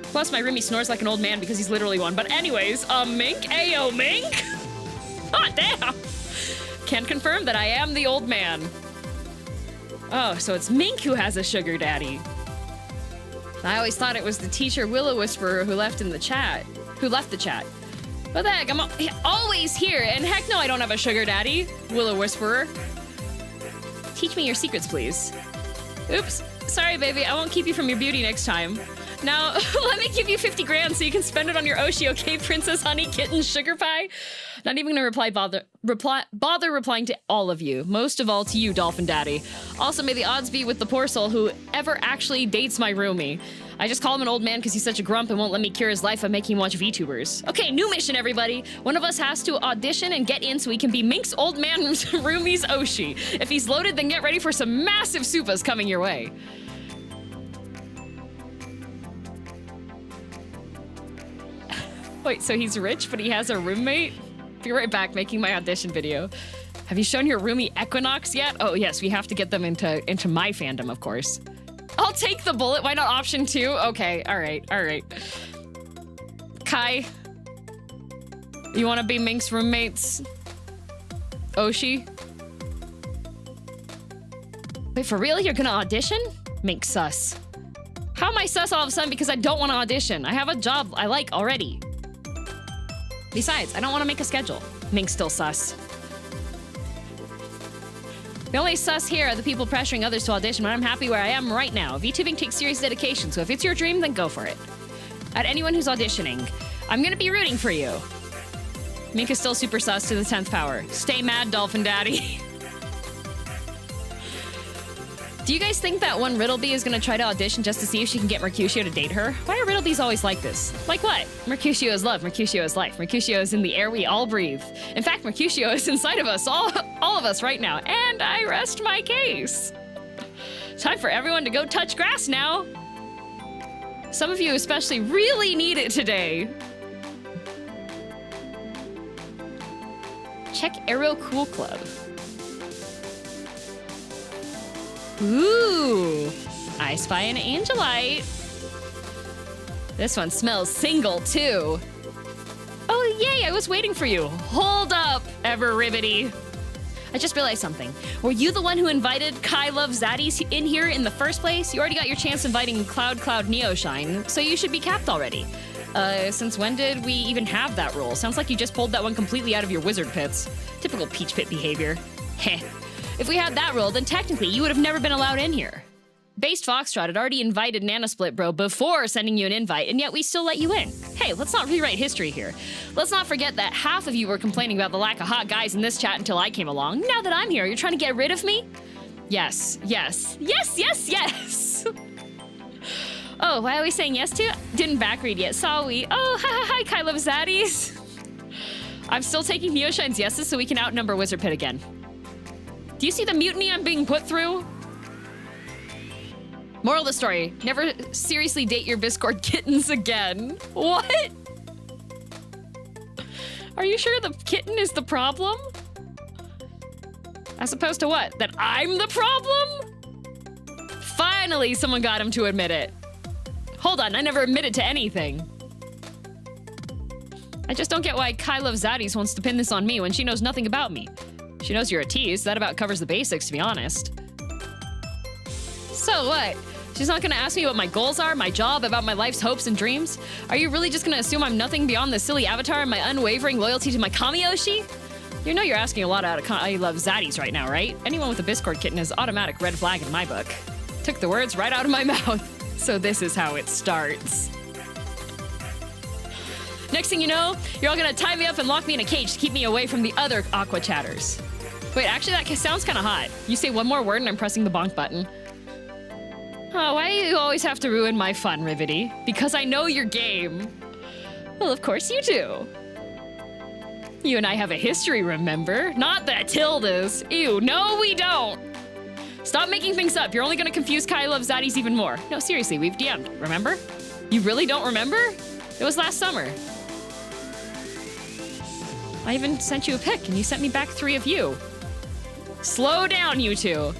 Plus, my roomie snores like an old man because he's literally one. But anyways, Mink? Ayo, Mink? Hot damn! Can confirm that I am the old man. Oh, so it's Mink who has a sugar daddy. I always thought it was the teacher Willow Whisperer who left the chat. What the heck, I'm always here, and heck no, I don't have a sugar daddy, Willow Whisperer. Teach me your secrets, please. Oops, sorry baby, I won't keep you from your beauty next time. Now, let me give you 50 grand so you can spend it on your Oshi, okay, Princess Honey Kitten Sugar Pie? Not even gonna bother replying to all of you. Most of all to you, Dolphin Daddy. Also, may the odds be with the poor soul who ever actually dates my roomie. I just call him an old man because he's such a grump and won't let me cure his life by making him watch VTubers. Okay, new mission, everybody. One of us has to audition and get in so he can be Mink's old man roomie's Oshi. If he's loaded, then get ready for some massive supas coming your way. Wait, so he's rich, but he has a roommate? Be right back, making my audition video. Have you shown your roomie Equinox yet? Oh yes, we have to get them into my fandom, of course. I'll take the bullet, why not option 2? Okay, all right. Kai, you want to be Mink's roommates? Oshi? Wait, for real? You're gonna audition? Mink sus. How am I sus all of a sudden because I don't want to audition? I have a job I like already. Besides, I don't want to make a schedule. Mink's still sus. The only sus here are the people pressuring others to audition, but I'm happy where I am right now. VTubing takes serious dedication, so if it's your dream, then go for it. At anyone who's auditioning, I'm gonna be rooting for you. Mink is still super sus to the 10th power. Stay mad, Dolphin Daddy. Do you guys think that one Riddleby is gonna try to audition just to see if she can get Mercutio to date her? Why are Riddlebees always like this? Like what? Mercutio is love, Mercutio is life, Mercutio is in the air we all breathe. In fact, Mercutio is inside of us, all of us right now, and I rest my case. Time for everyone to go touch grass now. Some of you especially really need it today. Check Aerial Cool Club. Ooh, I spy an Angelite. This one smells single too. Oh yay, I was waiting for you. Hold up, Ever Ribbity. I just realized something. Were you the one who invited Kai Love Zaddies in here in the first place? You already got your chance inviting Cloud Neoshine, so you should be capped already. Since when did we even have that rule? Sounds like you just pulled that one completely out of your wizard pits. Typical Peach Pit behavior. Heh. If we had that rule, then technically you would have never been allowed in here. Based Foxtrot had already invited Nanosplit Bro before sending you an invite, and yet we still let you in. Hey, let's not rewrite history here. Let's not forget that half of you were complaining about the lack of hot guys in this chat until I came along. Now that I'm here, you're trying to get rid of me? Yes, yes, yes, yes, yes! Oh, why are we saying yes to? Didn't backread yet, saw we. Oh, hi, Kai Love Zaddies. I'm still taking Neoshine's yeses so we can outnumber Wizard Pit again. Do you see the mutiny I'm being put through? Moral of the story, never seriously date your Biscord kittens again. What? Are you sure the kitten is the problem? As opposed to what? That I'm the problem? Finally, someone got him to admit it. Hold on, I never admitted to anything. I just don't get why Kai Love Zaddies wants to pin this on me when she knows nothing about me. She knows you're a tease. That about covers the basics, to be honest. So what? She's not gonna ask me what my goals are, my job, about my life's hopes and dreams? Are you really just gonna assume I'm nothing beyond the silly avatar and my unwavering loyalty to my Kamiyoshi? You know you're asking a lot out of I Love Zaddies right now, right? Anyone with a Biscord kitten is automatic red flag in my book. Took the words right out of my mouth. So this is how it starts. Next thing you know, you're all gonna tie me up and lock me in a cage to keep me away from the other Aqua Chatters. Wait, actually that sounds kind of hot. You say one more word and I'm pressing the bonk button. Oh, why do you always have to ruin my fun, Rivety? Because I know your game. Well, of course you do. You and I have a history, remember? Not that Tilda's. Ew, no we don't. Stop making things up. You're only gonna confuse Kai Love Zaddies even more. No, seriously, we've DM'd, remember? You really don't remember? It was last summer. I even sent you a pic and you sent me back 3 of you. Slow down, you two.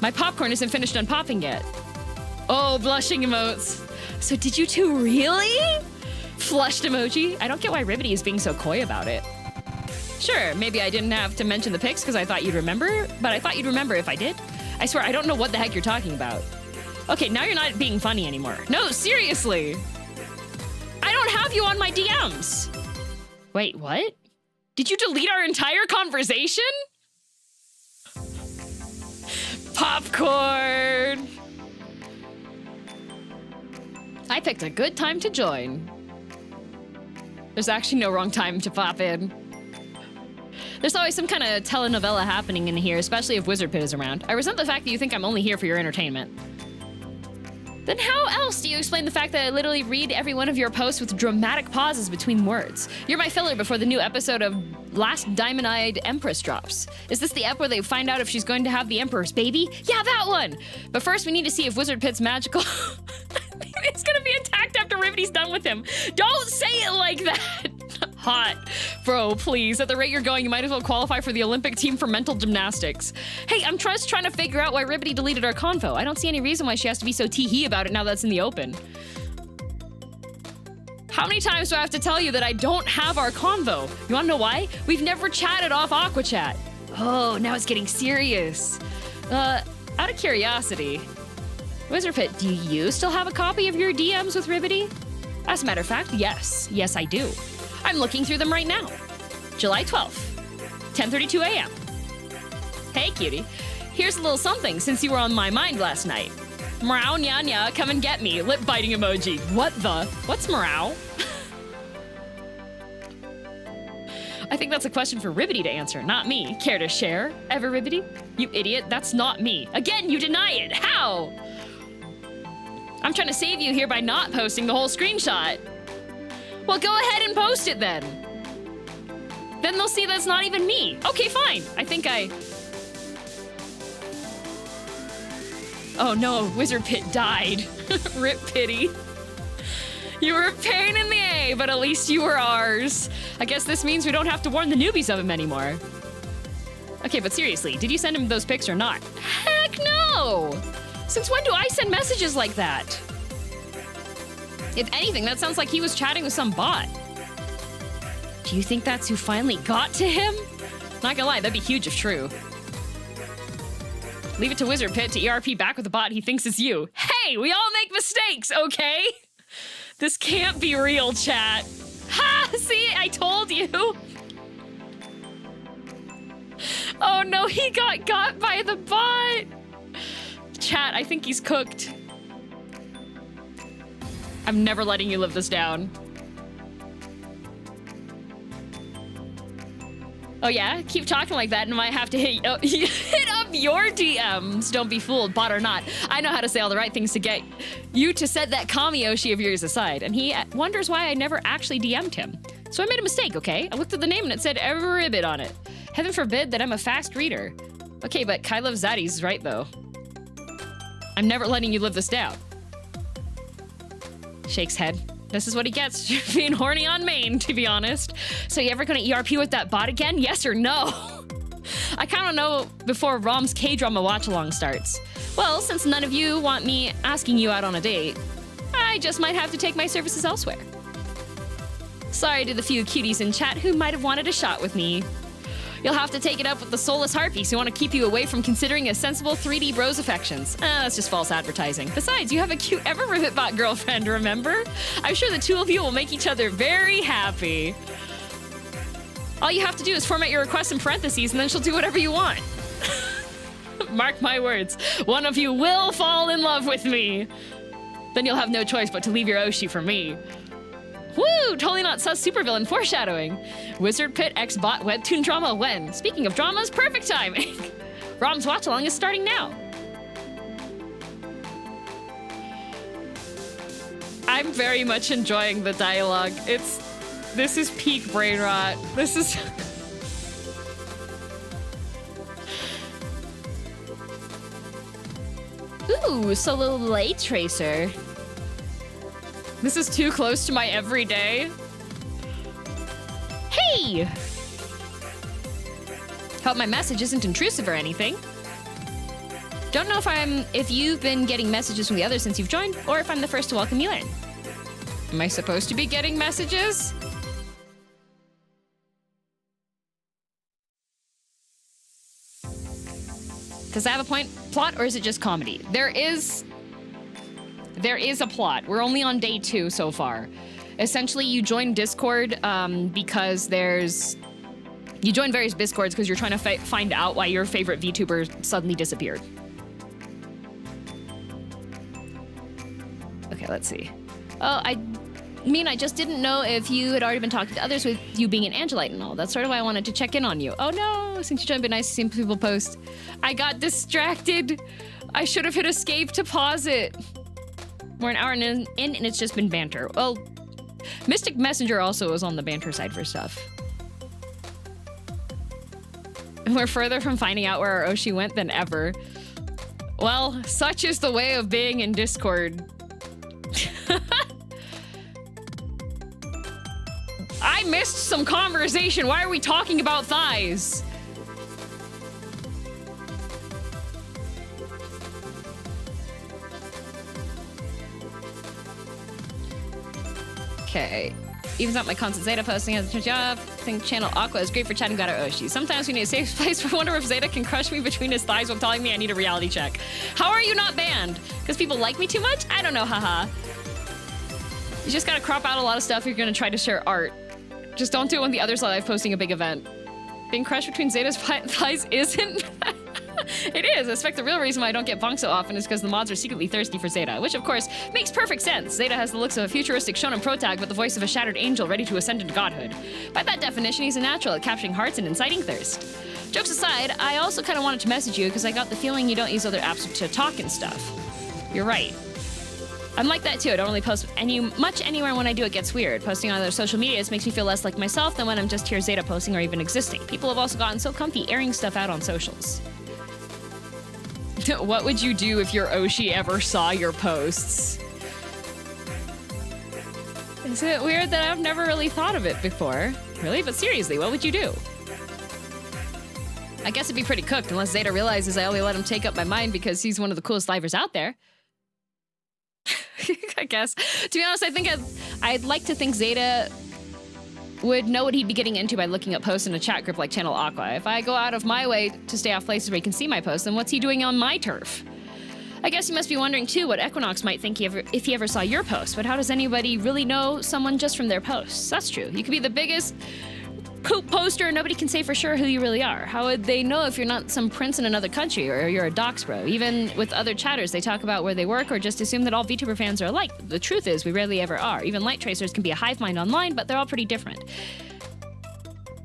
My popcorn isn't finished unpopping yet. Oh, blushing emotes. So did you two really? Flushed emoji? I don't get why Ribbity is being so coy about it. Sure, maybe I didn't have to mention the pics because I thought you'd remember, but I thought you'd remember if I did. I swear, I don't know what the heck you're talking about. Okay, now you're not being funny anymore. No, seriously. I don't have you on my DMs. Wait, what? Did you delete our entire conversation? Popcorn! I picked a good time to join. There's actually no wrong time to pop in. There's always some kind of telenovela happening in here, especially if Wizard Pit is around. I resent the fact that you think I'm only here for your entertainment. Then how else do you explain the fact that I literally read every one of your posts with dramatic pauses between words? You're my filler before the new episode of Last Diamond-Eyed Empress drops. Is this the ep where they find out if she's going to have the Emperor's baby? Yeah, that one! But first we need to see if Wizard Pit's magical... It's gonna be attacked after Rivety's done with him. Don't say it like that! Hot. Bro, please. At the rate you're going, you might as well qualify for the Olympic team for mental gymnastics. Hey, I'm just trying to figure out why Ribbity deleted our convo. I don't see any reason why she has to be so tee-hee about it now that's in the open. How many times do I have to tell you that I don't have our convo? You wanna know why? We've never chatted off Aqua Chat. Oh, now it's getting serious. Out of curiosity, Wizardpit, do you still have a copy of your DMs with Ribbity? As a matter of fact, yes. Yes, I do. I'm looking through them right now. July 12th, 10:32 a.m. Hey, cutie. Here's a little something since you were on my mind last night. Meow, nya, nya, come and get me. Lip biting emoji. What the? What's meow? I think that's a question for Ribbity to answer, not me. Care to share? Ever, Ribbity? You idiot, that's not me. Again, you deny it. How? I'm trying to save you here by not posting the whole screenshot. Well, go ahead and post it then. Then they'll see that's not even me. Okay, fine. I think I... Oh no, Wizardpit died. Rip pity. You were a pain in the A, but at least you were ours. I guess this means we don't have to warn the newbies of him anymore. Okay, but seriously, did you send him those pics or not? Heck no! Since when do I send messages like that? If anything, that sounds like he was chatting with some bot. Do you think that's who finally got to him? Not gonna lie, that'd be huge if true. Leave it to Wizardpit to ERP back with a bot he thinks is you. Hey, we all make mistakes, okay? This can't be real, chat. Ha! See, I told you. Oh no, he got by the bot. Chat, I think he's cooked. I'm never letting you live this down. Oh yeah? Keep talking like that and I might have to hit up your DMs. Don't be fooled, bot or not. I know how to say all the right things to get you to set that Kamiyoshi of yours aside. And he wonders why I never actually DM'd him. So I made a mistake, okay? I looked at the name and it said Ribbit on it. Heaven forbid that I'm a fast reader. Okay, but Kai Love Zaddy's is right though. I'm never letting you live this down. Shakes head. This is what he gets for being horny on main, to be honest. So you ever gonna ERP with that bot again? Yes or no? I kinda know before Rom's K-drama watch-along starts. Well, since none of you want me asking you out on a date, I just might have to take my services elsewhere. Sorry to the few cuties in chat who might have wanted a shot with me. You'll have to take it up with the soulless harpies who want to keep you away from considering a sensible 3D bros affections. That's just false advertising. Besides, you have a cute Ribbitbot girlfriend, remember? I'm sure the two of you will make each other very happy. All you have to do is format your request in parentheses and then she'll do whatever you want. Mark my words, one of you will fall in love with me. Then you'll have no choice but to leave your Oshi for me. Woo! Totally not sus supervillain foreshadowing. Wizardpit X bot webtoon drama when? Speaking of dramas, perfect timing. Rom's watch along is starting now. I'm very much enjoying the dialogue. This is peak brain rot. This is... Ooh, solo light tracer. This is too close to my everyday. Hey! Hope my message isn't intrusive or anything. Don't know if you've been getting messages from the others since you've joined, or if I'm the first to welcome you in. Am I supposed to be getting messages? Does that have a plot, or is it just comedy? There is a plot. We're only on day 2 so far. Essentially, you join Discord because you join various Discords because you're trying to find out why your favorite VTuber suddenly disappeared. Okay, let's see. Oh, I just didn't know if you had already been talking to others with you being an Angelite and all. That's sort of why I wanted to check in on you. Oh no, since you joined, it'd be nice to see people post. I got distracted. I should have hit escape to pause it. We're an hour in and it's just been banter. Well, Mystic Messenger also was on the banter side for stuff. We're further from finding out where our Oshi went than ever. Well, such is the way of being in Discord. I missed some conversation. Why are we talking about thighs? Okay. Evens out my constant Zeta posting as a job. Think channel Aqua is great for chatting about our Oshi. Sometimes we need a safe place, but I wonder if Zeta can crush me between his thighs while telling me I need a reality check. How are you not banned? Because people like me too much? I don't know, haha. You just gotta crop out a lot of stuff if you're gonna try to share art. Just don't do it when the other's live posting a big event. Being crushed between Zeta's thighs isn't... It is. I suspect the real reason why I don't get bonked so often is because the mods are secretly thirsty for Zeta, which of course makes perfect sense. Zeta has the looks of a futuristic shonen protag, but the voice of a shattered angel ready to ascend into godhood. By that definition, he's a natural at capturing hearts and inciting thirst. Jokes aside, I also kind of wanted to message you because I got the feeling you don't use other apps to talk and stuff. You're right. I'm like that too. I don't really post much anywhere. When I do, it gets weird. Posting on other social medias makes me feel less like myself than when I'm just here Zeta posting or even existing. People have also gotten so comfy airing stuff out on socials. What would you do if your Oshi ever saw your posts? Is it weird that I've never really thought of it before? Really? But seriously, what would you do? I guess it'd be pretty cooked unless Zeta realizes I only let him take up my mind because he's one of the coolest livers out there. I guess. To be honest, I think I'd like to think Zeta would know what he'd be getting into by looking up posts in a chat group like Channel Aqua. If I go out of my way to stay off places where he can see my posts, then what's he doing on my turf? I guess you must be wondering too what Equinox might think if he ever saw your post, but how does anybody really know someone just from their posts? That's true. You could be the biggest poop poster and nobody can say for sure who you really are. How would they know if you're not some prince in another country or you're a docs bro? Even with other chatters, they talk about where they work or just assume that all VTuber fans are alike. The truth is, we rarely ever are. Even light tracers can be a hive mind online, but they're all pretty different.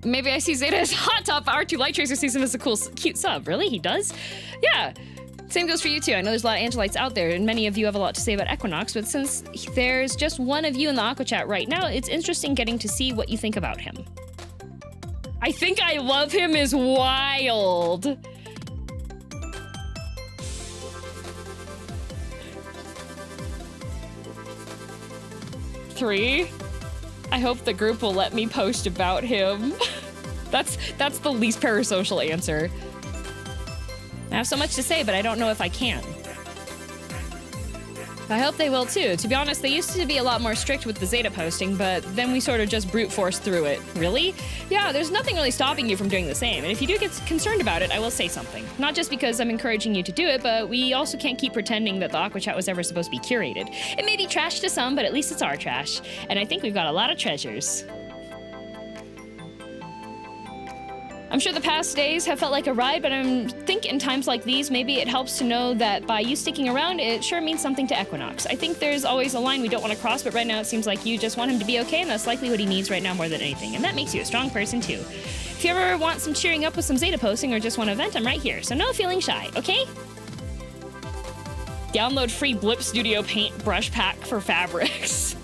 Maybe I see Zeta as hot top, R2 light tracer sees him as a cool, cute sub. Really? He does? Yeah. Same goes for you too. I know there's a lot of Angelites out there, and many of you have a lot to say about Equinox, but since there's just one of you in the Aqua chat right now, it's interesting getting to see what you think about him. I think I love him is wild. Three. I hope the group will let me post about him. That's the least parasocial answer. I have so much to say, but I don't know if I can. I hope they will too. To be honest, they used to be a lot more strict with the Zeta posting, but then we sort of just brute force through it. Really? Yeah, there's nothing really stopping you from doing the same, and if you do get concerned about it, I will say something. Not just because I'm encouraging you to do it, but we also can't keep pretending that the Aqua Chat was ever supposed to be curated. It may be trash to some, but at least it's our trash, and I think we've got a lot of treasures. I'm sure the past days have felt like a ride, but I think in times like these, maybe it helps to know that by you sticking around, it sure means something to Equinox. I think there's always a line we don't want to cross, but right now it seems like you just want him to be okay, and that's likely what he needs right now more than anything. And that makes you a strong person too. If you ever want some cheering up with some Zeta posting or just want a vent, I'm right here, so no feeling shy, okay? Download free Blip Studio paint brush pack for fabrics.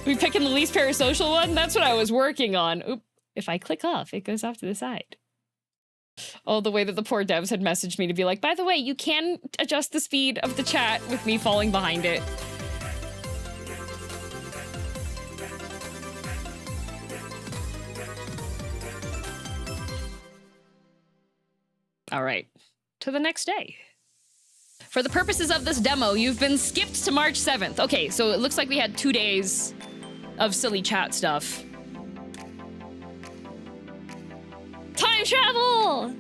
We picking the least parasocial one? That's what I was working on. Oop. If I click off, it goes off to the side. Oh, the way that the poor devs had messaged me to be like, by the way, you can adjust the speed of the chat with me falling behind it. All right, to the next day. For the purposes of this demo, you've been skipped to March 7th. Okay, so it looks like we had 2 days of silly chat stuff. Time travel!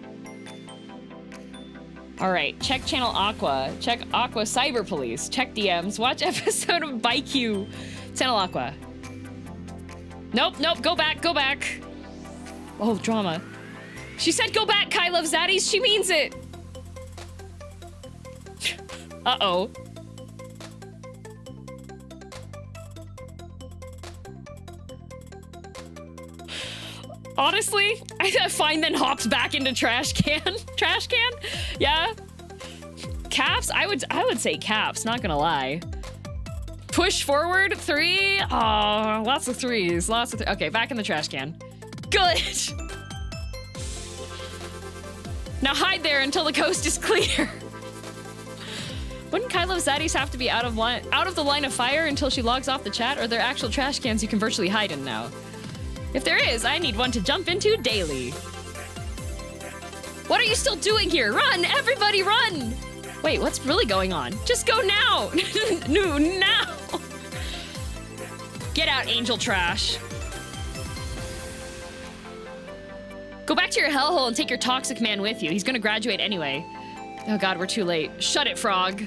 All right, check channel Aqua, check Aqua Cyber Police, check DMs, watch episode of ByQ. Channel Aqua. Nope, nope, go back, go back. Oh, drama. She said go back, Kai loves zaddies, she means it. Uh-oh. Honestly, I find then hops back into trash can. Trash can? Yeah. Caps? I would say caps, not gonna lie. Push forward, 3. Oh, lots of 3s, lots of okay, back in the trash can. Good. Now hide there until the coast is clear. Wouldn't Kylo Zaddies have to be out of the line of fire until she logs off the chat, or are there actual trash cans you can virtually hide in now? If there is, I need one to jump into daily. What are you still doing here? Run! Everybody run! Wait, what's really going on? Just go now! No, now! Get out, angel trash. Go back to your hellhole and take your toxic man with you. He's gonna graduate anyway. Oh god, we're too late. Shut it, frog.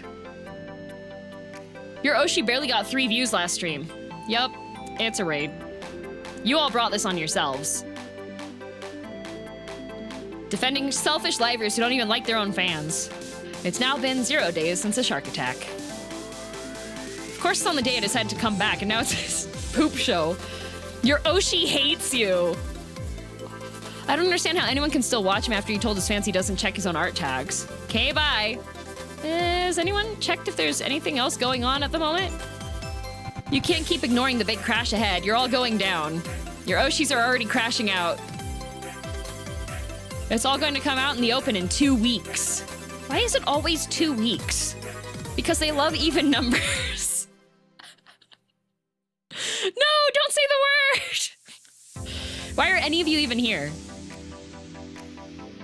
Your Oshi barely got 3 views last stream. Yup, it's a raid. You all brought this on yourselves. Defending selfish livers who don't even like their own fans. It's now been 0 days since the shark attack. Of course, it's on the day I decided to come back, and now it's this poop show. Your Oshi hates you. I don't understand how anyone can still watch him after he told his fans he doesn't check his own art tags. Okay, bye. Has anyone checked if there's anything else going on at the moment? You can't keep ignoring the big crash ahead. You're all going down. Your Oshis are already crashing out. It's all going to come out in the open in 2 weeks. Why is it always 2 weeks? Because they love even numbers. No, don't say the word! Why are any of you even here?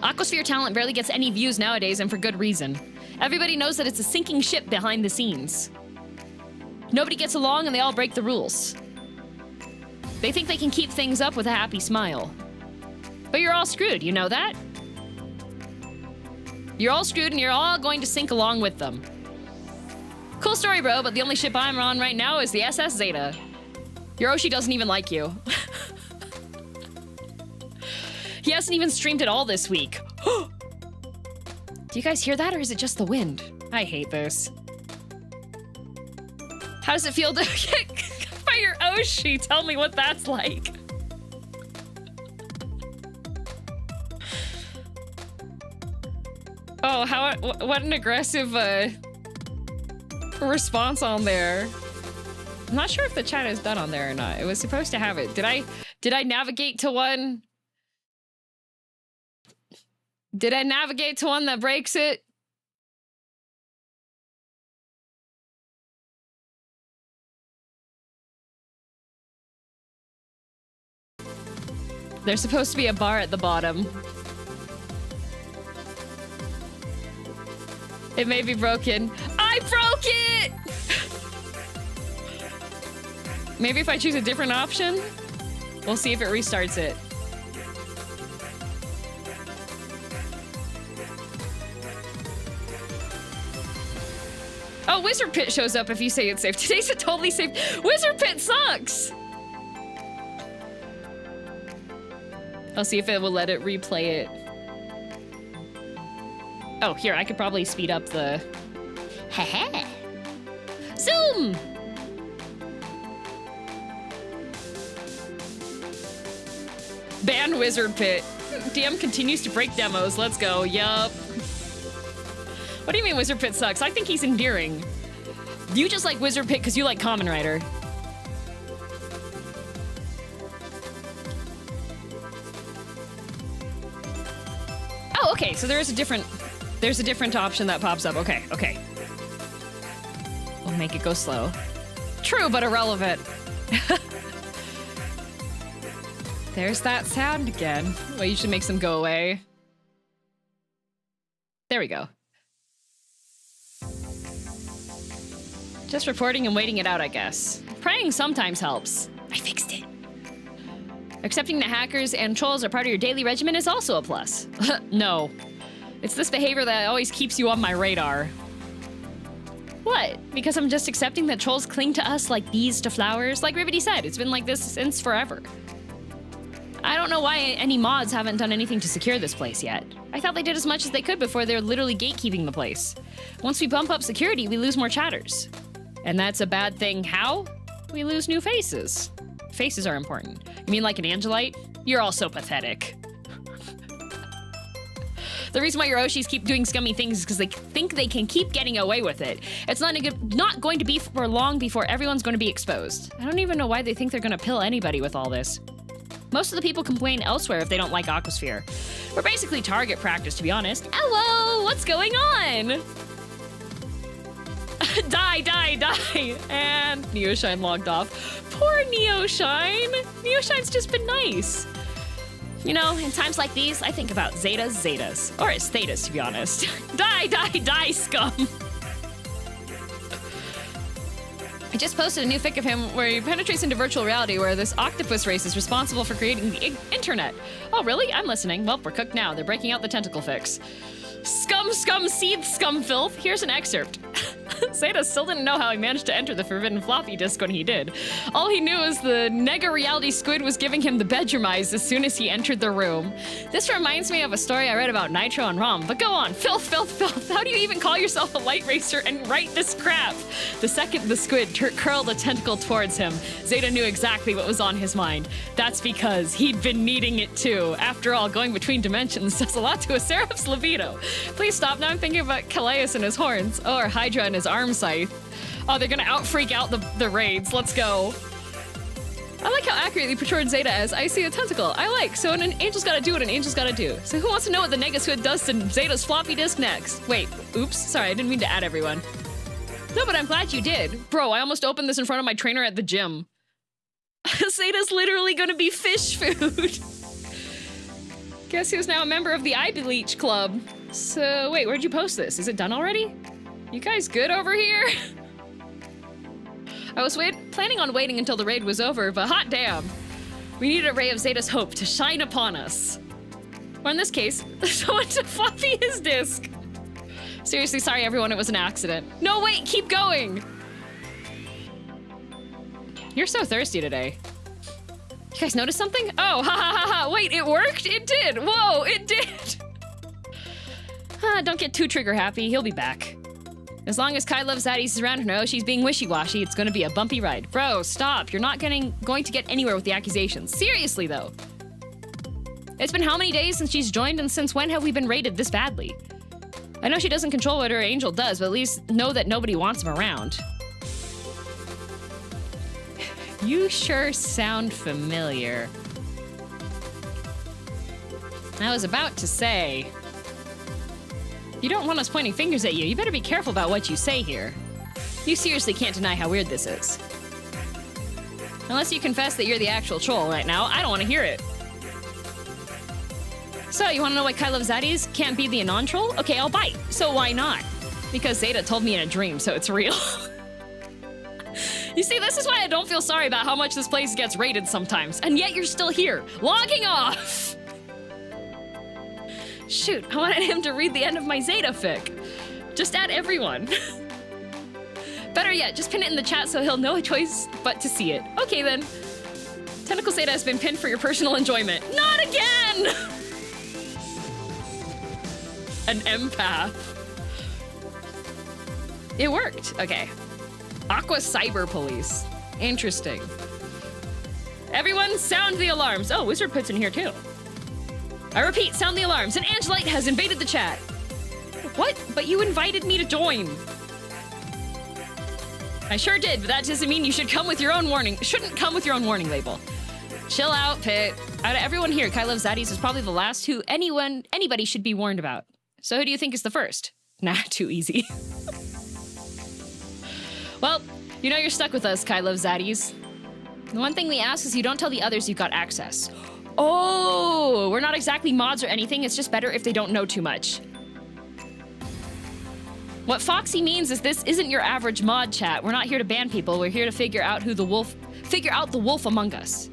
Aquasphere talent barely gets any views nowadays, and for good reason. Everybody knows that it's a sinking ship behind the scenes. Nobody gets along and they all break the rules. They think they can keep things up with a happy smile. But you're all screwed, you know that? You're all screwed and you're all going to sink along with them. Cool story, bro, but the only ship I'm on right now is the SS Zeta. Your Oshi doesn't even like you. He hasn't even streamed at all this week. Do you guys hear that, or is it just the wind? I hate this. How does it feel to get by your Oshi? Tell me what that's like. Oh, what an aggressive response on there. I'm not sure if the chat is done on there or not. It was supposed to have it. Did I navigate to one? Did I navigate to one that breaks it? There's supposed to be a bar at the bottom. It may be broken. I broke it! Maybe if I choose a different option, we'll see if it restarts it. Oh, Wizard Pit shows up if you say it's safe. Today's a totally safe. Wizard Pit sucks! I'll see if it will let it replay it. Oh, here, I could probably speed up the... Heh. Zoom! Ban Wizard Pit. DM continues to break demos. Let's go. Yup. What do you mean Wizard Pit sucks? I think he's endearing. You just like Wizard Pit because you like Kamen Rider. Oh, okay. So there's a different option that pops up. Okay. We'll make it go slow. True, but irrelevant. There's that sound again. Well, you should make some go away. There we go. Just reporting and waiting it out, I guess. Praying sometimes helps. I fixed it. Accepting that hackers and trolls are part of your daily regimen is also a plus. No. It's this behavior that always keeps you on my radar. What? Because I'm just accepting that trolls cling to us like bees to flowers? Like Rivety said, it's been like this since forever. I don't know why any mods haven't done anything to secure this place yet. I thought they did as much as they could before they're literally gatekeeping the place. Once we bump up security, we lose more chatters. And that's a bad thing. How? We lose new faces. Faces are important. You mean like an Angelite? You're all so pathetic. The reason why your Oshis keep doing scummy things is because they think they can keep getting away with it. It's not going to be for long before everyone's going to be exposed. I don't even know why they think they're going to pill anybody with all this. Most of the people complain elsewhere if they don't like Aquasphere. We're basically target practice, to be honest. Hello, what's going on? Die. And Neoshine logged off. Poor Neoshine. Neoshine's just been nice. You know, in times like these, I think about Zetas. Or as Thetas, to be honest. Die, die, die, scum! I just posted a new fic of him where he penetrates into virtual reality where this octopus race is responsible for creating the internet. Oh, really? I'm listening. Well, we're cooked now. They're breaking out the tentacle fix. Scum, scum, seed, scum, filth. Here's an excerpt. Zeta still didn't know how he managed to enter the forbidden floppy disk when he did. All he knew is the nega reality squid was giving him the bedroom eyes as soon as he entered the room. This reminds me of a story I read about Nitro and Rom, but go on. Filth, filth, filth. How do you even call yourself a light racer and write this crap? The second the squid curled a tentacle towards him, Zeta knew exactly what was on his mind. That's because he'd been needing it too. After all, going between dimensions does a lot to a seraph's libido. Please stop. Now I'm thinking about Calais and his horns. Or Hydra and his arm scythe. Oh, they're gonna out-freak out the raids. Let's go. I like how accurately portrayed Zeta as I see a tentacle. I like. So an angel's gotta do what an angel's gotta do. So who wants to know what the nega squid does to Zeta's floppy disk next? Wait, oops. Sorry, I didn't mean to add everyone. No, but I'm glad you did. Bro, I almost opened this in front of my trainer at the gym. Zeta's literally gonna be fish food. Guess who's now a member of the Eye Bleach Club? So, wait, where'd you post this? Is it done already? You guys good over here? I was planning on waiting until the raid was over, but hot damn. We need a ray of Zeta's hope to shine upon us. Or in this case, someone to floppy his disc. Seriously, sorry everyone, it was an accident. No, wait, keep going! You're so thirsty today. You guys notice something? Oh, ha ha ha ha, wait, it worked? It did! Whoa, it did! Don't get too trigger happy, he'll be back. As long as Kai loves Zaddies is around her, no, she's being wishy-washy, it's gonna be a bumpy ride. Bro, stop, you're not going to get anywhere with the accusations. Seriously, though. It's been how many days since she's joined, and since when have we been raided this badly? I know she doesn't control what her angel does, but at least know that nobody wants him around. You sure sound familiar. I was about to say... You don't want us pointing fingers at you. You better be careful about what you say here. You seriously can't deny how weird this is. Unless you confess that you're the actual troll right now, I don't want to hear it. So, you want to know why Kai loves Zaddies can't be the Anon troll? Okay, I'll bite. So why not? Because Zeta told me in a dream, so it's real. You see, this is why I don't feel sorry about how much this place gets raided sometimes. And yet you're still here, logging off! Shoot, I wanted him to read the end of my Zeta fic. Just add everyone. Better yet, just pin it in the chat so he'll know a choice but to see it. Okay then. Tentacle Zeta has been pinned for your personal enjoyment. Not again! An empath. It worked. Okay. Aqua Cyber Police. Interesting. Everyone, sound the alarms. Oh, Wizard puts in here too. I repeat, sound the alarms. An Angelite has invaded the chat. What? But you invited me to join. I sure did, but that doesn't mean you should come with your own warning. Shouldn't come with your own warning label. Chill out, Pit. Out of everyone here, Kai loves Zaddies is probably the last who anybody should be warned about. So who do you think is the first? Nah, too easy. Well, you know you're stuck with us, Kai loves Zaddies. The one thing we ask is you don't tell the others you've got access. Oh, we're not exactly mods or anything, it's just better if they don't know too much. What Foxy means is this isn't your average mod chat. We're not here to ban people, we're here to figure out the wolf among us.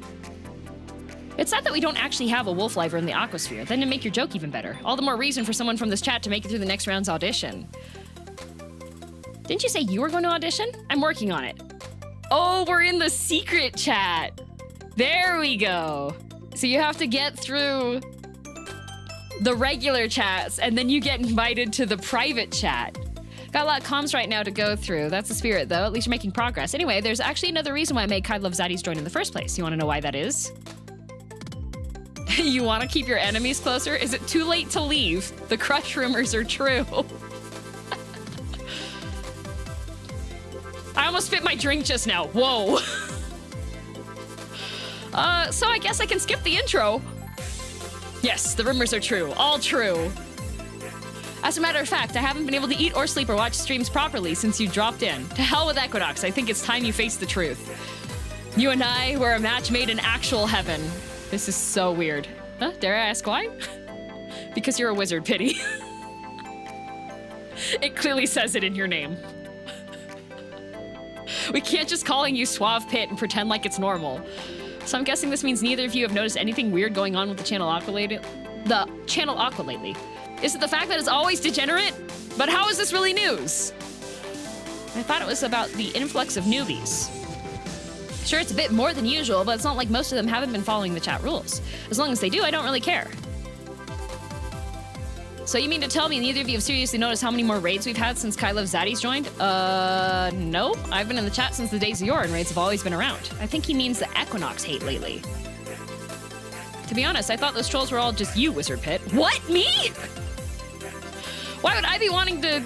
It's sad that we don't actually have a wolf liver in the Aquasphere, then to make your joke even better. All the more reason for someone from this chat to make it through the next round's audition. Didn't you say you were going to audition? I'm working on it. Oh, we're in the secret chat. There we go. So you have to get through the regular chats, and then you get invited to the private chat. Got a lot of comms right now to go through. That's the spirit, though. At least you're making progress. Anyway, there's actually another reason why I made Kai Love Zaddies join in the first place. You want to know why that is? You want to keep your enemies closer? Is it too late to leave? The crush rumors are true. I almost spit my drink just now. Whoa. So I guess I can skip the intro. Yes, the rumors are true. All true. As a matter of fact, I haven't been able to eat or sleep or watch streams properly since you dropped in. To hell with Equinox, I think it's time you face the truth. You and I were a match made in actual heaven. This is so weird. Huh? Dare I ask why? Because you're a wizard, Pity. It clearly says it in your name. We can't just calling you Suave Pit and pretend like it's normal. So I'm guessing this means neither of you have noticed anything weird going on with the channel Aqua lately. Is it the fact that it's always degenerate? But how is this really news? I thought it was about the influx of newbies. Sure, it's a bit more than usual, but it's not like most of them haven't been following the chat rules. As long as they do, I don't really care. So you mean to tell me neither of you have seriously noticed how many more raids we've had since Kai Love Zaddy's joined? No. I've been in the chat since the days of yore, and raids have always been around. I think he means the Equinox hate lately. To be honest, I thought those trolls were all just you, Wizard Pit. What? Me? Why would I be wanting to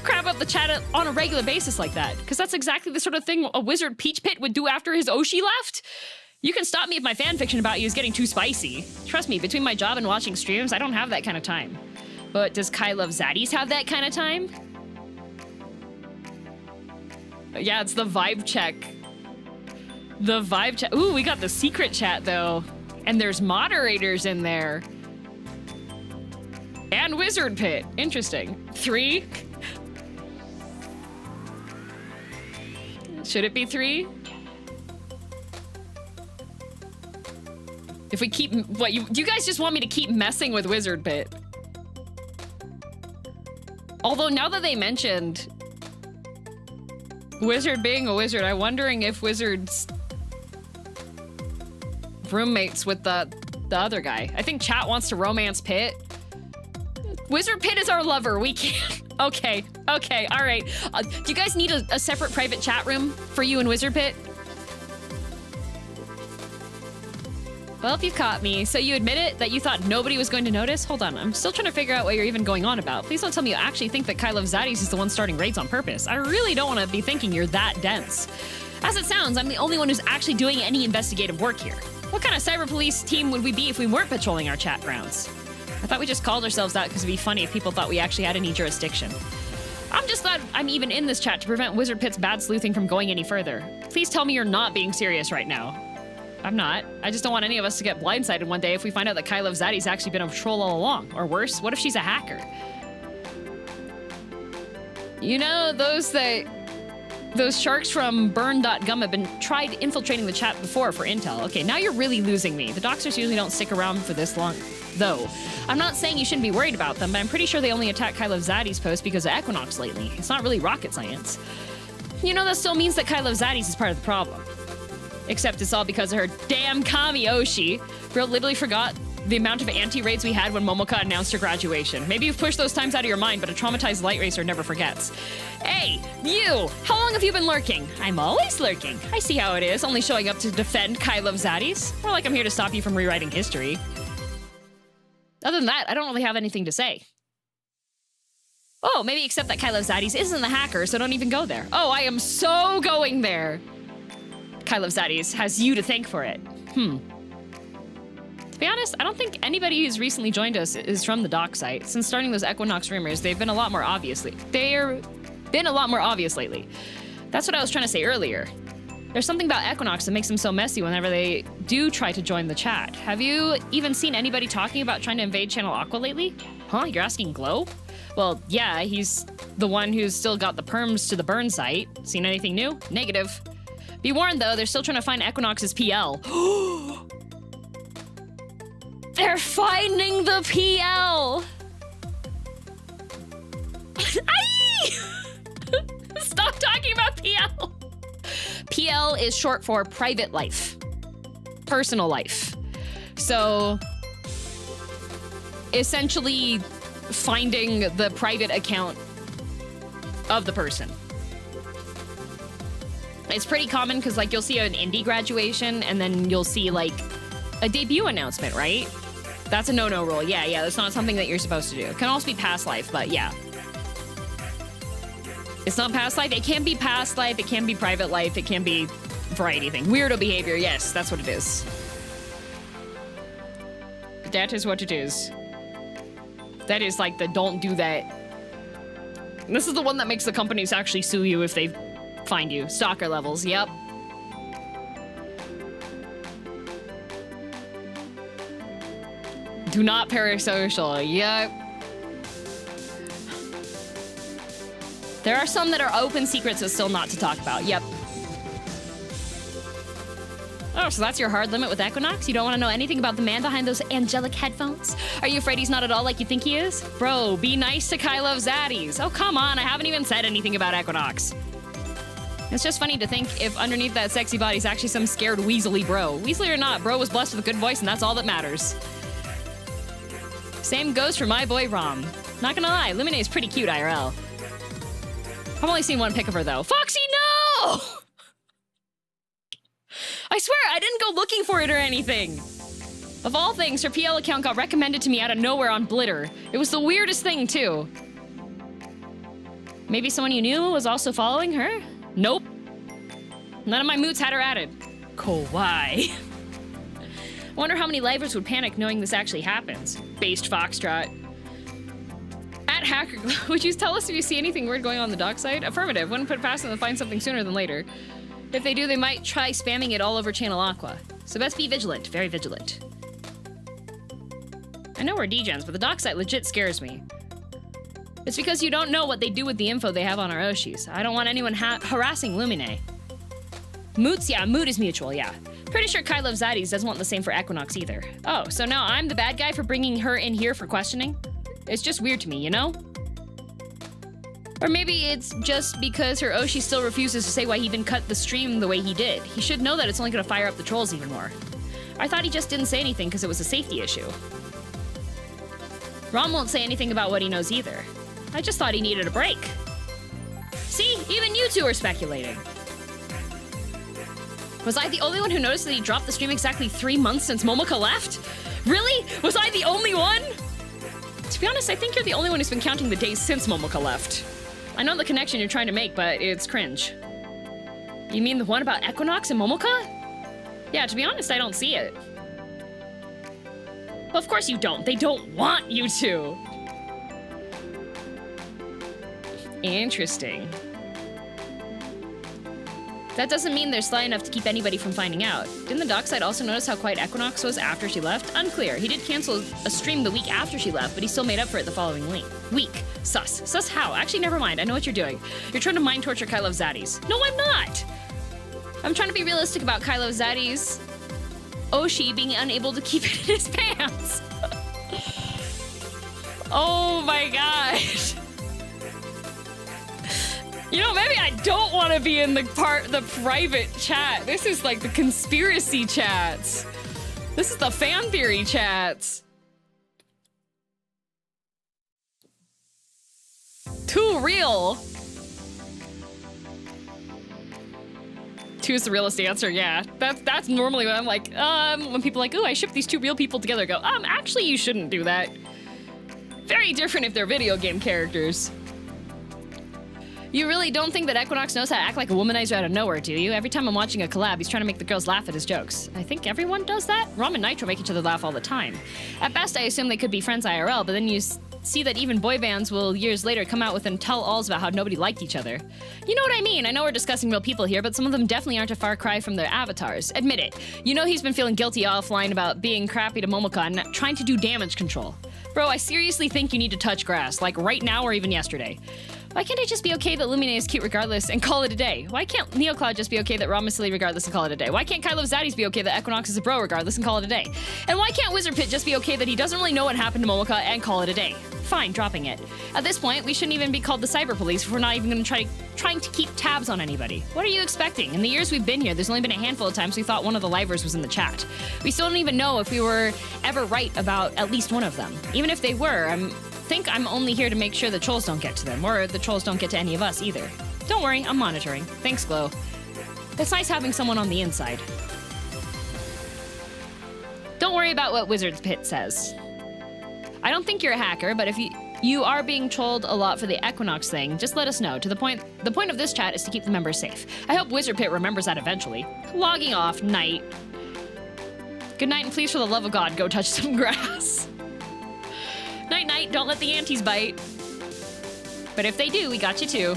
crap up the chat on a regular basis like that? Because that's exactly the sort of thing a Wizard Peach Pit would do after his Oshi left. You can stop me if my fanfiction about you is getting too spicy. Trust me, between my job and watching streams, I don't have that kind of time. But does Kai Love Zaddy's have that kind of time? Yeah, it's the vibe check. The vibe chat. Ooh, we got the secret chat though. And there's moderators in there. And Wizard Pit. Interesting. 3? Should it be 3? If we keep... What, you guys just want me to keep messing with Wizard Pit? Although now that they mentioned Wizard being a wizard, I'm wondering if Wizard's roommates with the other guy. I think chat wants to romance Pit. Wizard Pit is our lover. We can't. Okay, all right. Do you guys need a separate private chat room for you and Wizard Pit? Well, if you caught me, so you admit it, that you thought nobody was going to notice? Hold on, I'm still trying to figure out what you're even going on about. Please don't tell me you actually think that Kai Love Zaddy's is the one starting raids on purpose. I really don't want to be thinking you're that dense. As it sounds, I'm the only one who's actually doing any investigative work here. What kind of cyber police team would we be if we weren't patrolling our chat grounds? I thought we just called ourselves that because it'd be funny if people thought we actually had any jurisdiction. I'm just glad I'm even in this chat to prevent Wizard Pit's bad sleuthing from going any further. Please tell me you're not being serious right now. I'm not. I just don't want any of us to get blindsided one day if we find out that Kai Love Zaddy's actually been a troll all along. Or worse, what if she's a hacker? You know, those sharks from burn.gum have been tried infiltrating the chat before for intel. Okay, now you're really losing me. The doxers usually don't stick around for this long, though. I'm not saying you shouldn't be worried about them, but I'm pretty sure they only attack Kai Love Zaddy's post because of Equinox lately. It's not really rocket science. You know, that still means that Kai Love Zaddy's is part of the problem. Except it's all because of her damn Kami Oshi. Bro literally forgot the amount of anti-raids we had when Momoka announced her graduation. Maybe you've pushed those times out of your mind, but a traumatized light racer never forgets. Hey, you! How long have you been lurking? I'm always lurking. I see how it is, only showing up to defend Kai Love Zaddy's. More like I'm here to stop you from rewriting history. Other than that, I don't really have anything to say. Oh, maybe except that Kai Love Zaddy's isn't the hacker, so don't even go there. Oh, I am so going there. Kai Love Zaddy's has you to thank for it. To be honest, I don't think anybody who's recently joined us is from the doc site. Since starting those Equinox rumors, they've been a lot more obvious lately. That's what I was trying to say earlier. There's something about Equinox that makes them so messy whenever they do try to join the chat. Have you even seen anybody talking about trying to invade Channel Aqua lately? Huh? You're asking Glow? Well, yeah, he's the one who's still got the perms to the burn site. Seen anything new? Negative. Be warned, though, they're still trying to find Equinox's PL. They're finding the PL! Stop talking about PL! PL is short for private life. Personal life. So, essentially, finding the private account of the person. It's pretty common because, like, you'll see an indie graduation and then you'll see, like, a debut announcement, right? That's a no-no rule. Yeah, that's not something that you're supposed to do. It can also be past life, but yeah. It's not past life. It can be past life. It can be private life. It can be variety thing. Weirdo behavior. Yes, that's what it is. That is what it is. That is like the don't do that. And this is the one that makes the companies actually sue you if they find you. Stalker levels. Yep. Do not parasocial. Yep. There are some that are open secrets that's still not to talk about. Yep. Oh, so that's your hard limit with Equinox? You don't want to know anything about the man behind those angelic headphones? Are you afraid he's not at all like you think he is? Bro, be nice to Zaddies. Oh, come on, I haven't even said anything about Equinox. It's just funny to think if underneath that sexy body is actually some scared weaselly bro. Weaselly or not, bro was blessed with a good voice and that's all that matters. Same goes for my boy Rom. Not gonna lie, Lumine is pretty cute IRL. I've only seen one pic of her though. Foxy, no! I swear, I didn't go looking for it or anything. Of all things, her PL account got recommended to me out of nowhere on Blitter. It was the weirdest thing, too. Maybe someone you knew was also following her? Nope. None of my moods had her added. Kawaii. Wonder how many livers would panic knowing this actually happens. Based Foxtrot. At Hacker, would you tell us if you see anything weird going on the dock side? Affirmative. Wouldn't put it past them to find something sooner than later. If they do, they might try spamming it all over Channel Aqua. So best be vigilant, very vigilant. I know we're degens, but the dock site legit scares me. It's because you don't know what they do with the info they have on our Oshis. I don't want anyone harassing Lumine. Moots, yeah, mood is mutual, yeah. Pretty sure Kai Love Zaddies doesn't want the same for Equinox either. Oh, so now I'm the bad guy for bringing her in here for questioning? It's just weird to me, you know? Or maybe it's just because her Oshi still refuses to say why he even cut the stream the way he did. He should know that it's only gonna fire up the trolls even more. I thought he just didn't say anything because it was a safety issue. Rom won't say anything about what he knows either. I just thought he needed a break. See, even you two are speculating. Was I the only one who noticed that he dropped the stream exactly 3 months since Momoka left? Really? Was I the only one? To be honest, I think you're the only one who's been counting the days since Momoka left. I know the connection you're trying to make, but it's cringe. You mean the one about Equinox and Momoka? Yeah, to be honest, I don't see it. Well, of course you don't. They don't want you to. Interesting. That doesn't mean they're sly enough to keep anybody from finding out. Didn't the dockside also notice how quiet Equinox was after she left? Unclear. He did cancel a stream the week after she left, but he still made up for it the following week. Sus. Sus how? Actually, never mind. I know what you're doing. You're trying to mind torture Kai Love Zaddies. No, I'm not! I'm trying to be realistic about Kai Love Zaddies' Oshi being unable to keep it in his pants. Oh my gosh. You know, maybe I don't want to be in the private chat. This is like the conspiracy chats. This is the fan theory chats. Too real. 2 is the realest answer, yeah. That's normally when I'm like, when people are like, ooh, I ship these 2 real people together, I go, actually you shouldn't do that. Very different if they're video game characters. You really don't think that Equinox knows how to act like a womanizer out of nowhere, do you? Every time I'm watching a collab, he's trying to make the girls laugh at his jokes. I think everyone does that? Rom and Nitro make each other laugh all the time. At best, I assume they could be friends IRL, but then you see that even boy bands will years later come out with and tell alls about how nobody liked each other. You know what I mean? I know we're discussing real people here, but some of them definitely aren't a far cry from their avatars. Admit it. You know he's been feeling guilty offline about being crappy to Momoka and trying to do damage control. Bro, I seriously think you need to touch grass, like right now or even yesterday. Why can't it just be okay that Lumine is cute regardless and call it a day? Why can't NeoCloud just be okay that Rom is silly regardless and call it a day? Why can't Kai Love Zaddies be okay that Equinox is a bro regardless and call it a day? And why can't Wizard Pit just be okay that he doesn't really know what happened to Momoka and call it a day? Fine, dropping it. At this point, we shouldn't even be called the cyber police if we're not even gonna trying to keep tabs on anybody. What are you expecting? In the years we've been here, there's only been a handful of times we thought one of the livers was in the chat. We still don't even know if we were ever right about at least one of them. Even if they were, I'm only here to make sure the trolls don't get to them, or the trolls don't get to any of us either. Don't worry, I'm monitoring. Thanks, Glow. It's nice having someone on the inside. Don't worry about what Wizard's Pit says. I don't think you're a hacker, but if you are being trolled a lot for the Equinox thing, just let us know. The point of this chat is to keep the members safe. I hope Wizard Pit remembers that eventually. Logging off, night. Good night, and please, for the love of God, go touch some grass. Night, night, don't let the antis bite. But if they do, we got you too.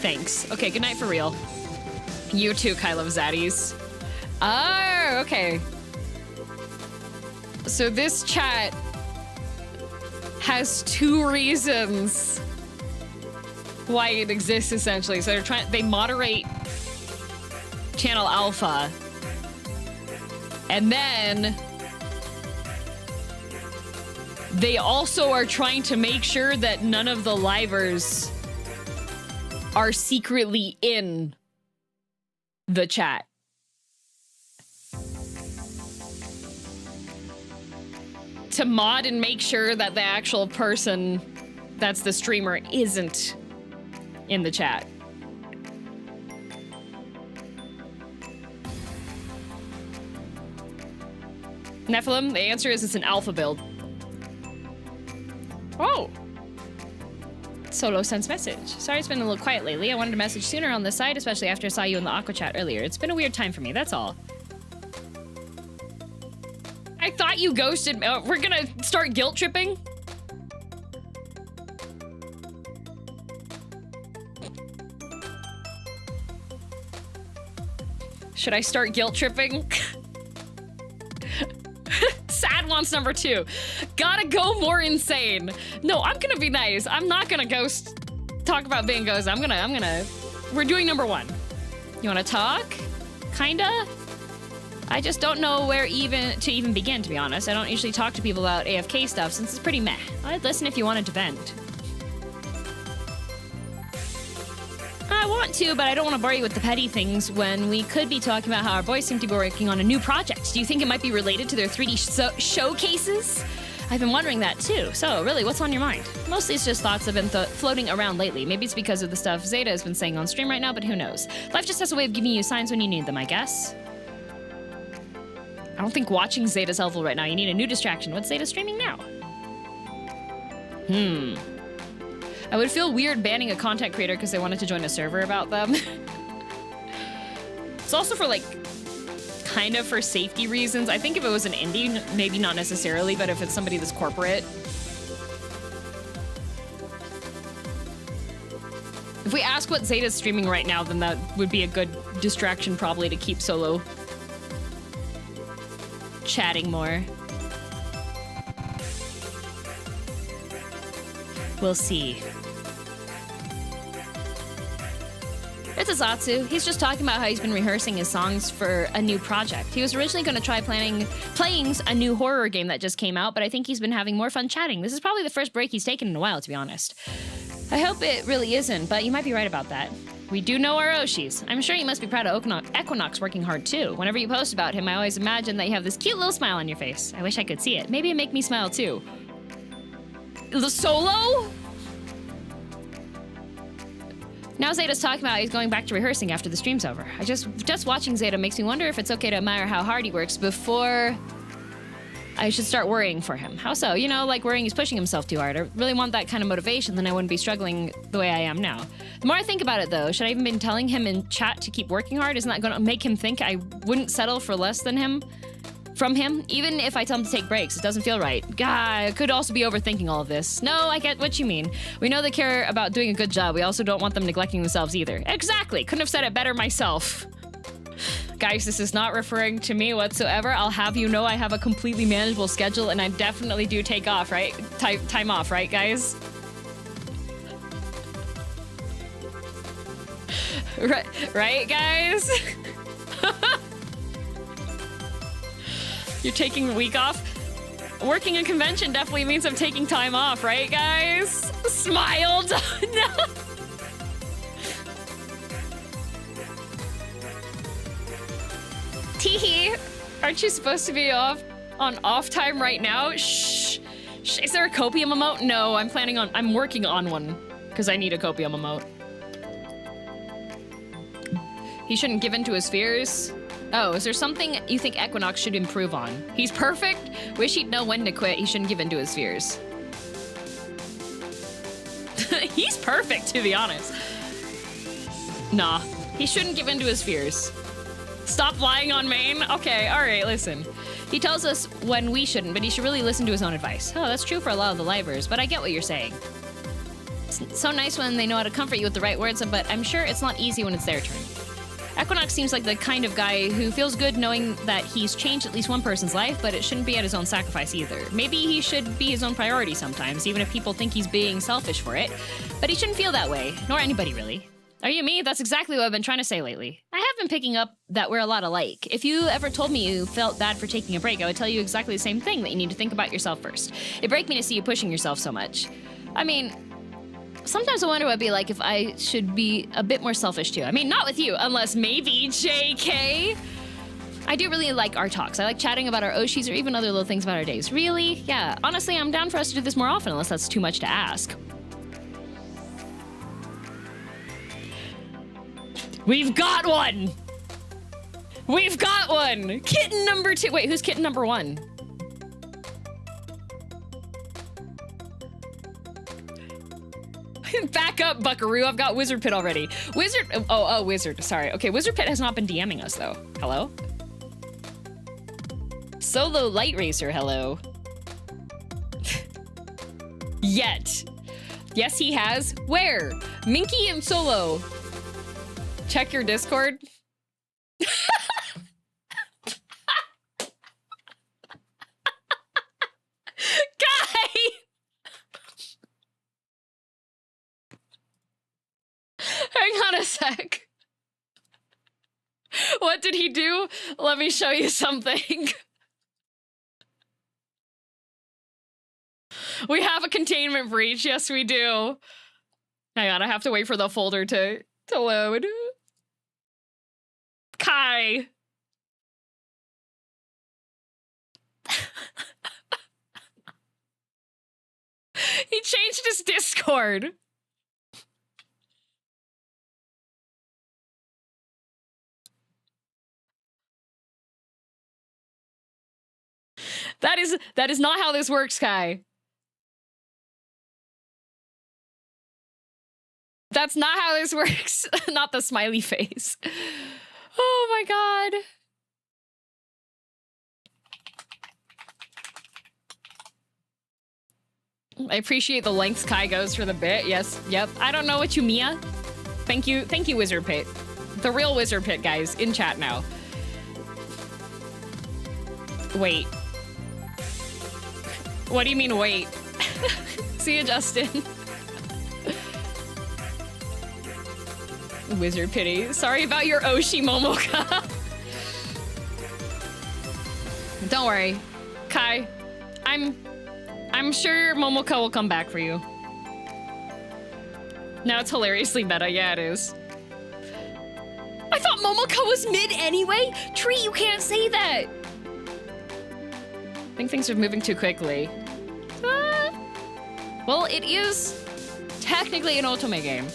Thanks. Okay, good night for real. You too, Kai Love Zaddies. Oh, okay. So this chat has 2 reasons why it exists, essentially. So they moderate channel alpha, and then they also are trying to make sure that none of the livers are secretly in the chat. To mod and make sure that the actual person that's the streamer isn't in the chat. Nephilim, the answer is it's an alpha build. Oh! Solo sends message. Sorry it's been a little quiet lately. I wanted to message sooner on this side, especially after I saw you in the Aqua chat earlier. It's been a weird time for me, that's all. I thought you ghosted me. Oh, we're gonna start guilt tripping? Should I start guilt tripping? Sad wants number 2. Gotta go more insane. No, I'm gonna be nice. I'm not gonna talk about being ghosted. We're doing number 1. You wanna talk? Kinda? I just don't know where to even begin, to be honest. I don't usually talk to people about AFK stuff since it's pretty meh. I'd listen if you wanted to vent. I want to, but I don't want to bore you with the petty things when we could be talking about how our boys seem to be working on a new project. Do you think it might be related to their 3D showcases? I've been wondering that too. So, really, what's on your mind? Mostly it's just thoughts have been floating around lately. Maybe it's because of the stuff Zeta has been saying on stream right now, but who knows? Life just has a way of giving you signs when you need them, I guess. I don't think watching Zeta's helpful right now. You need a new distraction. What's Zeta streaming now? I would feel weird banning a content creator because they wanted to join a server about them. It's also for kind of for safety reasons. I think if it was an indie, maybe not necessarily, but if it's somebody that's corporate. If we ask what Zeta's streaming right now, then that would be a good distraction probably to keep Solo chatting more. We'll see. It's Azatsu. He's just talking about how he's been rehearsing his songs for a new project. He was originally going to try playing a new horror game that just came out, but I think he's been having more fun chatting. This is probably the first break he's taken in a while, to be honest. I hope it really isn't, but you might be right about that. We do know our Oshis. I'm sure you must be proud of Equinox working hard too. Whenever you post about him, I always imagine that you have this cute little smile on your face. I wish I could see it. Maybe it'd make me smile too. The Solo? Now Zeta's talking about he's going back to rehearsing after the stream's over. Just watching Zeta makes me wonder if it's okay to admire how hard he works before I should start worrying for him. How so? You know, like worrying he's pushing himself too hard. I really want that kind of motivation, then I wouldn't be struggling the way I am now. The more I think about it though, should I even been telling him in chat to keep working hard? Isn't that gonna make him think I wouldn't settle for less than him? From him? Even if I tell him to take breaks, it doesn't feel right. God, I could also be overthinking all of this. No, I get what you mean. We know they care about doing a good job. We also don't want them neglecting themselves either. Exactly. Couldn't have said it better myself. Guys, this is not referring to me whatsoever. I'll have you know I have a completely manageable schedule and I definitely do take off, right? Time off, right, guys? Right, guys? You're taking a week off? Working a convention definitely means I'm taking time off, right, guys? Smiled. No. Teehee, aren't you supposed to be off time right now? Shh. Is there a copium emote? No, I'm working on one because I need a copium emote. He shouldn't give in to his fears. Oh, is there something you think Equinox should improve on? He's perfect? Wish he'd know when to quit. He shouldn't give in to his fears. He's perfect, to be honest. Nah, he shouldn't give in to his fears. Stop lying on main? Okay, alright, listen. He tells us when we shouldn't, but he should really listen to his own advice. Oh, that's true for a lot of the livers, but I get what you're saying. It's so nice when they know how to comfort you with the right words, but I'm sure it's not easy when it's their turn. Equinox seems like the kind of guy who feels good knowing that he's changed at least one person's life, but it shouldn't be at his own sacrifice either. Maybe he should be his own priority sometimes, even if people think he's being selfish for it. But he shouldn't feel that way, nor anybody really. Are you me? That's exactly what I've been trying to say lately. I have been picking up that we're a lot alike. If you ever told me you felt bad for taking a break, I would tell you exactly the same thing, that you need to think about yourself first. It'd break me to see you pushing yourself so much. I mean, sometimes I wonder what it'd be like if I should be a bit more selfish too. I mean, not with you, unless maybe JK. I do really like our talks. I like chatting about our Oshis or even other little things about our days. Really? Yeah, honestly, I'm down for us to do this more often, unless that's too much to ask. We've got one! We've got one! Kitten number 2. Wait, who's kitten number 1? Back up, Buckaroo. I've got Wizard Pit already. Wizard. Oh, Wizard. Sorry. Okay, Wizard Pit has not been DMing us, though. Hello? Solo Light Racer, hello. Yet. Yes, he has. Where? Minky and Solo. Check your Discord. Guy! Hang on a sec. What did he do? Let me show you something. We have a containment breach. Yes, we do. Hang on, I have to wait for the folder to load. Kai. He changed his Discord. That is not how this works, Kai. That's not how this works. Not the smiley face. Oh my god. I appreciate the lengths Kai goes for the bit. Yes, yep. I don't know what you Mia. Thank you, Wizard Pit. The real Wizard Pit, guys, in chat now. Wait. What do you mean, wait? See you, Justin. Wizard Pity. Sorry about your Oshi, Momoka. Don't worry. Kai, I'm sure Momoka will come back for you. Now it's hilariously meta. Yeah, it is. I thought Momoka was mid anyway? Tree, you can't say that! I think things are moving too quickly. Well, it is technically an Otome game.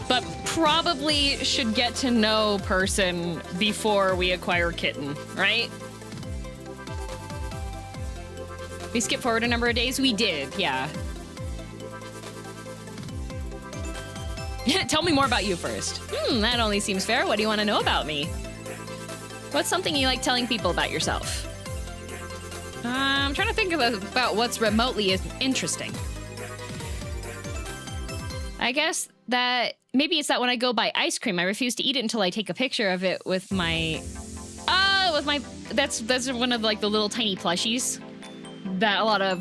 But probably should get to know person before we acquire kitten, right? We skipped forward a number of days? We did, yeah. Tell me more about you first. That only seems fair. What do you want to know about me? What's something you like telling people about yourself? I'm trying to think about what's remotely interesting. I guess that maybe it's that when I go buy ice cream, I refuse to eat it until I take a picture of it with my... That's one of like the little tiny plushies that a lot of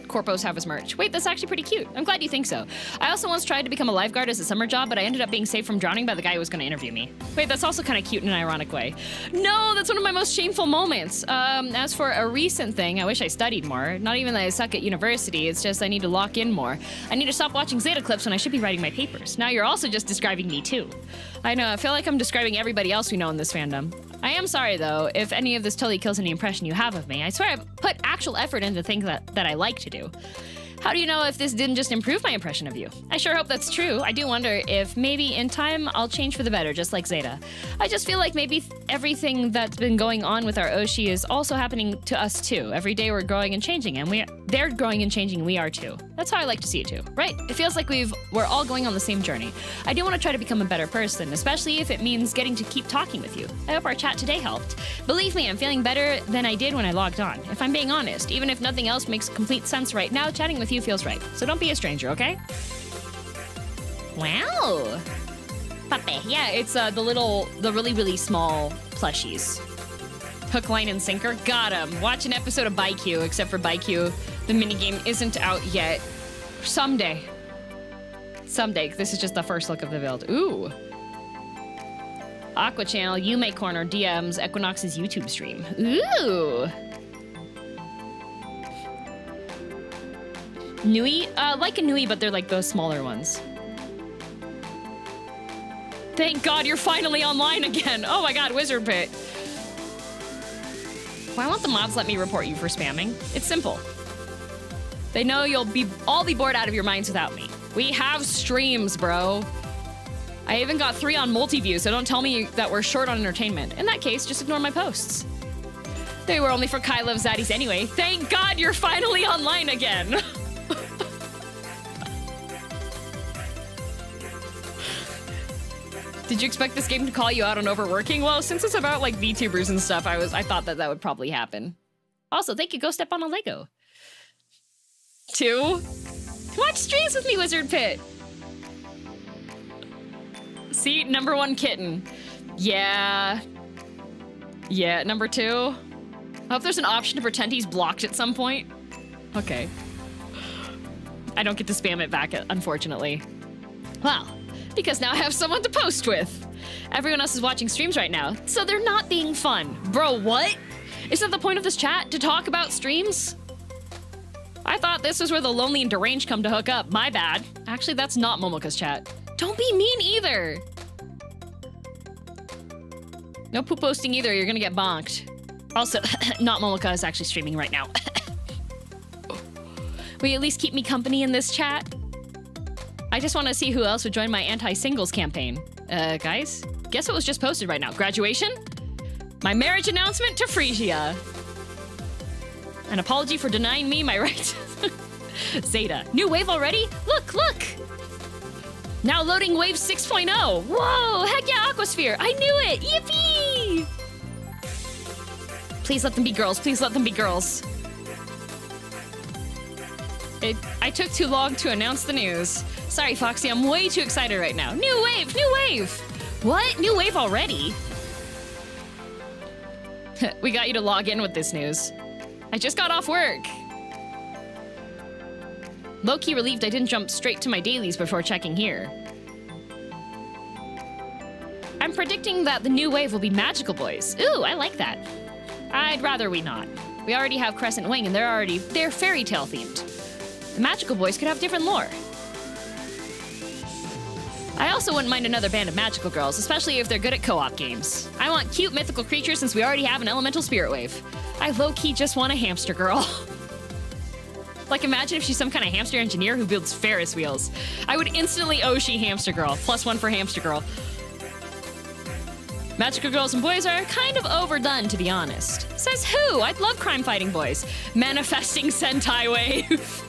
corpos have as merch. Wait, that's actually pretty cute. I'm glad you think so. I also once tried to become a lifeguard as a summer job, but I ended up being saved from drowning by the guy who was going to interview me. Wait, that's also kind of cute in an ironic way. No, that's one of my most shameful moments. As for a recent thing, I wish I studied more. Not even that I suck at university, it's just I need to lock in more. I need to stop watching Zeta clips when I should be writing my papers. Now you're also just describing me too. I know, I feel like I'm describing everybody else we know in this fandom. I am sorry, though, if any of this totally kills any impression you have of me. I swear I put actual effort into things that I like to do. How do you know if this didn't just improve my impression of you? I sure hope that's true. I do wonder if maybe in time I'll change for the better, just like Zeta. I just feel like maybe everything that's been going on with our Oshi is also happening to us too. Every day we're growing and changing, and they're growing and changing, and we are too. That's how I like to see it too, right? It feels like we're all going on the same journey. I do want to try to become a better person, especially if it means getting to keep talking with you. I hope our chat today helped. Believe me, I'm feeling better than I did when I logged on. If I'm being honest, even if nothing else makes complete sense right now, chatting with you feels right. So don't be a stranger, okay? Wow. Puppy. Yeah, it's the really, really small plushies. Hook, line, and sinker. Got him. Watch an episode of ByteQ, except for ByteQ, the minigame isn't out yet. Someday. Someday. This is just the first look of the build. Ooh. Aqua Channel, Yume Corner, DMs, Equinox's YouTube stream. Ooh. Nui? Like a Nui, but they're like those smaller ones. Thank God you're finally online again. Oh my God, Wizard Pit. Why won't the mods let me report you for spamming? It's simple. They know you'll all be bored out of your minds without me. We have streams, bro. I even got 3 on multi-view, so don't tell me that we're short on entertainment. In that case, just ignore my posts. They were only for Kai Love Zaddies anyway. Thank God you're finally online again. Did you expect this game to call you out on overworking? Well, since it's about like VTubers and stuff, I thought that would probably happen. Also, thank you. Go step on a Lego. 2. Watch streams with me, Wizard Pit. See, number 1 kitten. Yeah. Yeah, number 2. I hope there's an option to pretend he's blocked at some point. Okay. I don't get to spam it back, unfortunately. Well, because now I have someone to post with. Everyone else is watching streams right now, so they're not being fun. Bro, what? Is that the point of this chat, to talk about streams? I thought this was where the lonely and deranged come to hook up. My bad. Actually, that's not Momoka's chat. Don't be mean either. No poop posting either, you're gonna get bonked. Also, not Momoka is actually streaming right now. Will you at least keep me company in this chat? I just want to see who else would join my anti-singles campaign. Guys, guess what was just posted right now? Graduation? My marriage announcement to Phrygia. An apology for denying me my right. Zeta. New wave already? Look, look! Now loading wave 6.0. Whoa, heck yeah, Aquasphere. I knew it, yippee! Please let them be girls, please let them be girls. I took too long to announce the news. Sorry, Foxy, I'm way too excited right now. New wave, new wave! What? New wave already? We got you to log in with this news. I just got off work. Low-key relieved I didn't jump straight to my dailies before checking here. I'm predicting that the new wave will be magical boys. Ooh, I like that. I'd rather we not. We already have Crescent Wing and they're fairy tale themed. The magical boys could have different lore. I also wouldn't mind another band of magical girls, especially if they're good at co-op games. I want cute mythical creatures since we already have an elemental spirit wave. I low-key just want a hamster girl. Like, imagine if she's some kind of hamster engineer who builds Ferris wheels. I would instantly Oshi hamster girl. +1 for hamster girl. Magical girls and boys are kind of overdone, to be honest. Says who? I'd love crime-fighting boys. Manifesting Sentai wave.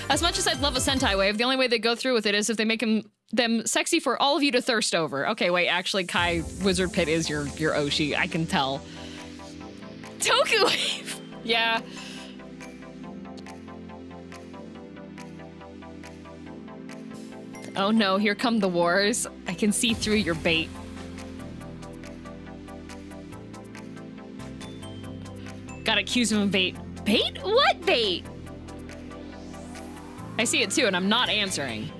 As much as I'd love a Sentai wave, the only way they go through with it is if they make them sexy for all of you to thirst over. Okay, wait, actually, Kai Wizard Pit is your Oshi. I can tell. Toku wave! Yeah. Oh no, here come the wars. I can see through your bait. Gotta accuse him of bait. Bait? What bait? I see it too, and I'm not answering.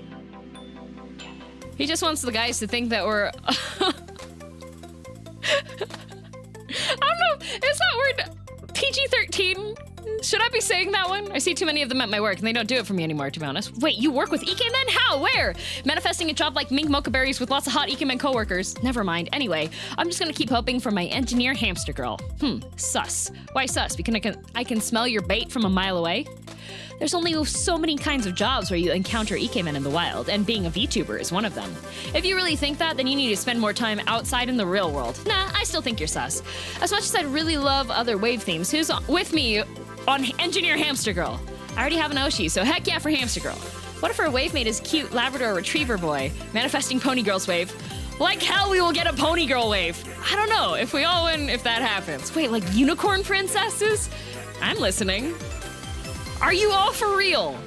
He just wants the guys to think that we're... I don't know, is that word PG-13? Should I be saying that one? I see too many of them at my work, and they don't do it for me anymore, to be honest. Wait, you work with Ikemen? How? Where? Manifesting a job like mink mocha berries with lots of hot Ikemen coworkers. Never mind. Anyway, I'm just gonna keep hoping for my engineer hamster girl. Sus. Why sus? Because I can smell your bait from a mile away? There's only so many kinds of jobs where you encounter Ikemen in the wild, and being a VTuber is one of them. If you really think that, then you need to spend more time outside in the real world. Nah, I still think you're sus. As much as I'd really love other wave themes, who's with me on Engineer Hamster Girl? I already have an Oshi, so heck yeah for Hamster Girl. What if her wave mate is cute Labrador Retriever boy, manifesting Pony Girls wave? Like hell we will get a Pony Girl wave. I don't know, if we all win, if that happens. Wait, like unicorn princesses? I'm listening. Are you all for real?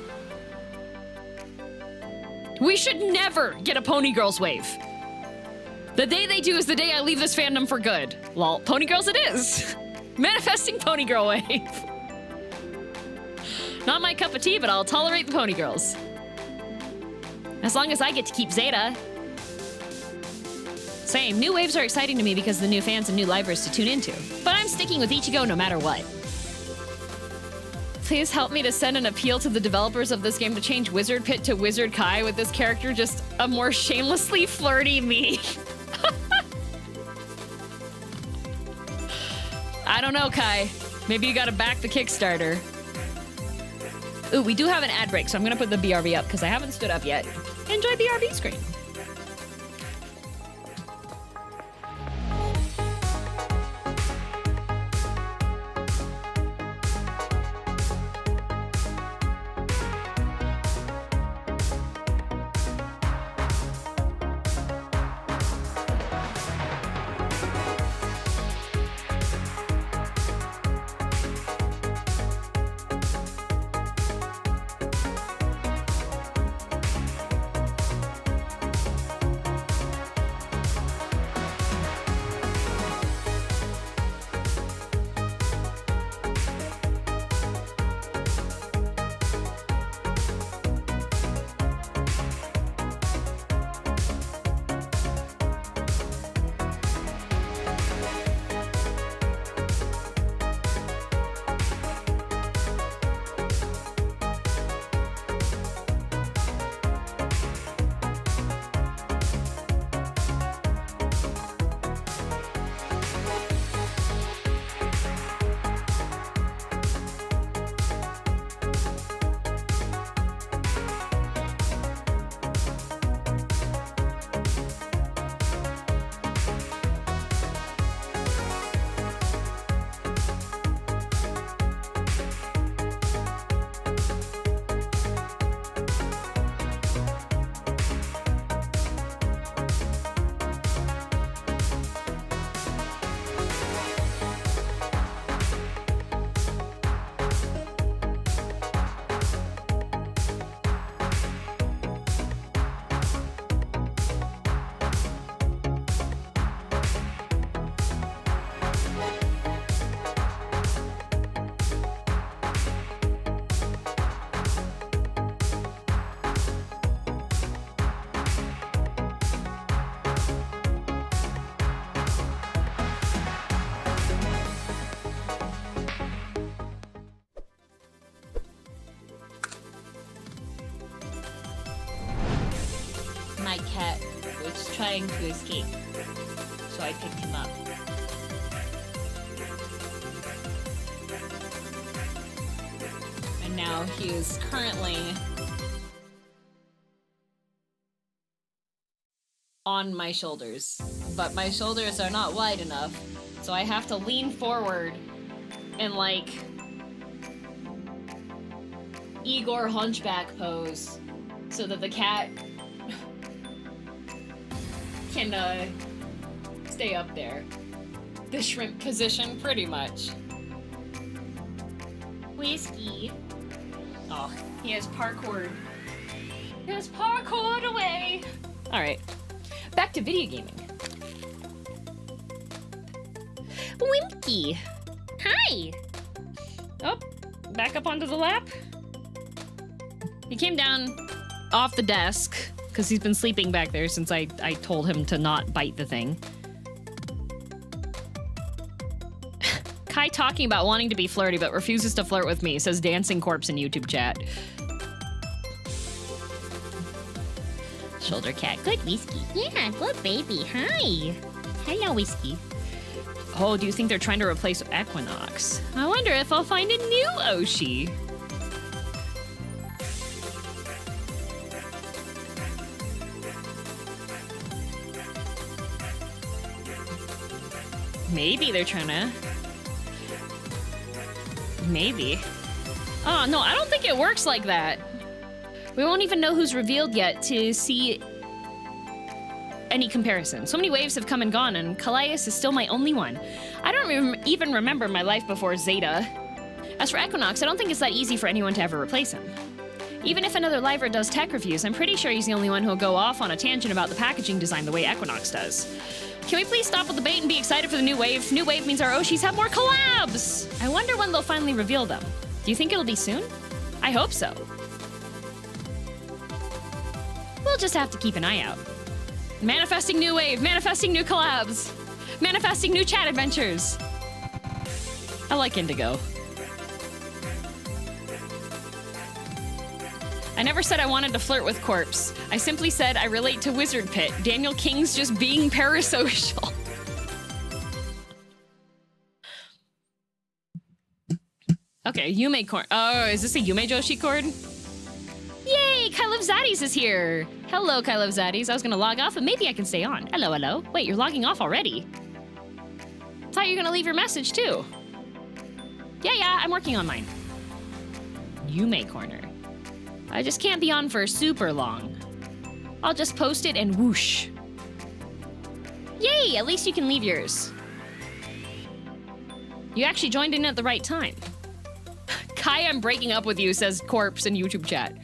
We should never get a Pony Girls wave. The day they do is the day I leave this fandom for good. Lol, Pony Girls it is. Manifesting Pony Girl wave. Not my cup of tea, but I'll tolerate the Pony Girls. As long as I get to keep Zeta. Same, new waves are exciting to me because of the new fans and new libraries to tune into. But I'm sticking with Ichigo no matter what. Please help me to send an appeal to the developers of this game to change Wizard Pit to Wizard Kai with this character just a more shamelessly flirty me. I don't know, Kai. Maybe you gotta back the Kickstarter. Ooh, we do have an ad break, so I'm gonna put the BRB up because I haven't stood up yet. Enjoy BRB screen. My cat was trying to escape, so I picked him up. And now he is currently on my shoulders, but my shoulders are not wide enough, so I have to lean forward in like Igor hunchback pose so that the cat can stay up there. The shrimp position, pretty much. Whiskey. Oh, he has parkoured. He has parkoured away. All right, back to video gaming. Winky. Hi. Oh, back up onto the lap. He came down off the desk because he's been sleeping back there since I told him to not bite the thing. Kai talking about wanting to be flirty but refuses to flirt with me, says Dancing Corpse in YouTube chat. Shoulder cat. Good, Whiskey. Yeah, good baby. Hi. Hello, Whiskey. Oh, do you think they're trying to replace Equinox? I wonder if I'll find a new Oshi. Maybe they're trying to... Maybe. Oh, no, I don't think it works like that. We won't even know who's revealed yet to see any comparison. So many waves have come and gone, and Calais is still my only one. I don't even remember my life before Zeta. As for Equinox, I don't think it's that easy for anyone to ever replace him. Even if another liver does tech reviews, I'm pretty sure he's the only one who'll go off on a tangent about the packaging design the way Equinox does. Can we please stop with the bait and be excited for the new wave? New wave means our Oshis have more collabs! I wonder when they'll finally reveal them. Do you think it'll be soon? I hope so. We'll just have to keep an eye out. Manifesting new wave, manifesting new collabs, manifesting new chat adventures. I like Indigo. I never said I wanted to flirt with Corpse. I simply said I relate to Wizard Pit. Daniel King's just being parasocial. Okay, Yume Corn. Oh, is this a Yume Joshi chord? Yay, Kylov Zaddies is here. Hello, Kylov Zaddies. I was gonna log off, but maybe I can stay on. Hello, hello. Wait, you're logging off already? Thought you were gonna leave your message too. Yeah, I'm working on mine. Yume Corner. I just can't be on for super long. I'll just post it and whoosh. Yay, at least you can leave yours. You actually joined in at the right time. Kai, I'm breaking up with you, says Corpse in YouTube chat.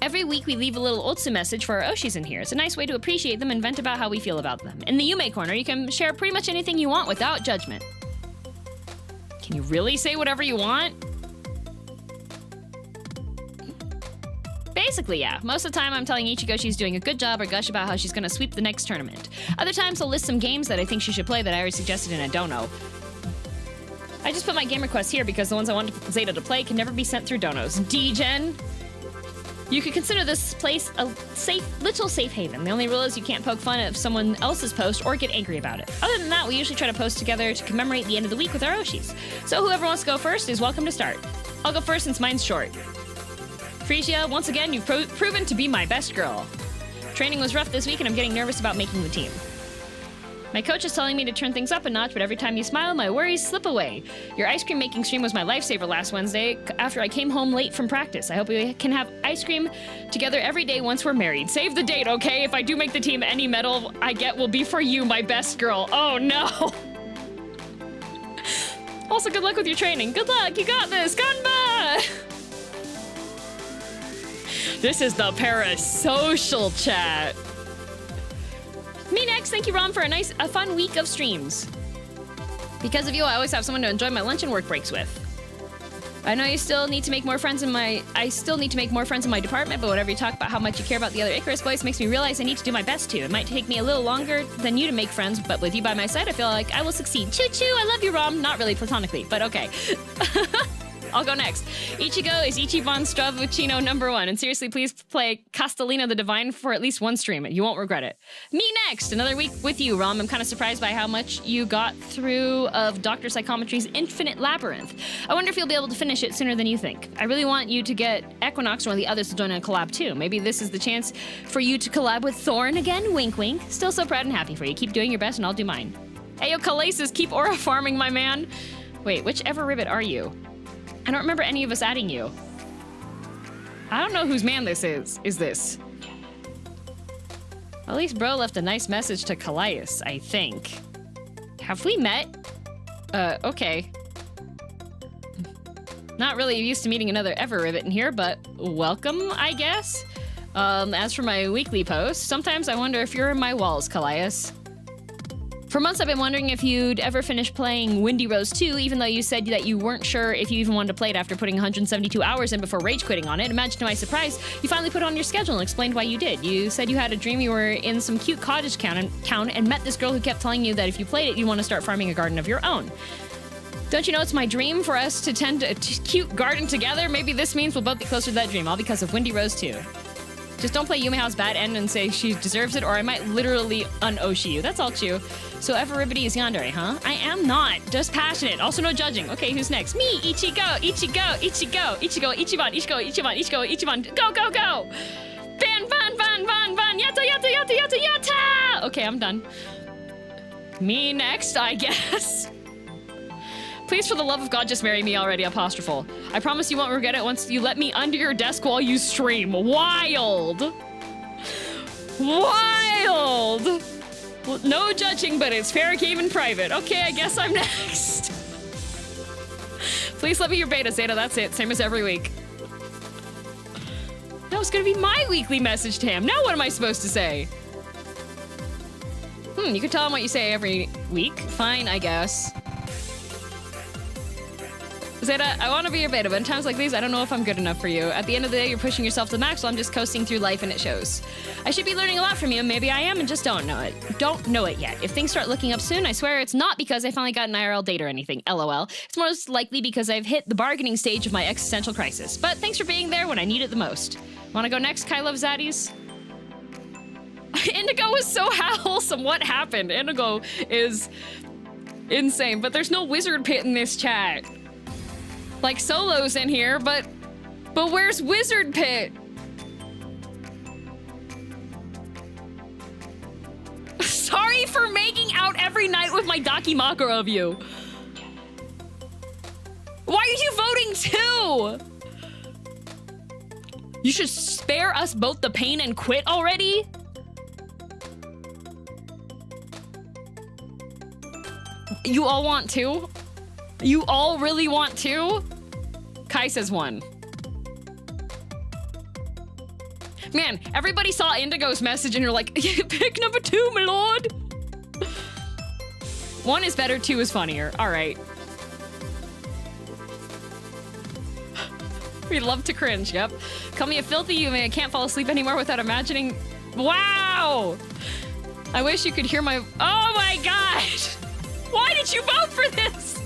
Every week we leave a little Otsu message for our Oshis in here. It's a nice way to appreciate them and vent about how we feel about them. In the Yume Corner, you can share pretty much anything you want without judgment. Can you really say whatever you want? Basically, yeah. Most of the time I'm telling Ichigo she's doing a good job or gush about how she's gonna sweep the next tournament. Other times I'll list some games that I think she should play that I already suggested and I don't know. I just put my game requests here because the ones I want Zeta to play can never be sent through donos. D-Gen? You could consider this place a little safe haven. The only rule is you can't poke fun at someone else's post or get angry about it. Other than that, we usually try to post together to commemorate the end of the week with our Oshis. So whoever wants to go first is welcome to start. I'll go first since mine's short. Frisia, once again, you've proven to be my best girl. Training was rough this week and I'm getting nervous about making the team. My coach is telling me to turn things up a notch, but every time you smile, my worries slip away. Your ice cream making stream was my lifesaver last Wednesday after I came home late from practice. I hope we can have ice cream together every day once we're married. Save the date, okay? If I do make the team, any medal I get will be for you, my best girl. Oh no! Also, good luck with your training. Good luck, you got this, Ganba! This is the parasocial chat. Me next, thank you, Rom, for a fun week of streams. Because of you, I always have someone to enjoy my lunch and work breaks with. I know you still need to make more friends in my... I still need to make more friends in my department, but whenever you talk about how much you care about the other Icarus boys makes me realize I need to do my best too. It might take me a little longer than you to make friends, but with you by my side, I feel like I will succeed. Choo-choo, I love you, Rom. Not really platonically, but okay. I'll go next. Ichigo is Ichiban Stravaccino #1. And seriously, please play Castellina the Divine for at least one stream. You won't regret it. Me next. Another week with you, Rom. I'm kind of surprised by how much you got through of Dr. Psychometry's Infinite Labyrinth. I wonder if you'll be able to finish it sooner than you think. I really want you to get Equinox or one of the others to join in a collab too. Maybe this is the chance for you to collab with Thorn again. Wink, wink. Still so proud and happy for you. Keep doing your best and I'll do mine. Ayo, Calasis, keep aura farming, my man. Wait, which Ever Ribbit are you? I don't remember any of us adding you. I don't know whose man this is. Is this? At least bro left a nice message to Callias, I think. Have we met? Okay. Not really used to meeting another Ever Ribbit in here, but welcome, I guess. As for my weekly posts, sometimes I wonder if you're in my walls, Callias. For months, I've been wondering if you'd ever finish playing Windy Rose 2, even though you said that you weren't sure if you even wanted to play it after putting 172 hours in before rage quitting on it. Imagine to my surprise, you finally put it on your schedule and explained why you did. You said you had a dream you were in some cute cottage town and met this girl who kept telling you that if you played it, you'd want to start farming a garden of your own. Don't you know it's my dream for us to tend a cute garden together? Maybe this means we'll both be closer to that dream, all because of Windy Rose 2. Just don't play Yume Hao's bad end and say she deserves it, or I might literally un-Oshi you. That's all true. So Everibity is yandere, huh? I am not. Just passionate. Also no judging. Okay, who's next? Me! Ichigo! Ichigo! Ichigo! Ichigo! Ichiban! Ichigo! Ichiban! Ichigo! Ichiban! Go! Go! Go! Ban! Ban! Ban! Ban! Ban! Yatta! Yatta! Yatta! Yatta! Yatta! Okay, I'm done. Me next, I guess. Please, for the love of God, just marry me already, apostrophe. I promise you won't regret it once you let me under your desk while you stream. Wild! Wild! Well, no judging, but it's fair game in private. Okay, I guess I'm next. Please let me your beta, Zeta, that's it. Same as every week. That was gonna be my weekly message to him. Now what am I supposed to say? You could tell him what you say every week. Fine, I guess. Zeta, I want to be your beta, but in times like these, I don't know if I'm good enough for you. At the end of the day, you're pushing yourself to the max while I'm just coasting through life and it shows. I should be learning a lot from you. Maybe I am and just don't know it. Don't know it yet. If things start looking up soon, I swear it's not because I finally got an IRL date or anything. LOL. It's most likely because I've hit the bargaining stage of my existential crisis. But thanks for being there when I need it the most. Want to go next, Kai Love Zaddies? Indigo was so wholesome. What happened? Indigo is insane, but there's no wizard pit in this chat. Like, Solo's in here, but where's Wizard Pit? Sorry for making out every night with my Dakimakura of you. Why are you voting too? You should spare us both the pain and quit already? You all want to? You all really want to? Kai says 1. Man, everybody saw Indigo's message and you're like, pick number 2, my lord. 1 is better, 2 is funnier. All right. We love to cringe, yep. Call me a filthy human. I can't fall asleep anymore without imagining. Wow! I wish you could hear my. Oh my gosh! Why did you vote for this?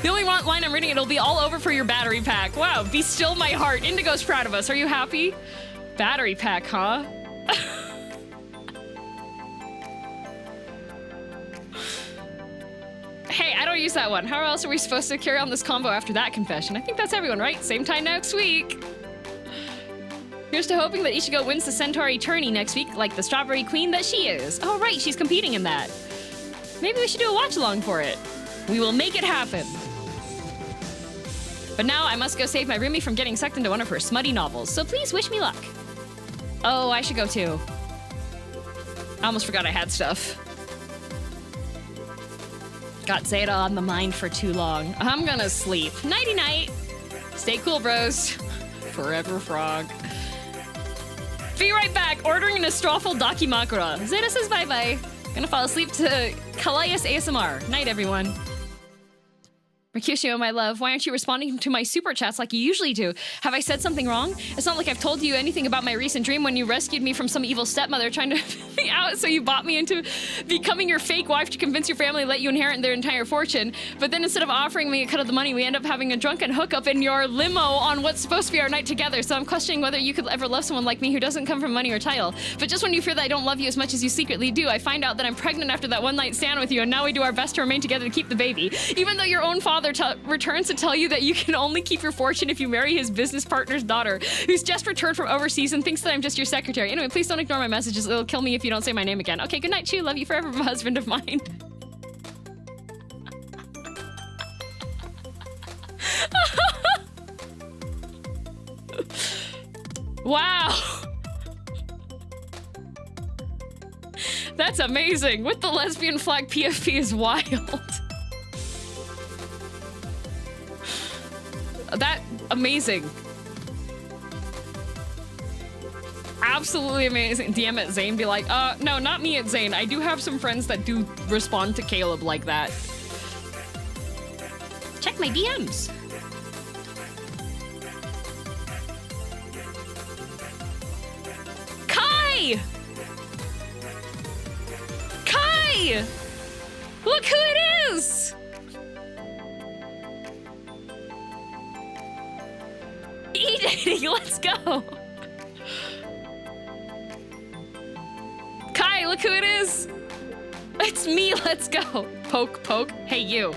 The only line I'm reading, it'll be all over for your battery pack. Wow, be still my heart. Indigo's proud of us. Are you happy? Battery pack, huh? Hey, I don't use that one. How else are we supposed to carry on this combo after that confession? I think that's everyone, right? Same time next week. Here's to hoping that Ichigo wins the Centauri tourney next week like the strawberry queen that she is. Oh, right, she's competing in that. Maybe we should do a watch-along for it. We will make it happen. But now I must go save my roomie from getting sucked into one of her smutty novels, so please wish me luck. Oh, I should go too. I almost forgot I had stuff. Got Zeta on the mind for too long. I'm gonna sleep. Nighty-night. Stay cool, bros. Forever frog. Be right back. Ordering an Astrofal Dakimakura. Zeta says bye-bye. Gonna fall asleep to Kallias ASMR. Night, everyone. Mercutio, my love, why aren't you responding to my super chats like you usually do? Have I said something wrong? It's not like I've told you anything about my recent dream when you rescued me from some evil stepmother trying to me out, so you bought me into becoming your fake wife to convince your family to let you inherit their entire fortune. But then instead of offering me a cut of the money, we end up having a drunken hookup in your limo on what's supposed to be our night together. So I'm questioning whether you could ever love someone like me who doesn't come from money or title. But just when you fear that I don't love you as much as you secretly do, I find out that I'm pregnant after that one night stand with you, and now we do our best to remain together to keep the baby. Even though your own father returns to tell you that you can only keep your fortune if you marry his business partner's daughter, who's just returned from overseas and thinks that I'm just your secretary. Anyway, please don't ignore my messages. It'll kill me if you don't say my name again. Okay, good night, Chu. Love you forever, husband of mine. Wow. That's amazing. With the lesbian flag, PFP is wild. That amazing. Absolutely amazing. DM at Zane be like, no, not me at Zane. I do have some friends that do respond to Caleb like that. Check my DMs. Kai! Kai! Look who it is! E-dating, let's go! Kai, look who it is! It's me, let's go! Poke, poke. Hey, you.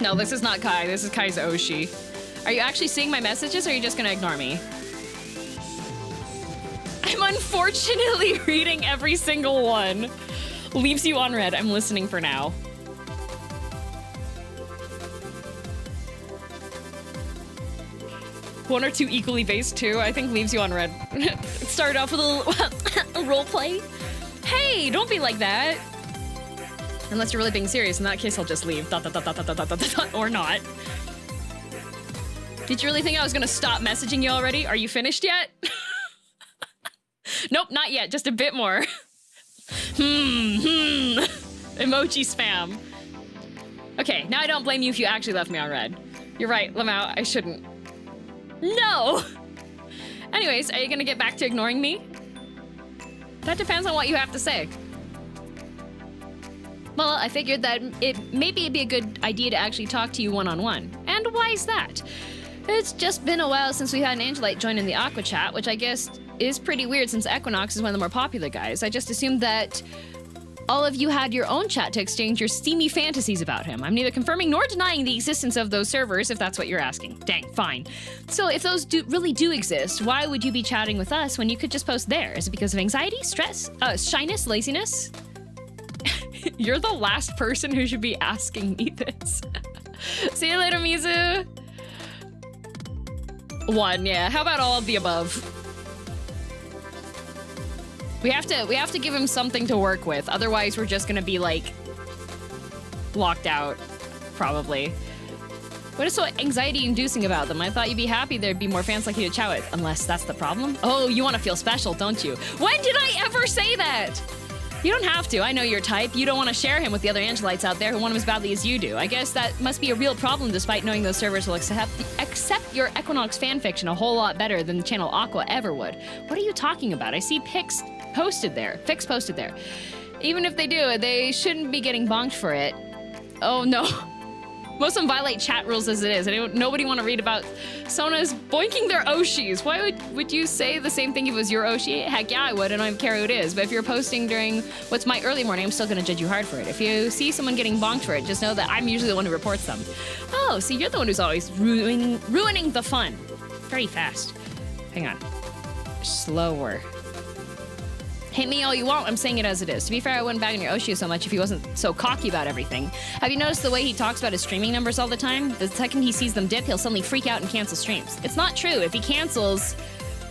No, this is not Kai. This is Kai's Oshi. Are you actually seeing my messages, or are you just gonna ignore me? I'm unfortunately reading every single one. Leaves you on red. I'm listening for now. One or two equally based too. I think leaves you on red. Start off with a little role play. Hey, don't be like that. Unless you're really being serious, in that case I'll just leave. Or not. Did you really think I was gonna stop messaging you already? Are you finished yet? Nope, not yet, just a bit more. Emoji spam. Okay, now I don't blame you if you actually left me on red. You're right, Lamau, I shouldn't. No! Anyways, are you gonna get back to ignoring me? That depends on what you have to say. Well, I figured that maybe it'd be a good idea to actually talk to you one-on-one. And why is that? It's just been a while since we had an Angelite join in the Aqua chat, which I guess is pretty weird since Equinox is one of the more popular guys. I just assumed that all of you had your own chat to exchange your steamy fantasies about him. I'm neither confirming nor denying the existence of those servers, if that's what you're asking. Dang, fine. So if those really do exist, why would you be chatting with us when you could just post there? Is it because of anxiety, stress, shyness, laziness? You're the last person who should be asking me this. See you later, Mizu. 1, yeah. How about all of the above? We have to give him something to work with. Otherwise, we're just gonna be like locked out, probably. What is so anxiety-inducing about them? I thought you'd be happy there'd be more fans like you to chat with. Unless that's the problem. Oh, you want to feel special, don't you? When did I ever say that? You don't have to. I know your type. You don't want to share him with the other Angelites out there who want him as badly as you do. I guess that must be a real problem, despite knowing those servers will accept your Equinox fanfiction a whole lot better than the channel Aqua ever would. What are you talking about? I see pics posted there. Fics posted there. Even if they do, they shouldn't be getting bonked for it. Oh no. Most of them violate chat rules as it is. Nobody want to read about Sona's boinking their Oshis. Why would you say the same thing if it was your Oshi? Heck yeah, I would. I don't even care who it is. But if you're posting during what's my early morning, I'm still going to judge you hard for it. If you see someone getting bonked for it, just know that I'm usually the one who reports them. Oh, see, you're the one who's always ruining the fun. Very fast. Hang on. Slower. Hate me all you want, I'm saying it as it is. To be fair, I wouldn't bag on your Oshi so much if he wasn't so cocky about everything. Have you noticed the way he talks about his streaming numbers all the time? The second he sees them dip, he'll suddenly freak out and cancel streams. It's not true. If he cancels,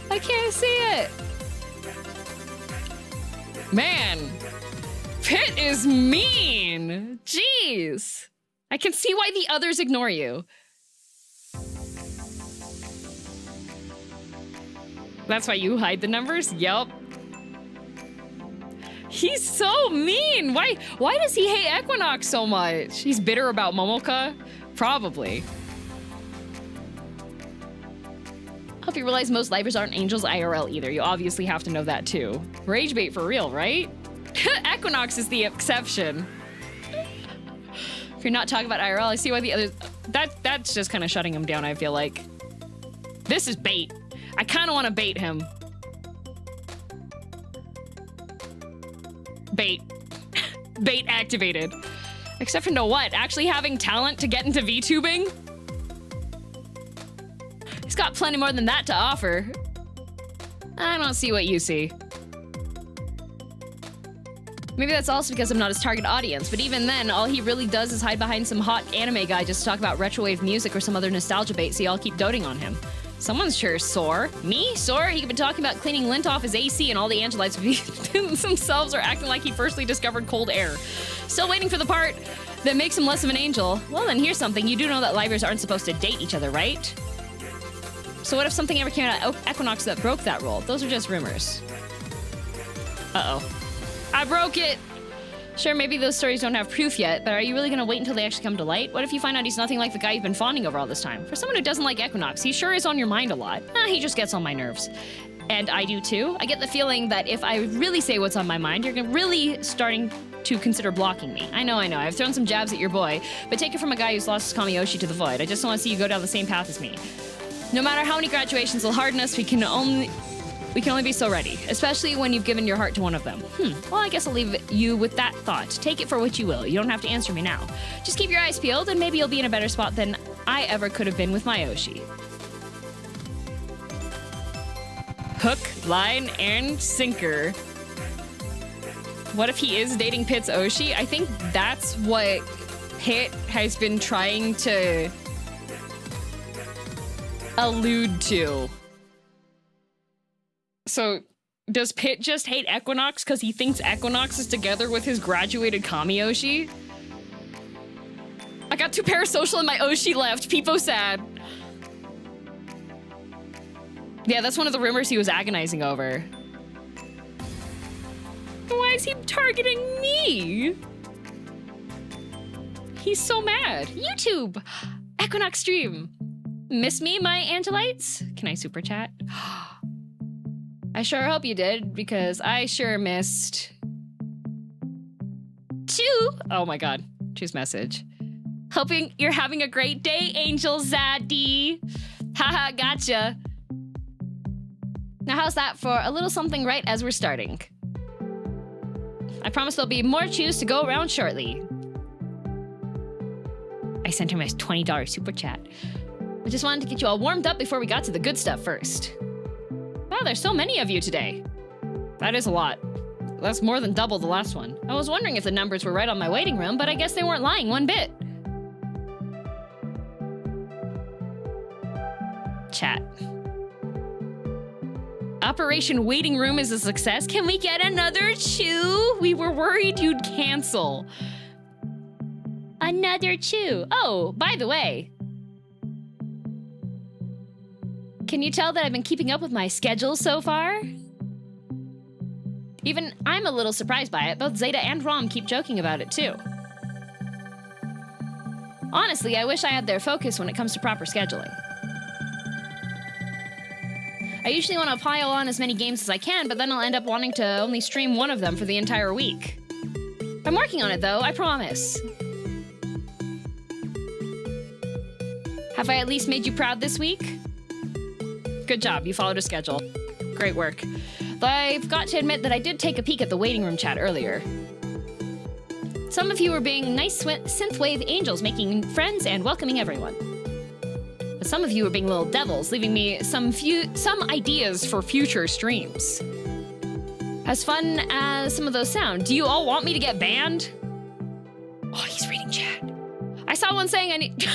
I can't see it. Man, Pit is mean. Jeez. I can see why the others ignore you. That's why you hide the numbers? Yup. He's so mean! Why does he hate Equinox so much? He's bitter about Momoka? Probably. I hope you realize most lifers aren't angels IRL either. You obviously have to know that too. Rage bait for real, right? Equinox is the exception. If you're not talking about IRL, I see why the others... That's just kind of shutting him down, I feel like. This is bait. I kind of want to bait him. Bait. Bait activated. Except for no what? Actually having talent to get into VTubing? He's got plenty more than that to offer. I don't see what you see. Maybe that's also because I'm not his target audience, but even then, all he really does is hide behind some hot anime guy just to talk about retrowave music or some other nostalgia bait, so y'all keep doting on him. Someone's sure sore. Me? Sore? He could be talking about cleaning lint off his AC and all the Angelites themselves are acting like he firstly discovered cold air. Still waiting for the part that makes him less of an angel. Well, then here's something. You do know that livers aren't supposed to date each other, right? So what if something ever came out of Equinox that broke that rule? Those are just rumors. Uh-oh. I broke it! Sure, maybe those stories don't have proof yet, but are you really gonna wait until they actually come to light? What if you find out he's nothing like the guy you've been fawning over all this time? For someone who doesn't like Equinox, he sure is on your mind a lot. He just gets on my nerves. And I do too. I get the feeling that if I really say what's on my mind, you're really starting to consider blocking me. I know. I've thrown some jabs at your boy, but take it from a guy who's lost his Kamiyoshi to the void. I just don't want to see you go down the same path as me. No matter how many graduations will harden us, we can only be so ready, especially when you've given your heart to one of them. Well, I guess I'll leave you with that thought. Take it for what you will. You don't have to answer me now. Just keep your eyes peeled, and maybe you'll be in a better spot than I ever could have been with my Oshi. Hook, line, and sinker. What if he is dating Pit's Oshi? I think that's what Pit has been trying to allude to. So Does Pit just hate Equinox because he thinks Equinox is together with his graduated Kami-Oshi? I got 2 parasocial and my Oshi left. Peepo sad. Yeah, that's one of the rumors he was agonizing over. Why is he targeting me? He's so mad. YouTube! Equinox stream. Miss me, my Angelites? Can I super chat? I sure hope you did, because I sure missed... 2! Oh my god. Choose message. Hoping you're having a great day, Angel Zaddy. Haha, gotcha. Now how's that for a little something right as we're starting? I promise there'll be more chews to go around shortly. I sent him a $20 super chat. I just wanted to get you all warmed up before we got to the good stuff first. Wow, there's so many of you today. That is a lot. That's more than double the last one. I was wondering if the numbers were right on my waiting room, but I guess they weren't lying one bit. Chat. Operation Waiting Room is a success. Can we get another chew? We were worried you'd cancel. Another chew. Oh, by the way. Can you tell that I've been keeping up with my schedule so far? Even I'm a little surprised by it. Both Zeta and Rom keep joking about it too. Honestly, I wish I had their focus when it comes to proper scheduling. I usually want to pile on as many games as I can, but then I'll end up wanting to only stream one of them for the entire week. I'm working on it though, I promise. Have I at least made you proud this week? Good job, you followed a schedule. Great work. Though I've got to admit that I did take a peek at the waiting room chat earlier. Some of you were being nice synthwave angels, making friends and welcoming everyone. But some of you were being little devils, leaving me some ideas for future streams. As fun as some of those sound, do you all want me to get banned? Oh, he's reading chat. I saw one saying I need...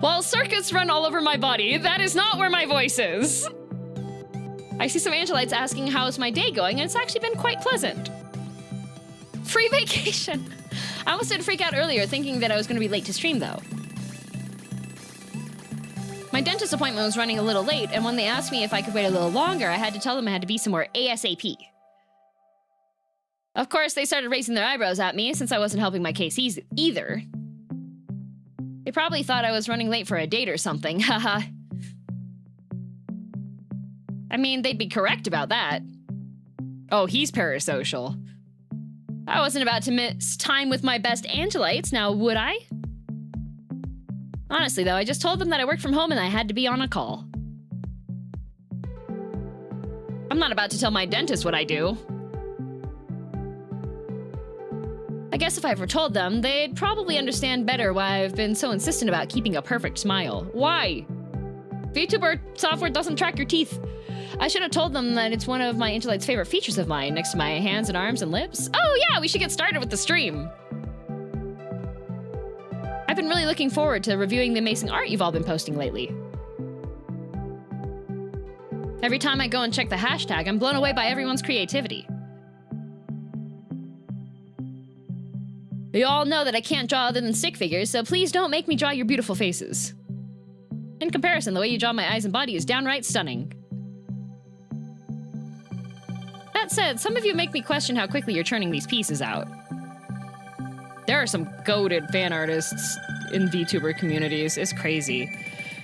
While circuits run all over my body, that is not where my voice is. I see some Angelites asking how's my day going, and it's actually been quite pleasant. Free vacation. I almost did freak out earlier thinking that I was going to be late to stream though. My dentist appointment was running a little late, and when they asked me if I could wait a little longer, I had to tell them I had to be somewhere ASAP. Of course, they started raising their eyebrows at me since I wasn't helping my case either. They probably thought I was running late for a date or something, haha. I mean, they'd be correct about that. Oh, he's parasocial. I wasn't about to miss time with my best Angelites, now would I? Honestly though, I just told them that I worked from home and I had to be on a call. I'm not about to tell my dentist what I do. I guess if I ever told them, they'd probably understand better why I've been so insistent about keeping a perfect smile. Why? VTuber software doesn't track your teeth. I should have told them that it's one of my Angelites' favorite features of mine, next to my hands and arms and lips. Oh yeah, we should get started with the stream. I've been really looking forward to reviewing the amazing art you've all been posting lately. Every time I go and check the hashtag, I'm blown away by everyone's creativity. You all know that I can't draw other than stick figures, so please don't make me draw your beautiful faces. In comparison, the way you draw my eyes and body is downright stunning. That said, some of you make me question how quickly you're churning these pieces out. There are some goated fan artists in VTuber communities. It's crazy.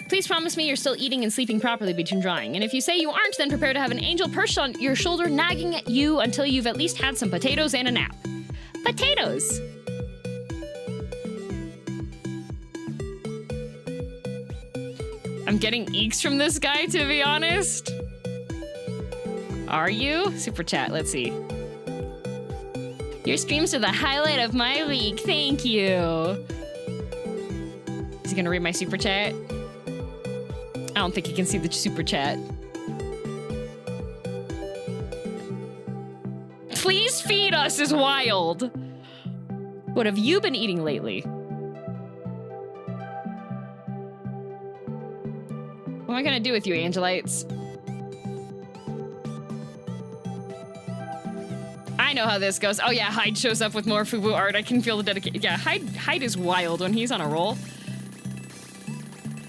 Please promise me you're still eating and sleeping properly between drawing, and if you say you aren't, then prepare to have an angel perched on your shoulder nagging at you until you've at least had some potatoes and a nap. Potatoes! I'm getting eeks from this guy, to be honest. Are you? Super chat, let's see. Your streams are the highlight of my week, thank you. Is he gonna read my super chat? I don't think he can see the super chat. Please feed us is wild. What have you been eating lately? Well, am I gonna do with you, Angelites? I know how this goes. Oh yeah, Hyde shows up with more FUBU art. I can feel the dedication. Yeah, Hyde is wild when he's on a roll.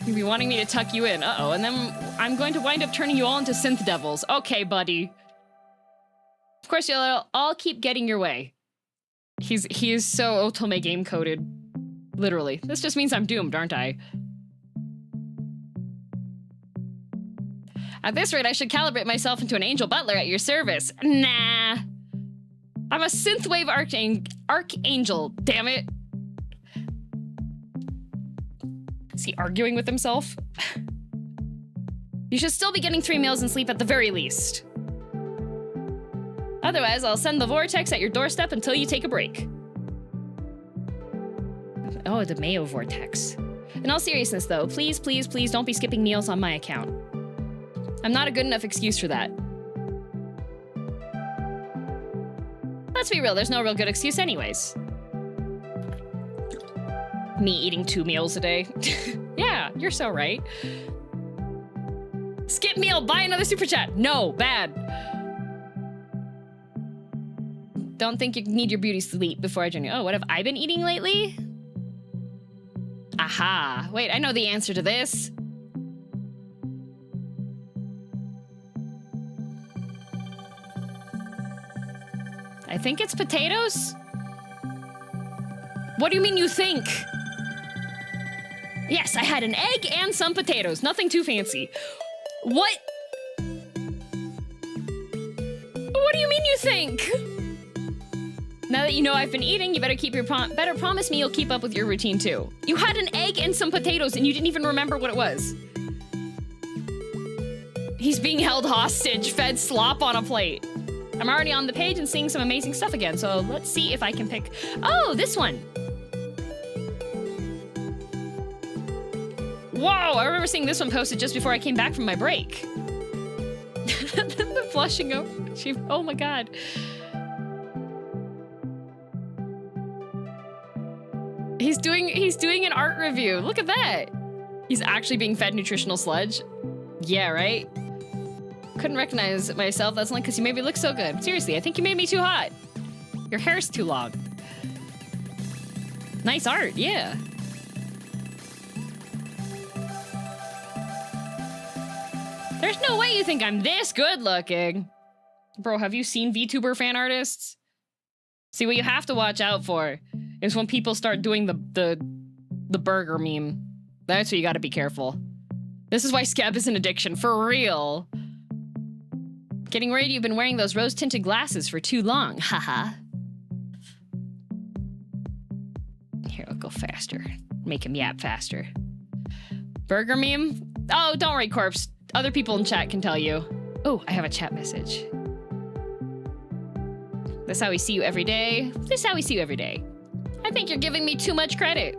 You'd be wanting me to tuck you in. Uh-oh, and then I'm going to wind up turning you all into synth devils. Okay, buddy. Of course, you'll all keep getting your way. He is so Otome game coded. Literally. This just means I'm doomed, aren't I? At this rate, I should calibrate myself into an angel butler at your service. Nah. I'm a synthwave archangel, damn it. Is he arguing with himself? You should still be getting 3 meals and sleep at the very least. Otherwise, I'll send the vortex at your doorstep until you take a break. Oh, the Mayo vortex. In all seriousness, though, please, please, please don't be skipping meals on my account. I'm not a good enough excuse for that. Let's be real, there's no real good excuse anyways. Me eating 2 meals a day. Yeah, you're so right. Skip meal, buy another super chat. No, bad. Don't think you need your beauty sleep before I join you. Oh, what have I been eating lately? Aha. Wait, I know the answer to this. I think it's potatoes? What do you mean you think? Yes, I had an egg and some potatoes. Nothing too fancy. What? What do you mean you think? Now that you know I've been eating, you better keep your better promise me you'll keep up with your routine too. You had an egg and some potatoes and you didn't even remember what it was. He's being held hostage, fed slop on a plate. I'm already on the page and seeing some amazing stuff again, so let's see if I can pick... Oh, this one! Whoa, I remember seeing this one posted just before I came back from my break. The flushing of... Oh my god. He's doing an art review. Look at that. He's actually being fed nutritional sludge. Yeah, right? Couldn't recognize myself. That's only because you made me look so good. Seriously, I think you made me too hot. Your hair's too long. Nice art, yeah. There's no way you think I'm this good looking. Bro, have you seen VTuber fan artists? See, what you have to watch out for is when people start doing the burger meme. That's what you gotta be careful. This is why scab is an addiction, for real. Getting worried you've been wearing those rose-tinted glasses for too long, haha. Here, I'll go faster. Make him yap faster. Burger meme? Oh, don't worry, Corpse. Other people in chat can tell you. Oh, I have a chat message. This how we see you every day. This how we see you every day. I think you're giving me too much credit.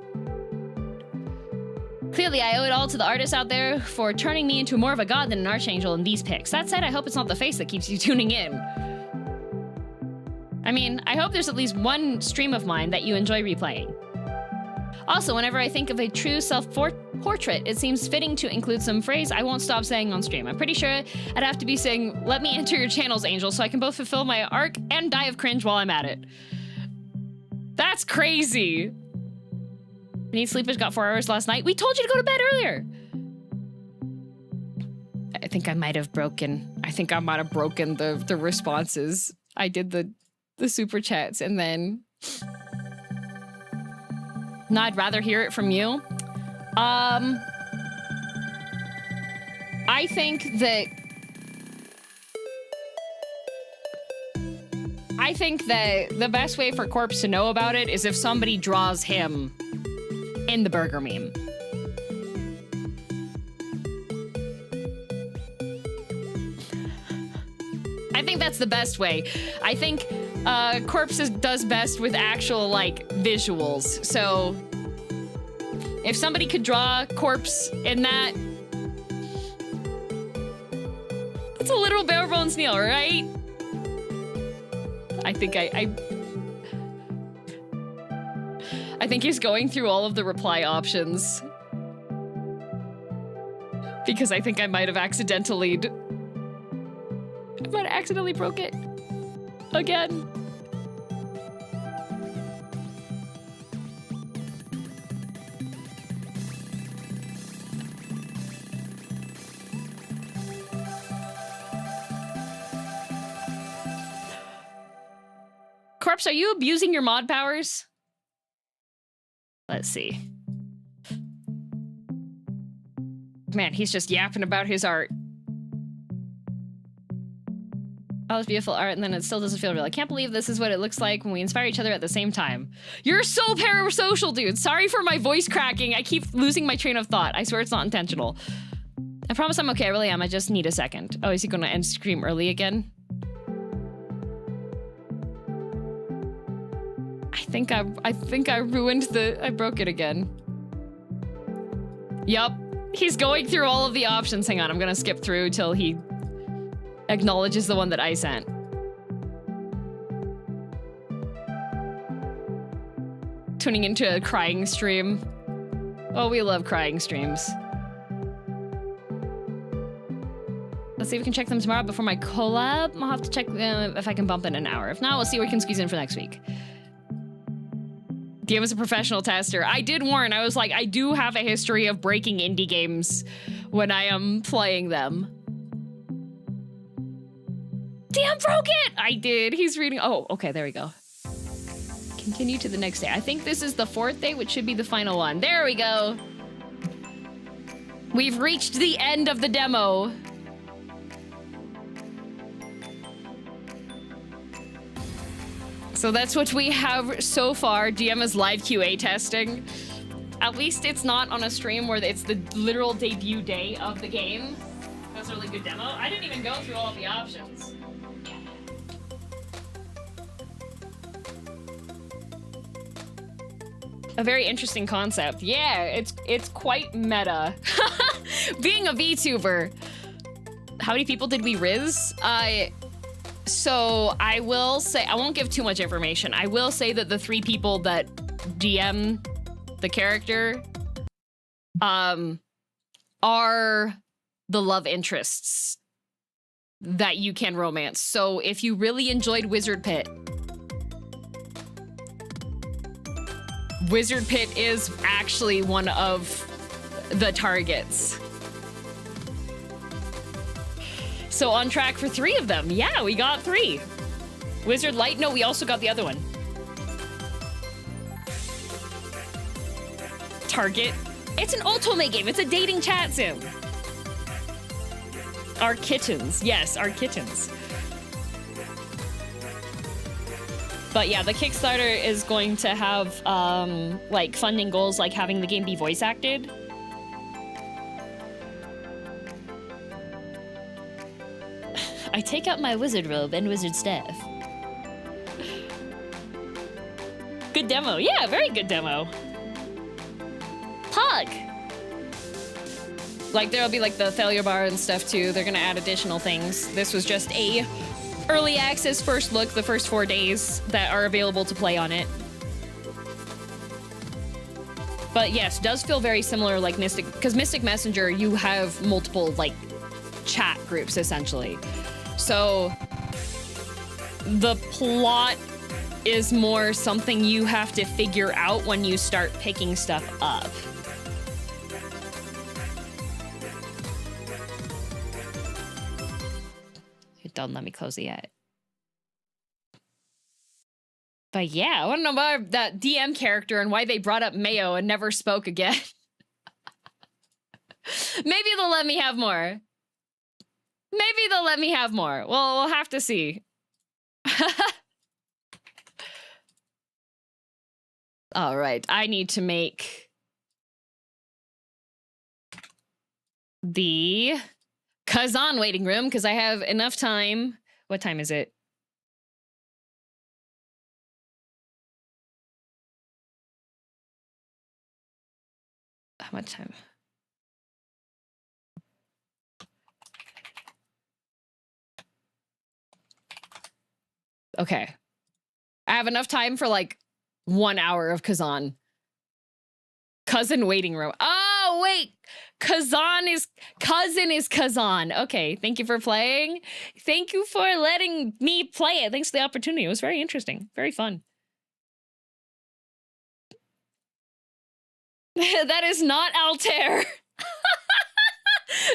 Clearly, I owe it all to the artists out there for turning me into more of a god than an archangel in these pics. That said, I hope it's not the face that keeps you tuning in. I mean, I hope there's at least one stream of mine that you enjoy replaying. Also, whenever I think of a true self-portrait, it seems fitting to include some phrase I won't stop saying on stream. I'm pretty sure I'd have to be saying, let me enter your channels, Angel, so I can both fulfill my arc and die of cringe while I'm at it. That's crazy. Need sleep, got 4 hours last night. We told you to go to bed earlier. I think I might have broken the responses. I did the super chats and then... No, I'd rather hear it from you. I think that the best way for Corpse to know about it is if somebody draws him in the burger meme. I think that's the best way. I think Corpse does best with actual, like, visuals. So if somebody could draw Corpse in that, it's a literal bare bones Neil, right? I think he's going through all of the reply options. Because I think I might have accidentally... I might have accidentally broke it. Again. Corpse, are you abusing your mod powers? Let's see. Man, he's just yapping about his art. All this beautiful art, and then it still doesn't feel real. I can't believe this is what it looks like when we inspire each other at the same time. You're so parasocial, dude. Sorry for my voice cracking. I keep losing my train of thought. I swear it's not intentional. I promise I'm okay. I really am. I just need a second. Oh, is he gonna end stream early again? I think I ruined I broke it again. Yup. He's going through all of the options. Hang on, I'm gonna skip through till he acknowledges the one that I sent. Tuning into a crying stream. Oh, we love crying streams. Let's see if we can check them tomorrow before my collab. I'll have to check if I can bump in an hour. If not, we'll see what we can squeeze in for next week. DM is a professional tester. I did warn. I was like, I do have a history of breaking indie games when I am playing them. Damn, broke it! I did. He's reading. Oh, okay, there we go. Continue to the next day. I think this is the 4th day, which should be the final one. There we go. We've reached the end of the demo. So that's what we have so far. DM is live QA testing. At least it's not on a stream where it's the literal debut day of the game. That's a really good demo. I didn't even go through all of the options. A very interesting concept. Yeah, it's quite meta. Being a VTuber. How many people did we riz? So I will say, I won't give too much information. I will say that the 3 people that DM the character are the love interests that you can romance. So if you really enjoyed Wizard Pit is actually one of the targets. So on track for 3 of them. Yeah, we got 3. Wizard Light? No, we also got the other one. Target. It's an otome game. It's a dating chat sim. Our kittens. Yes, our kittens. But yeah, the Kickstarter is going to have like funding goals like having the game be voice acted. I take out my wizard robe and wizard staff. Good demo. Yeah, very good demo. Pug! Like, there'll be, like, the failure bar and stuff, too. They're gonna add additional things. This was just a early access first look, the first 4 days that are available to play on it. But yes, does feel very similar, like Mystic, because Mystic Messenger, you have multiple, like, chat groups, essentially. So the plot is more something you have to figure out when you start picking stuff up. It don't let me close it yet. But yeah, I want to know about that DM character and why they brought up Mayo and never spoke again. Maybe they'll let me have more. Maybe they'll let me have more. Well, we'll have to see. All right, I need to make the Kazan waiting room because I have enough time. What time is it? How much time? Okay. I have enough time for like 1 hour of Kazan. Cousin waiting room. Oh, Oh wait, cousin is Kazan. Okay, thank you for playing. Thank you for letting me play it. Thanks for the opportunity. It was very interesting, very fun. That is not Altair.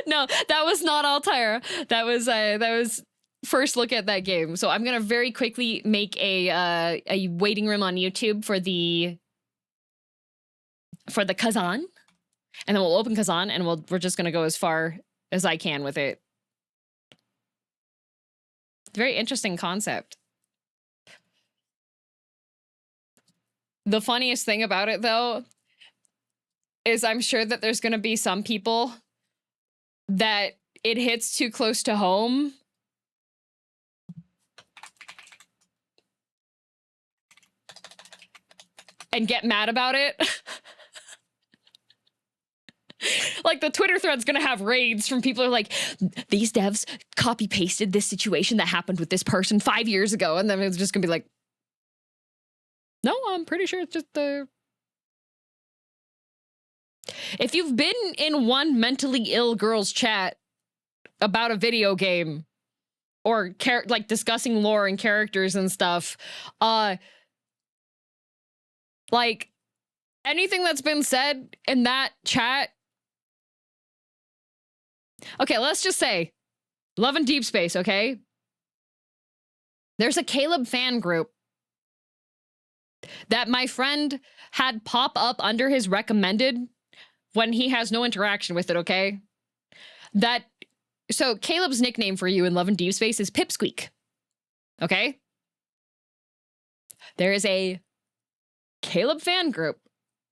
No, that was not Altair. That was first look at that game. So I'm gonna very quickly make a waiting room on YouTube for the Kazan, and then we'll open Kazan, and we're just gonna go as far as I can with it. Very interesting concept. The funniest thing about it, though, is I'm sure that there's gonna be some people that it hits too close to home. And get mad about it. Like the Twitter thread's gonna have raids from people who are like, these devs copy pasted this situation that happened with this person 5 years ago. And then it's just gonna be like, no, I'm pretty sure it's just the... If you've been in one mentally ill girl's chat about a video game or like discussing lore and characters and stuff, like anything that's been said in that chat. Okay, let's just say Love and Deep Space, okay? There's a Caleb fan group that my friend had pop up under his recommended when he has no interaction with it, okay? So Caleb's nickname for you in Love and Deep Space is Pipsqueak, okay? There is a Caleb fan group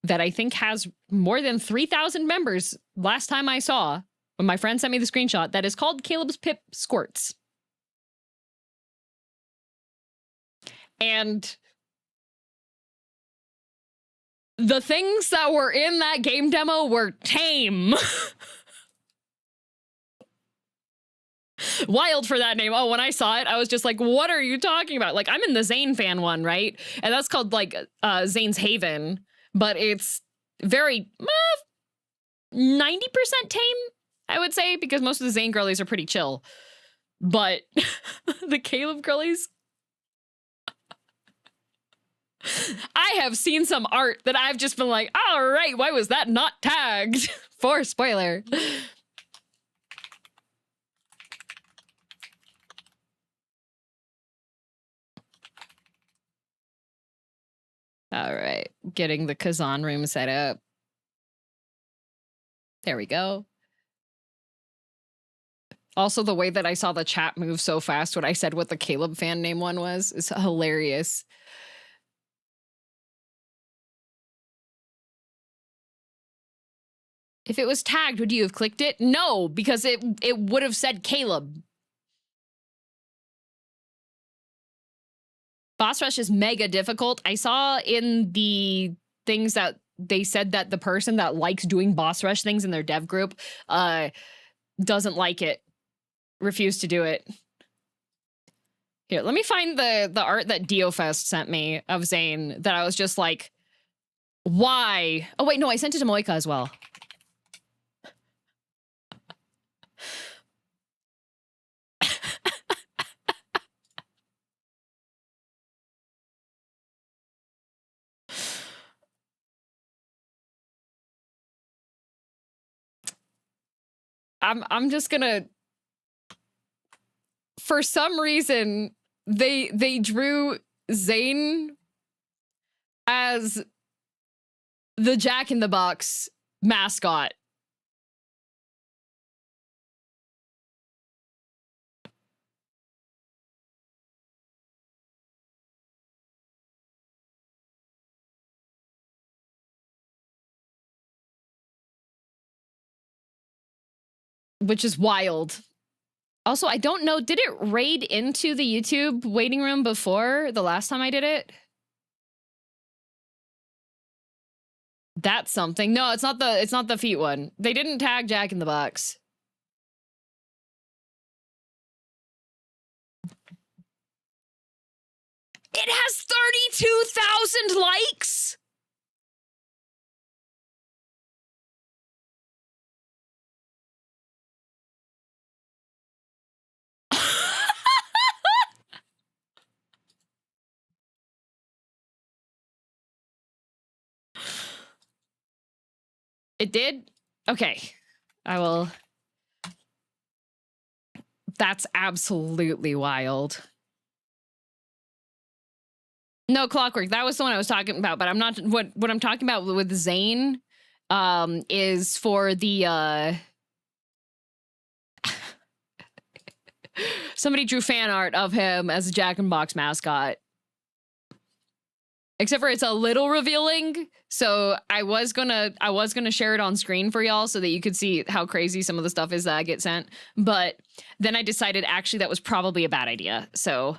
that I think has more than 3,000 members last time I saw, when my friend sent me the screenshot, that is called Caleb's Pip Squirts. And the things that were in that game demo were tame. Wild for that name. Oh, when I saw it, I was just like, what are you talking about? Like, I'm in the Zane fan one, right? And that's called, like, Zane's Haven. But it's very 90% tame, I would say, because most of the Zane girlies are pretty chill. But the Caleb girlies... I have seen some art that I've just been like, all right, why was that not tagged? For spoiler. All right, getting the Kazan room set up. There we go. Also, the way that I saw the chat move so fast when I said what the Caleb fan name one was is hilarious. If it was tagged, would you have clicked it? No, because it would have said Caleb. Boss Rush is mega difficult. I saw in the things that they said that the person that likes doing Boss Rush things in their dev group doesn't like it. Refused to do it. Here, let me find the art that DioFest sent me of Zane that I was just like, why? Oh, wait, no, I sent it to Moika as well. I'm just gonna... For some reason, they drew Zane as the Jack in the Box mascot. Which is wild. Also, I don't know, did it raid into the YouTube waiting room before the last time I did it? That's something. No, it's not the feet one. They didn't tag Jack in the Box. It has 32,000 likes. It did? Okay. I will... That's absolutely wild. No, Clockwork, that was the one I was talking about, but I'm not... What I'm talking about with Zane is for the... Somebody drew fan art of him as a Jack in the Box mascot. Except for it's a little revealing, so I was gonna share it on screen for y'all so that you could see how crazy some of the stuff is that I get sent. But then I decided actually that was probably a bad idea. So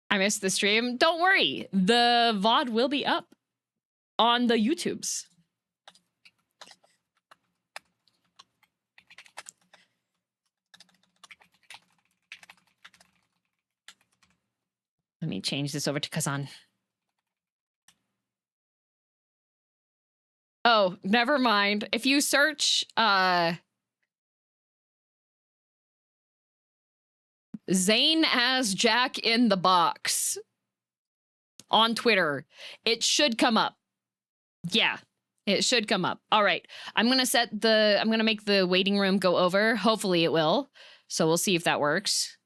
I missed the stream. Don't worry, the VOD will be up on the YouTubes. Let me change this over to Kazan. Oh, never mind. If you search Zane as Jack in the Box on Twitter, it should come up. Yeah, it should come up. All right. I'm going to make the waiting room go over. Hopefully it will. So we'll see if that works.